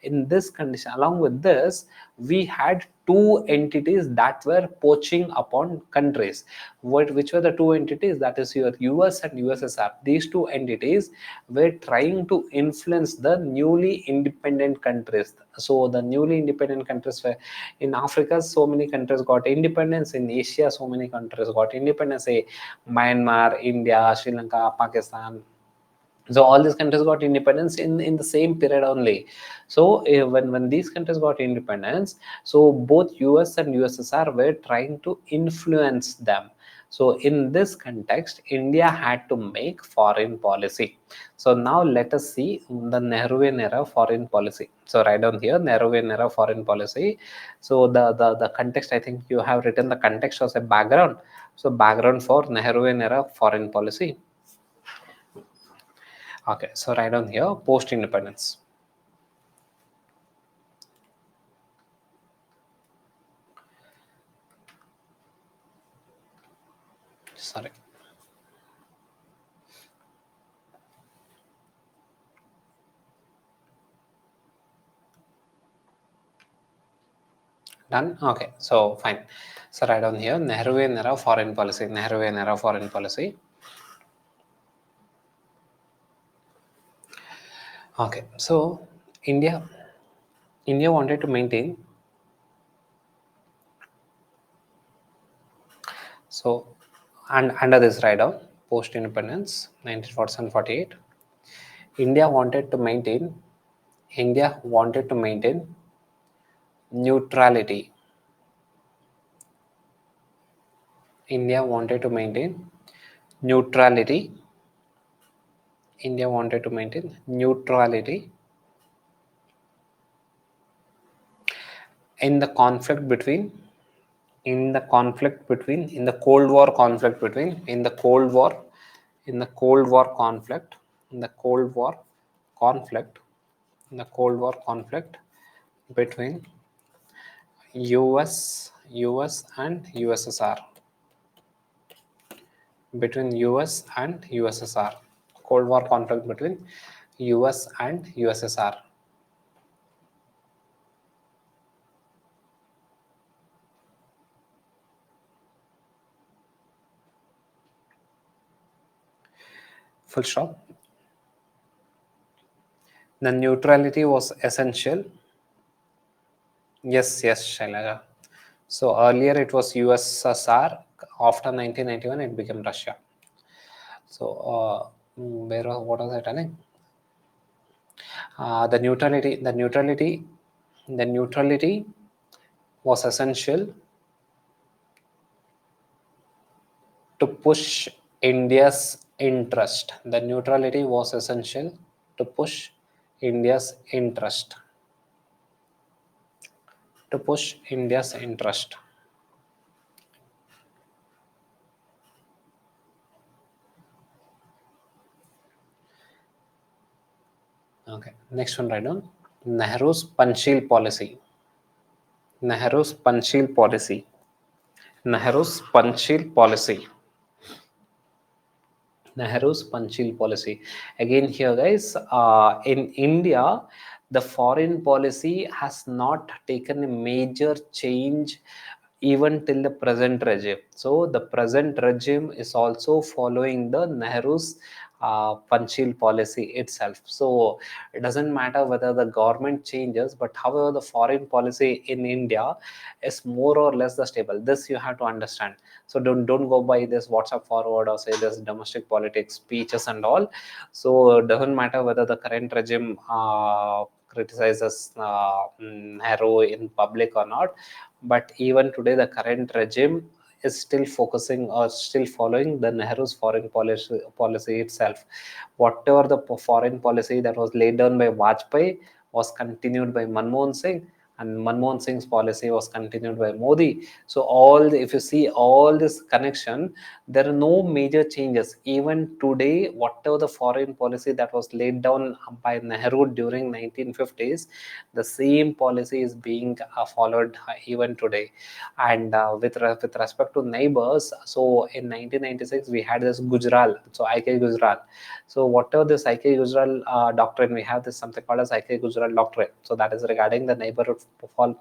In this condition, along with this, we had two entities that were poaching upon countries. Which were the two entities? That is your US and USSR. These two entities were trying to influence the newly independent countries. So the newly independent countries were in Africa, so many countries got independence. In Asia, so many countries got independence. Say Myanmar, India, Sri Lanka, Pakistan. So all these countries got independence in the same period only. So when these countries got independence, so both US and USSR were trying to influence them. So in this context, India had to make foreign policy. So now let us see the Nehruvian era foreign policy. So write down here Nehruvian era foreign policy. So the context, I think you have written the context as a background. So background for Nehruvian era foreign policy. Okay, so write down here post independence. Sorry. Done? Okay, so fine. So write down here Nehruvian era foreign policy. Nehruvian era foreign policy. Okay, so India India wanted to maintain. So and under this write down post independence 1947-48, India wanted to maintain neutrality. India wanted to maintain neutrality. India wanted to maintain neutrality in the conflict between in the conflict between in the Cold War conflict between in the Cold War in the Cold War conflict in the Cold War conflict in the Cold War conflict between US and USSR, between US and USSR, Cold War conflict between US and USSR. Full stop. The neutrality was essential. Yes, yes, Shailaja. So earlier it was USSR. After 1991, it became Russia. So what was I telling? The neutrality was essential to push India's interest. The neutrality was essential to push India's interest. To push India's interest. Okay, next one, right down. Nehru's Panchsheel policy. Nehru's Panchsheel policy. Nehru's Panchsheel policy. Nehru's Panchsheel policy. Again, here, guys, in India, the foreign policy has not taken a major change even till the present regime. So, the present regime is also following the Nehru's Panchsheel policy itself. So, it doesn't matter whether the government changes, but however, the foreign policy in India is more or less the stable. This you have to understand. So don't go by this WhatsApp forward or say this domestic politics speeches and all. So it doesn't matter whether the current regime criticizes Nehru in public or not, but even today the current regime is still focusing or still following the Nehru's foreign policy itself. Whatever the foreign policy that was laid down by Vajpayee was continued by Manmohan Singh, and Manmohan Singh's policy was continued by Modi. So if you see all this connection, there are no major changes. Even today, whatever the foreign policy that was laid down by Nehru during 1950s, the same policy is being followed even today. And with respect to neighbors, so in 1996 we had this Gujral, so IK Gujral. So whatever this IK Gujral doctrine, we have this something called as IK Gujral doctrine. So that is regarding the neighborhood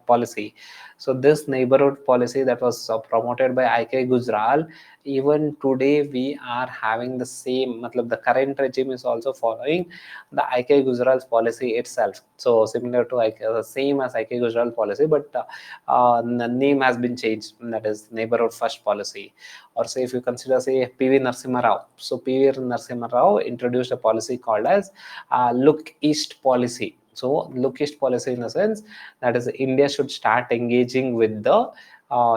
policy. So this neighborhood policy that was promoted by IK Gujral, even today we are having the same. The current regime is also following the IK Gujral's policy itself. So similar to same as IK Gujral policy, but the name has been changed. That is neighborhood first policy. Or say if you consider say PV Narasimha Rao. So PV Narasimha Rao introduced a policy called as Look East policy. So look east policy in the sense that is India should start engaging with the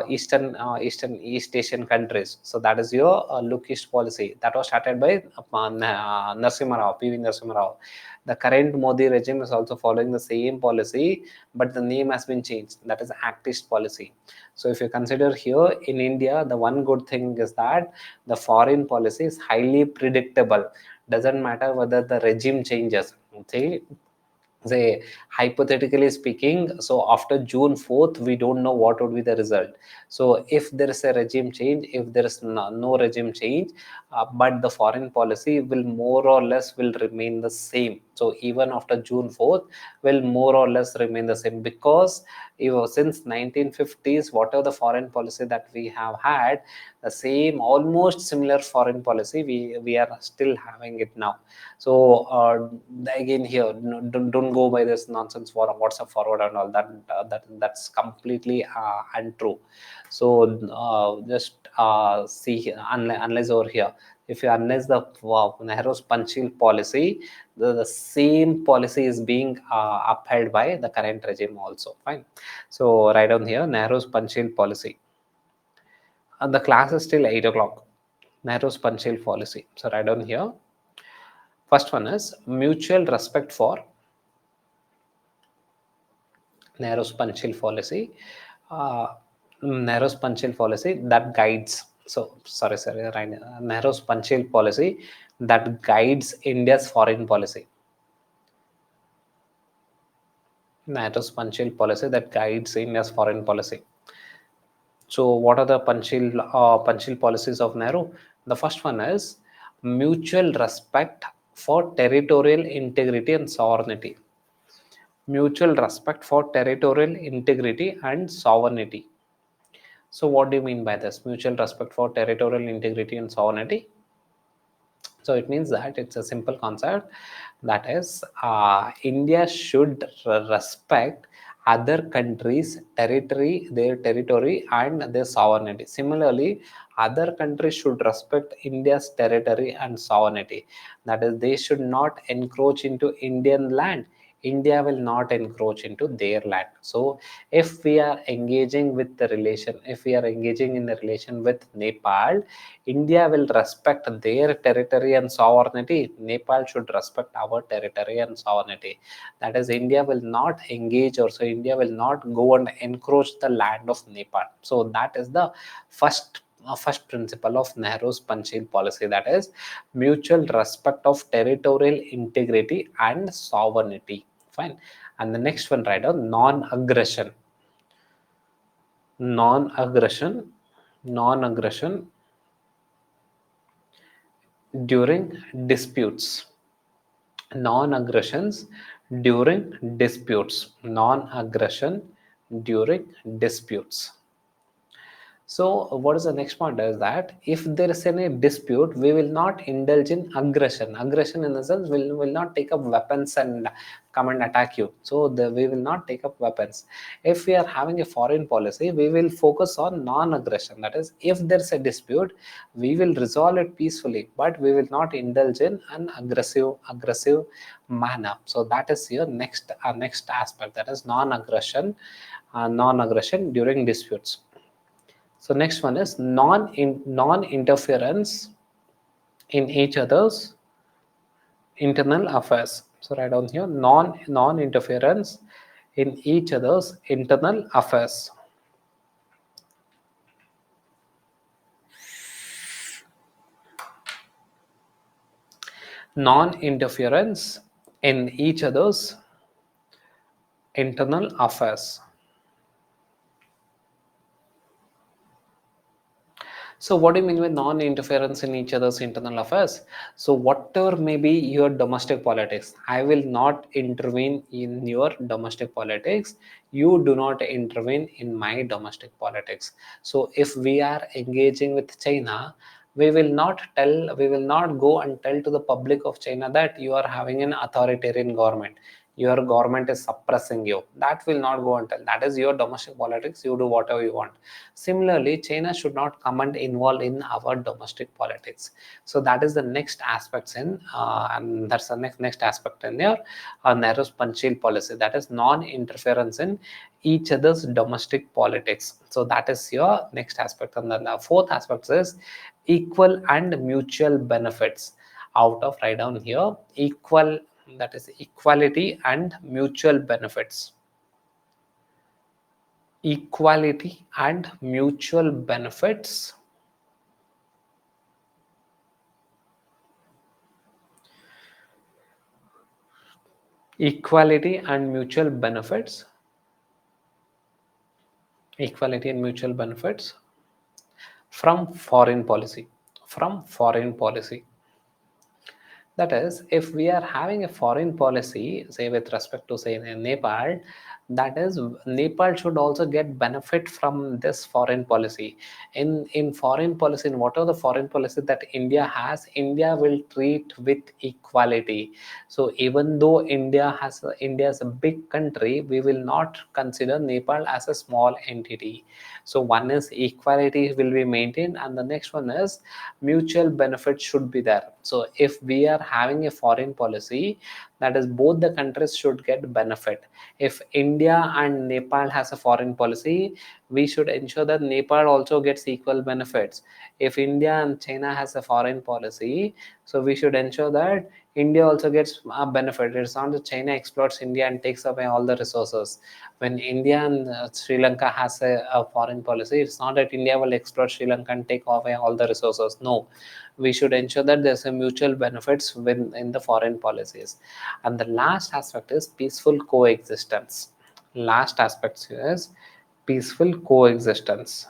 East Asian countries. So that is your look east policy that was started by Narasimha Rao, PV Narasimha Rao. The current Modi regime is also following the same policy, but the name has been changed. That is Act East policy. So if you consider here in India, the one good thing is that the foreign policy is highly predictable. Doesn't matter whether the regime changes. Okay, say hypothetically speaking, so after June 4th we don't know what would be the result. So if there is a regime change, if there is no regime change, but the foreign policy will more or less will remain the same. So even after June 4th will more or less remain the same, because since 1950s whatever the foreign policy that we have had, the same almost similar foreign policy we are still having it now. So again here, don't go by this nonsense for WhatsApp forward and all that. That's completely untrue. So just see unless over here, if you analyze the Nehru's Panchsheel policy, the same policy is being upheld by the current regime also. Fine. So write down here Nehru's Panchsheel policy. And the class is still 8 o'clock. Nehru's Panchsheel policy. So write down here. First one is mutual respect for Nehru's Panchsheel policy. Nehru's Panchsheel policy that guides. So sorry, Nehru's Panchsheel policy that guides India's foreign policy. Nehru's Panchsheel policy that guides India's foreign policy. So what are the Panchsheel policies of Nehru? The first one is mutual respect for territorial integrity and sovereignty. Mutual respect for territorial integrity and sovereignty. So what do you mean by this? Mutual respect for territorial integrity and sovereignty. So it means that it's a simple concept, that is India should respect other countries' territory, their territory and their sovereignty. Similarly, other countries should respect India's territory and sovereignty. That is, they should not encroach into Indian land. India will not encroach into their land. So if we are engaging with the relation, if we are engaging in a relation with Nepal, India will respect their territory and sovereignty. Nepal should respect our territory and sovereignty. That is, India will not engage, or so India will not go and encroach the land of Nepal. So that is the first principle of Nehru's Panchsheel policy, that is mutual respect of territorial integrity and sovereignty. Fine. And the next one, right, non-aggression. Non-aggression. Non-aggression during disputes. Non-aggressions during disputes. Non-aggression during disputes. So what is the next point is that if there is any dispute, we will not indulge in aggression. Aggression in the sense will not take up weapons and come and attack you. So we will not take up weapons. If we are having a foreign policy, we will focus on non-aggression. That is, if there is a dispute, we will resolve it peacefully, but we will not indulge in an aggressive manner. So that is your next aspect, that is non-aggression during disputes. So next one is non-interference in each other's internal affairs. So write down here non-interference in each other's internal affairs. Non-interference in each other's internal affairs. So what do you mean by non-interference in each other's internal affairs? So whatever may be your domestic politics, I will not intervene in your domestic politics. You do not intervene in my domestic politics. So if we are engaging with China, we will not go and tell to the public of China that you are having an authoritarian government, your government is suppressing you. That will not go and tell. That is your domestic politics. You do whatever you want. Similarly, China should not come and involve in our domestic politics. So that is the next aspects in, and that's the next aspect in your Nehru's Panchsheel policy. That is non-interference in each other's domestic politics. So that is your next aspect. And then the fourth aspect is equal and mutual benefits. Out of, write down here, equal, that is equality and mutual benefits. Equality and mutual benefits. Equality and mutual benefits. Equality and mutual benefits from foreign policy. From foreign policy. That is, if we are having a foreign policy, say with respect to, say, Nepal, That is, Nepal should also get benefit from this foreign policy. In foreign policy, in whatever the foreign policy that India has, India will treat with equality. So even though India is a big country, we will not consider Nepal as a small entity. So one is equality will be maintained, and the next one is mutual benefit should be there. So if we are having a foreign policy, that is, both the countries should get benefit. If India and Nepal has a foreign policy, we should ensure that Nepal also gets equal benefits. If India and China has a foreign policy, so we should ensure that India also gets a benefit. It's not that China exploits India and takes away all the resources. When India and Sri Lanka has a foreign policy, it's not that India will exploit Sri Lanka and take away all the resources. No, we should ensure that there's a mutual benefits in the foreign policies. And the last aspect is peaceful coexistence. Last aspect is peaceful coexistence.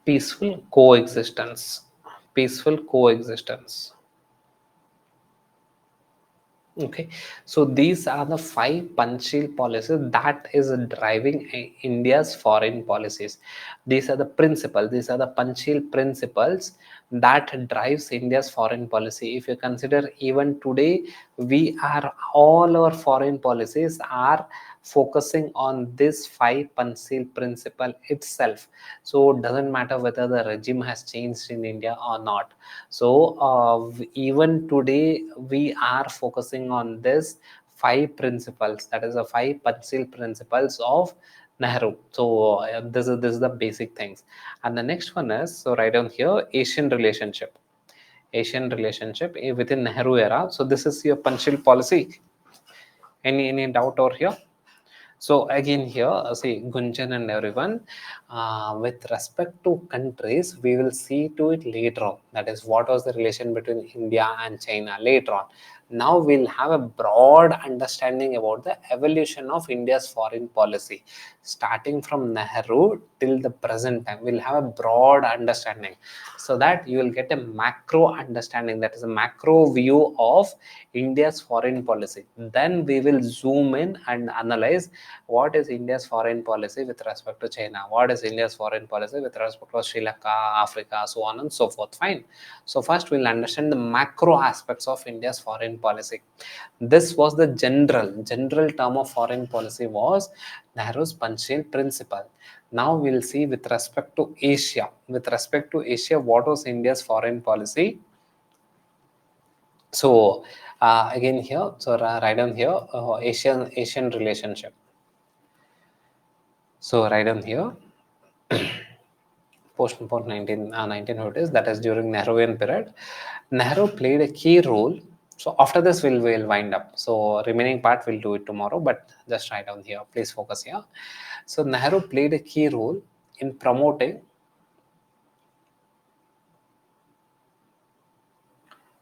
Peaceful coexistence. Peaceful coexistence. Okay, so these are the five Panchsheel policies that is driving India's foreign policies. These are the principles, these are the Panchsheel principles that drives India's foreign policy. If you consider even today, we are all our foreign policies are focusing on this five Panchsheel principle itself. So it doesn't matter whether the regime has changed in India or not. So even today we are focusing on this five principles, that is the five Panchsheel principles of Nehru. So this is the basic things. And the next one is, so write down here, Asian relationship. Asian relationship within Nehru era. So this is your Panchsheel policy. Any doubt over here? So again here, see Gunjan and everyone, with respect to countries, we will see to it later on. That is, what was the relation between India and China later on. Now we'll have a broad understanding about the evolution of India's foreign policy, starting from Nehru till the present time. We'll have a broad understanding, so that you will get a macro understanding, that is a macro view of India's foreign policy. Then we will zoom in and analyze what is India's foreign policy with respect to China, what is India's foreign policy with respect to Sri Lanka, Africa, so on and so forth. Fine. So first we'll understand the macro aspects of India's foreign policy. This was the general term of foreign policy was Nehru's Panchsheel principle. Now we'll see with respect to Asia. With respect to Asia, what was India's foreign policy? So again here, so write down here, Asian relationship. So write down here, post 1950s, that is during Nehruvian period. Nehru played a key role. So after this we'll wind up. So remaining part we'll do it tomorrow, but just write down here. Please focus here. So Nehru played a key role in promoting.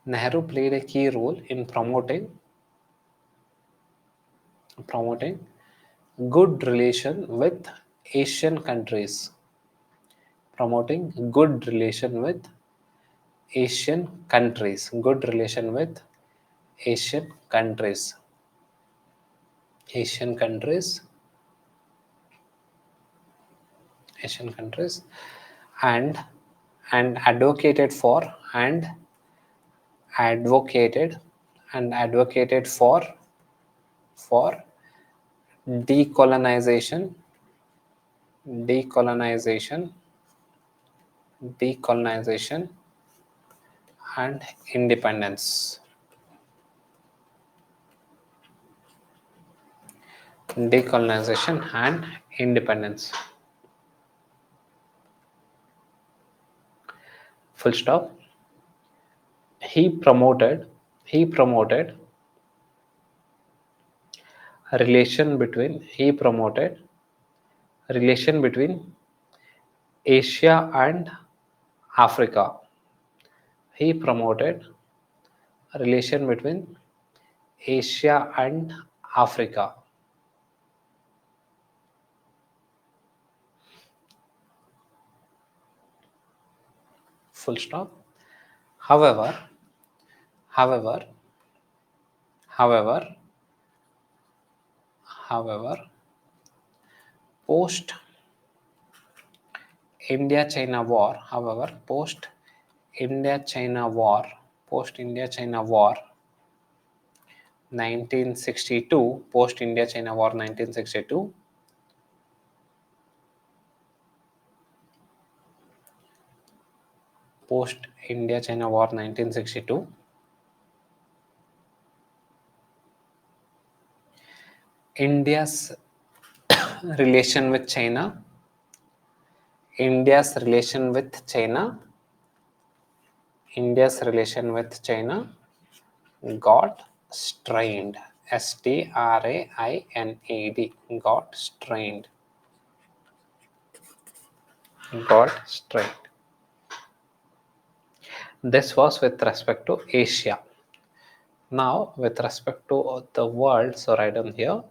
Nehru played a key role in promoting good relation with Asian countries. Promoting good relation with Asian countries. Good relation with Asian countries. Asian countries. Asian countries. And advocated for advocated advocated for decolonization decolonization decolonization and independence. Decolonization and independence. Full stop. He promoted relation between Asia and Africa. He promoted relation between Asia and Africa. Full stop. However, however, however, However, post India-China war, post India-China war 1962, post India-China war 1962, post India-China war 1962, India's relation with China, India's relation with China, India's relation with China got strained. Strained. Got strained. Got strained. This was with respect to Asia. Now, with respect to the world, so write down here.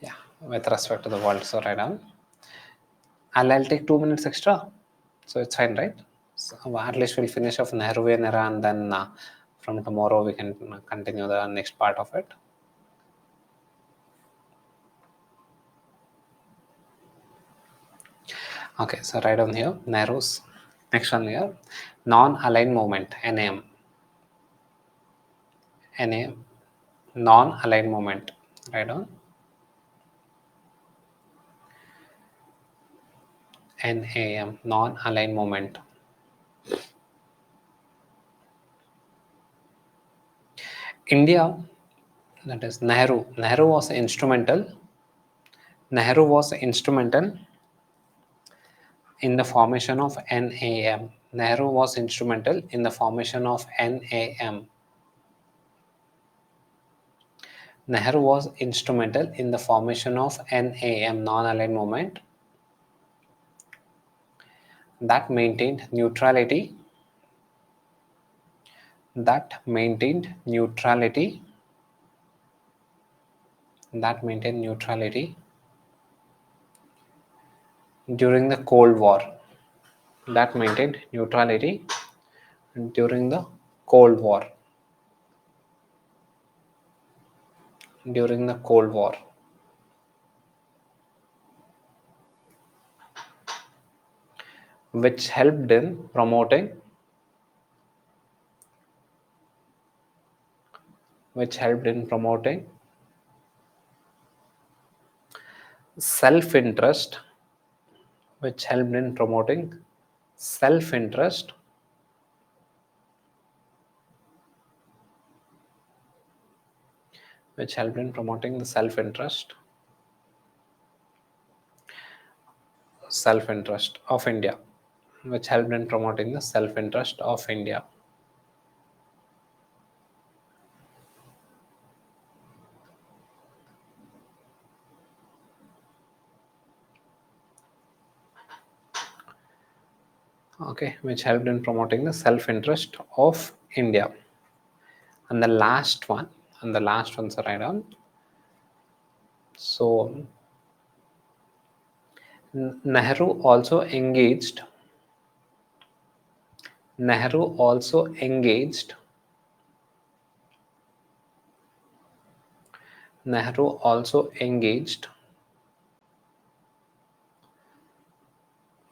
Yeah, with respect to the world, so write down. I'll take 2 minutes extra, so it's fine, right? So at least we'll finish off Nehruvian era, and then from tomorrow we can continue the next part of it. Okay, so write down here Nehru's. Next one here, non-aligned movement, NAM. NAM, non-aligned movement. Write down NAM, non-aligned movement. India, that is Nehru. Nehru was instrumental. Nehru was instrumental in the formation of NAM. Nehru was instrumental in the formation of NAM. Nehru was instrumental in the formation of NAM, non-aligned movement, that maintained neutrality, that maintained neutrality, that maintained neutrality during the Cold War, that maintained neutrality during the Cold War, during the Cold War, which helped in promoting, self-interest, which helped in promoting self-interest, which helped in promoting the self-interest of India, which helped in promoting the self-interest of India. Okay, which helped in promoting the self-interest of India. And the last one, so write down. So Nehru also engaged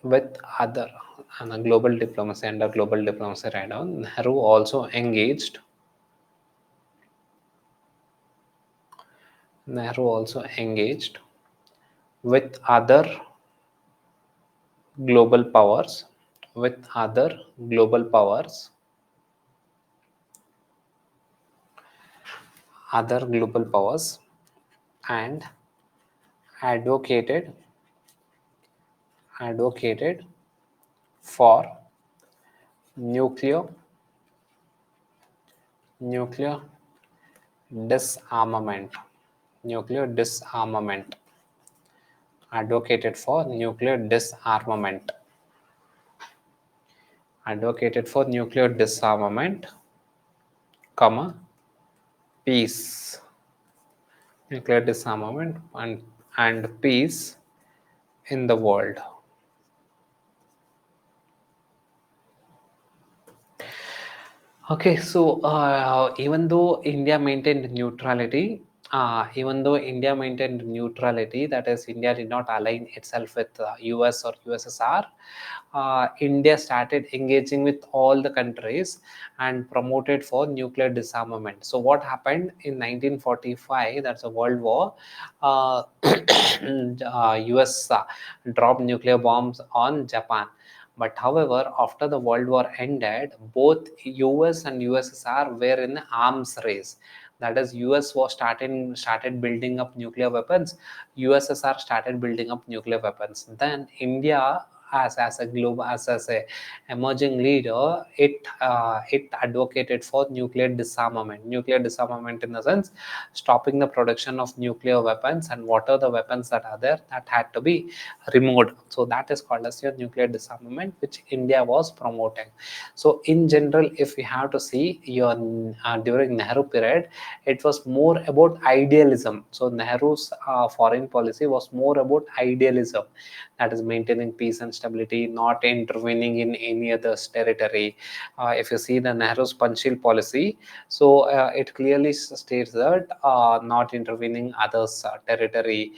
with other and global diplomacy, under global diplomacy, write down. Nehru also engaged with other global powers, and advocated for nuclear disarmament, advocated for nuclear disarmament, comma, peace, nuclear disarmament and peace in the world. Okay, so even though India maintained neutrality, that is, India did not align itself with US or USSR, India started engaging with all the countries and promoted for nuclear disarmament. So what happened in 1945? That's a World War. US dropped nuclear bombs on Japan. But however, after the World War ended, both US and USSR were in the arms race. That is, US was started building up nuclear weapons. USSR started building up nuclear weapons. Then India, as a global as a emerging leader, it advocated for nuclear disarmament. Nuclear disarmament in the sense stopping the production of nuclear weapons, and what are the weapons that are there that had to be removed. So that is called as your nuclear disarmament, which India was promoting. So in general, if we have to see your during Nehru period, it was more about idealism. So Nehru's foreign policy was more about idealism, that is maintaining peace and stability, not intervening in any other's territory. If you see the Nehru's Panchsheel policy, so it clearly states that not intervening others' territory,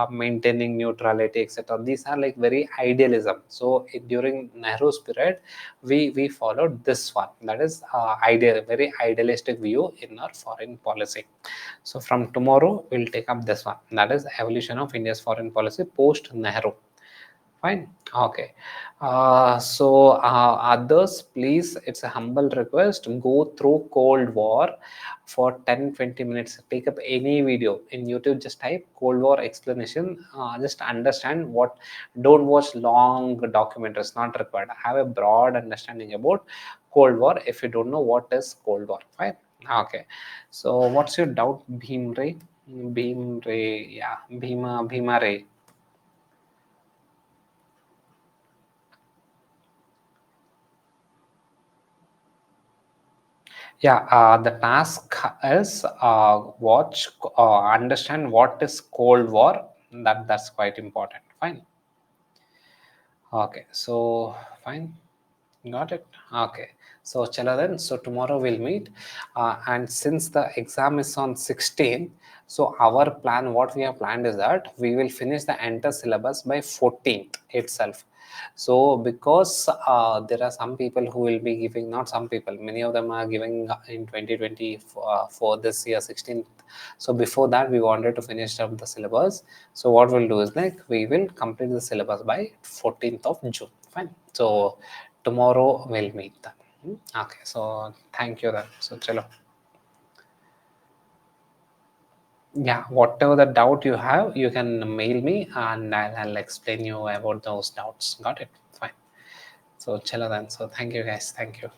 maintaining neutrality, etc. These are like very idealism. So during Nehru's period, we followed this one, that is ideal, very idealistic view in our foreign policy. So from tomorrow we'll take up this one, that is evolution of India's foreign policy post Nehru. Fine. Okay. Others, please, it's a humble request. Go through Cold War for 10-20 minutes. Take up any video in YouTube, just type Cold War explanation. Just understand what, don't watch long documentaries, not required. Have a broad understanding about Cold War if you don't know what is Cold War. Fine. Okay. So, what's your doubt, Bhim Ray? Bhim Ray, yeah, Bhima Ray. Yeah, the task is understand what is Cold War. That's quite important. Fine. Okay, so fine. Got it. Okay. So chala then. So tomorrow we'll meet, and since the exam is on 16th, so our plan, what we have planned is that we will finish the entire syllabus by 14th itself. So because there are some people who will be giving, not some people, many of them are giving in 2020 for this year 16th. So before that, we wanted to finish up the syllabus. So what we'll do is like we will complete the syllabus by 14th of June. Fine. So tomorrow we'll meet them. Okay, so thank you then. So chalo. Yeah, whatever the doubt you have, you can mail me and I'll explain you about those doubts. Got it? Fine. So chalo then. So thank you guys. Thank you.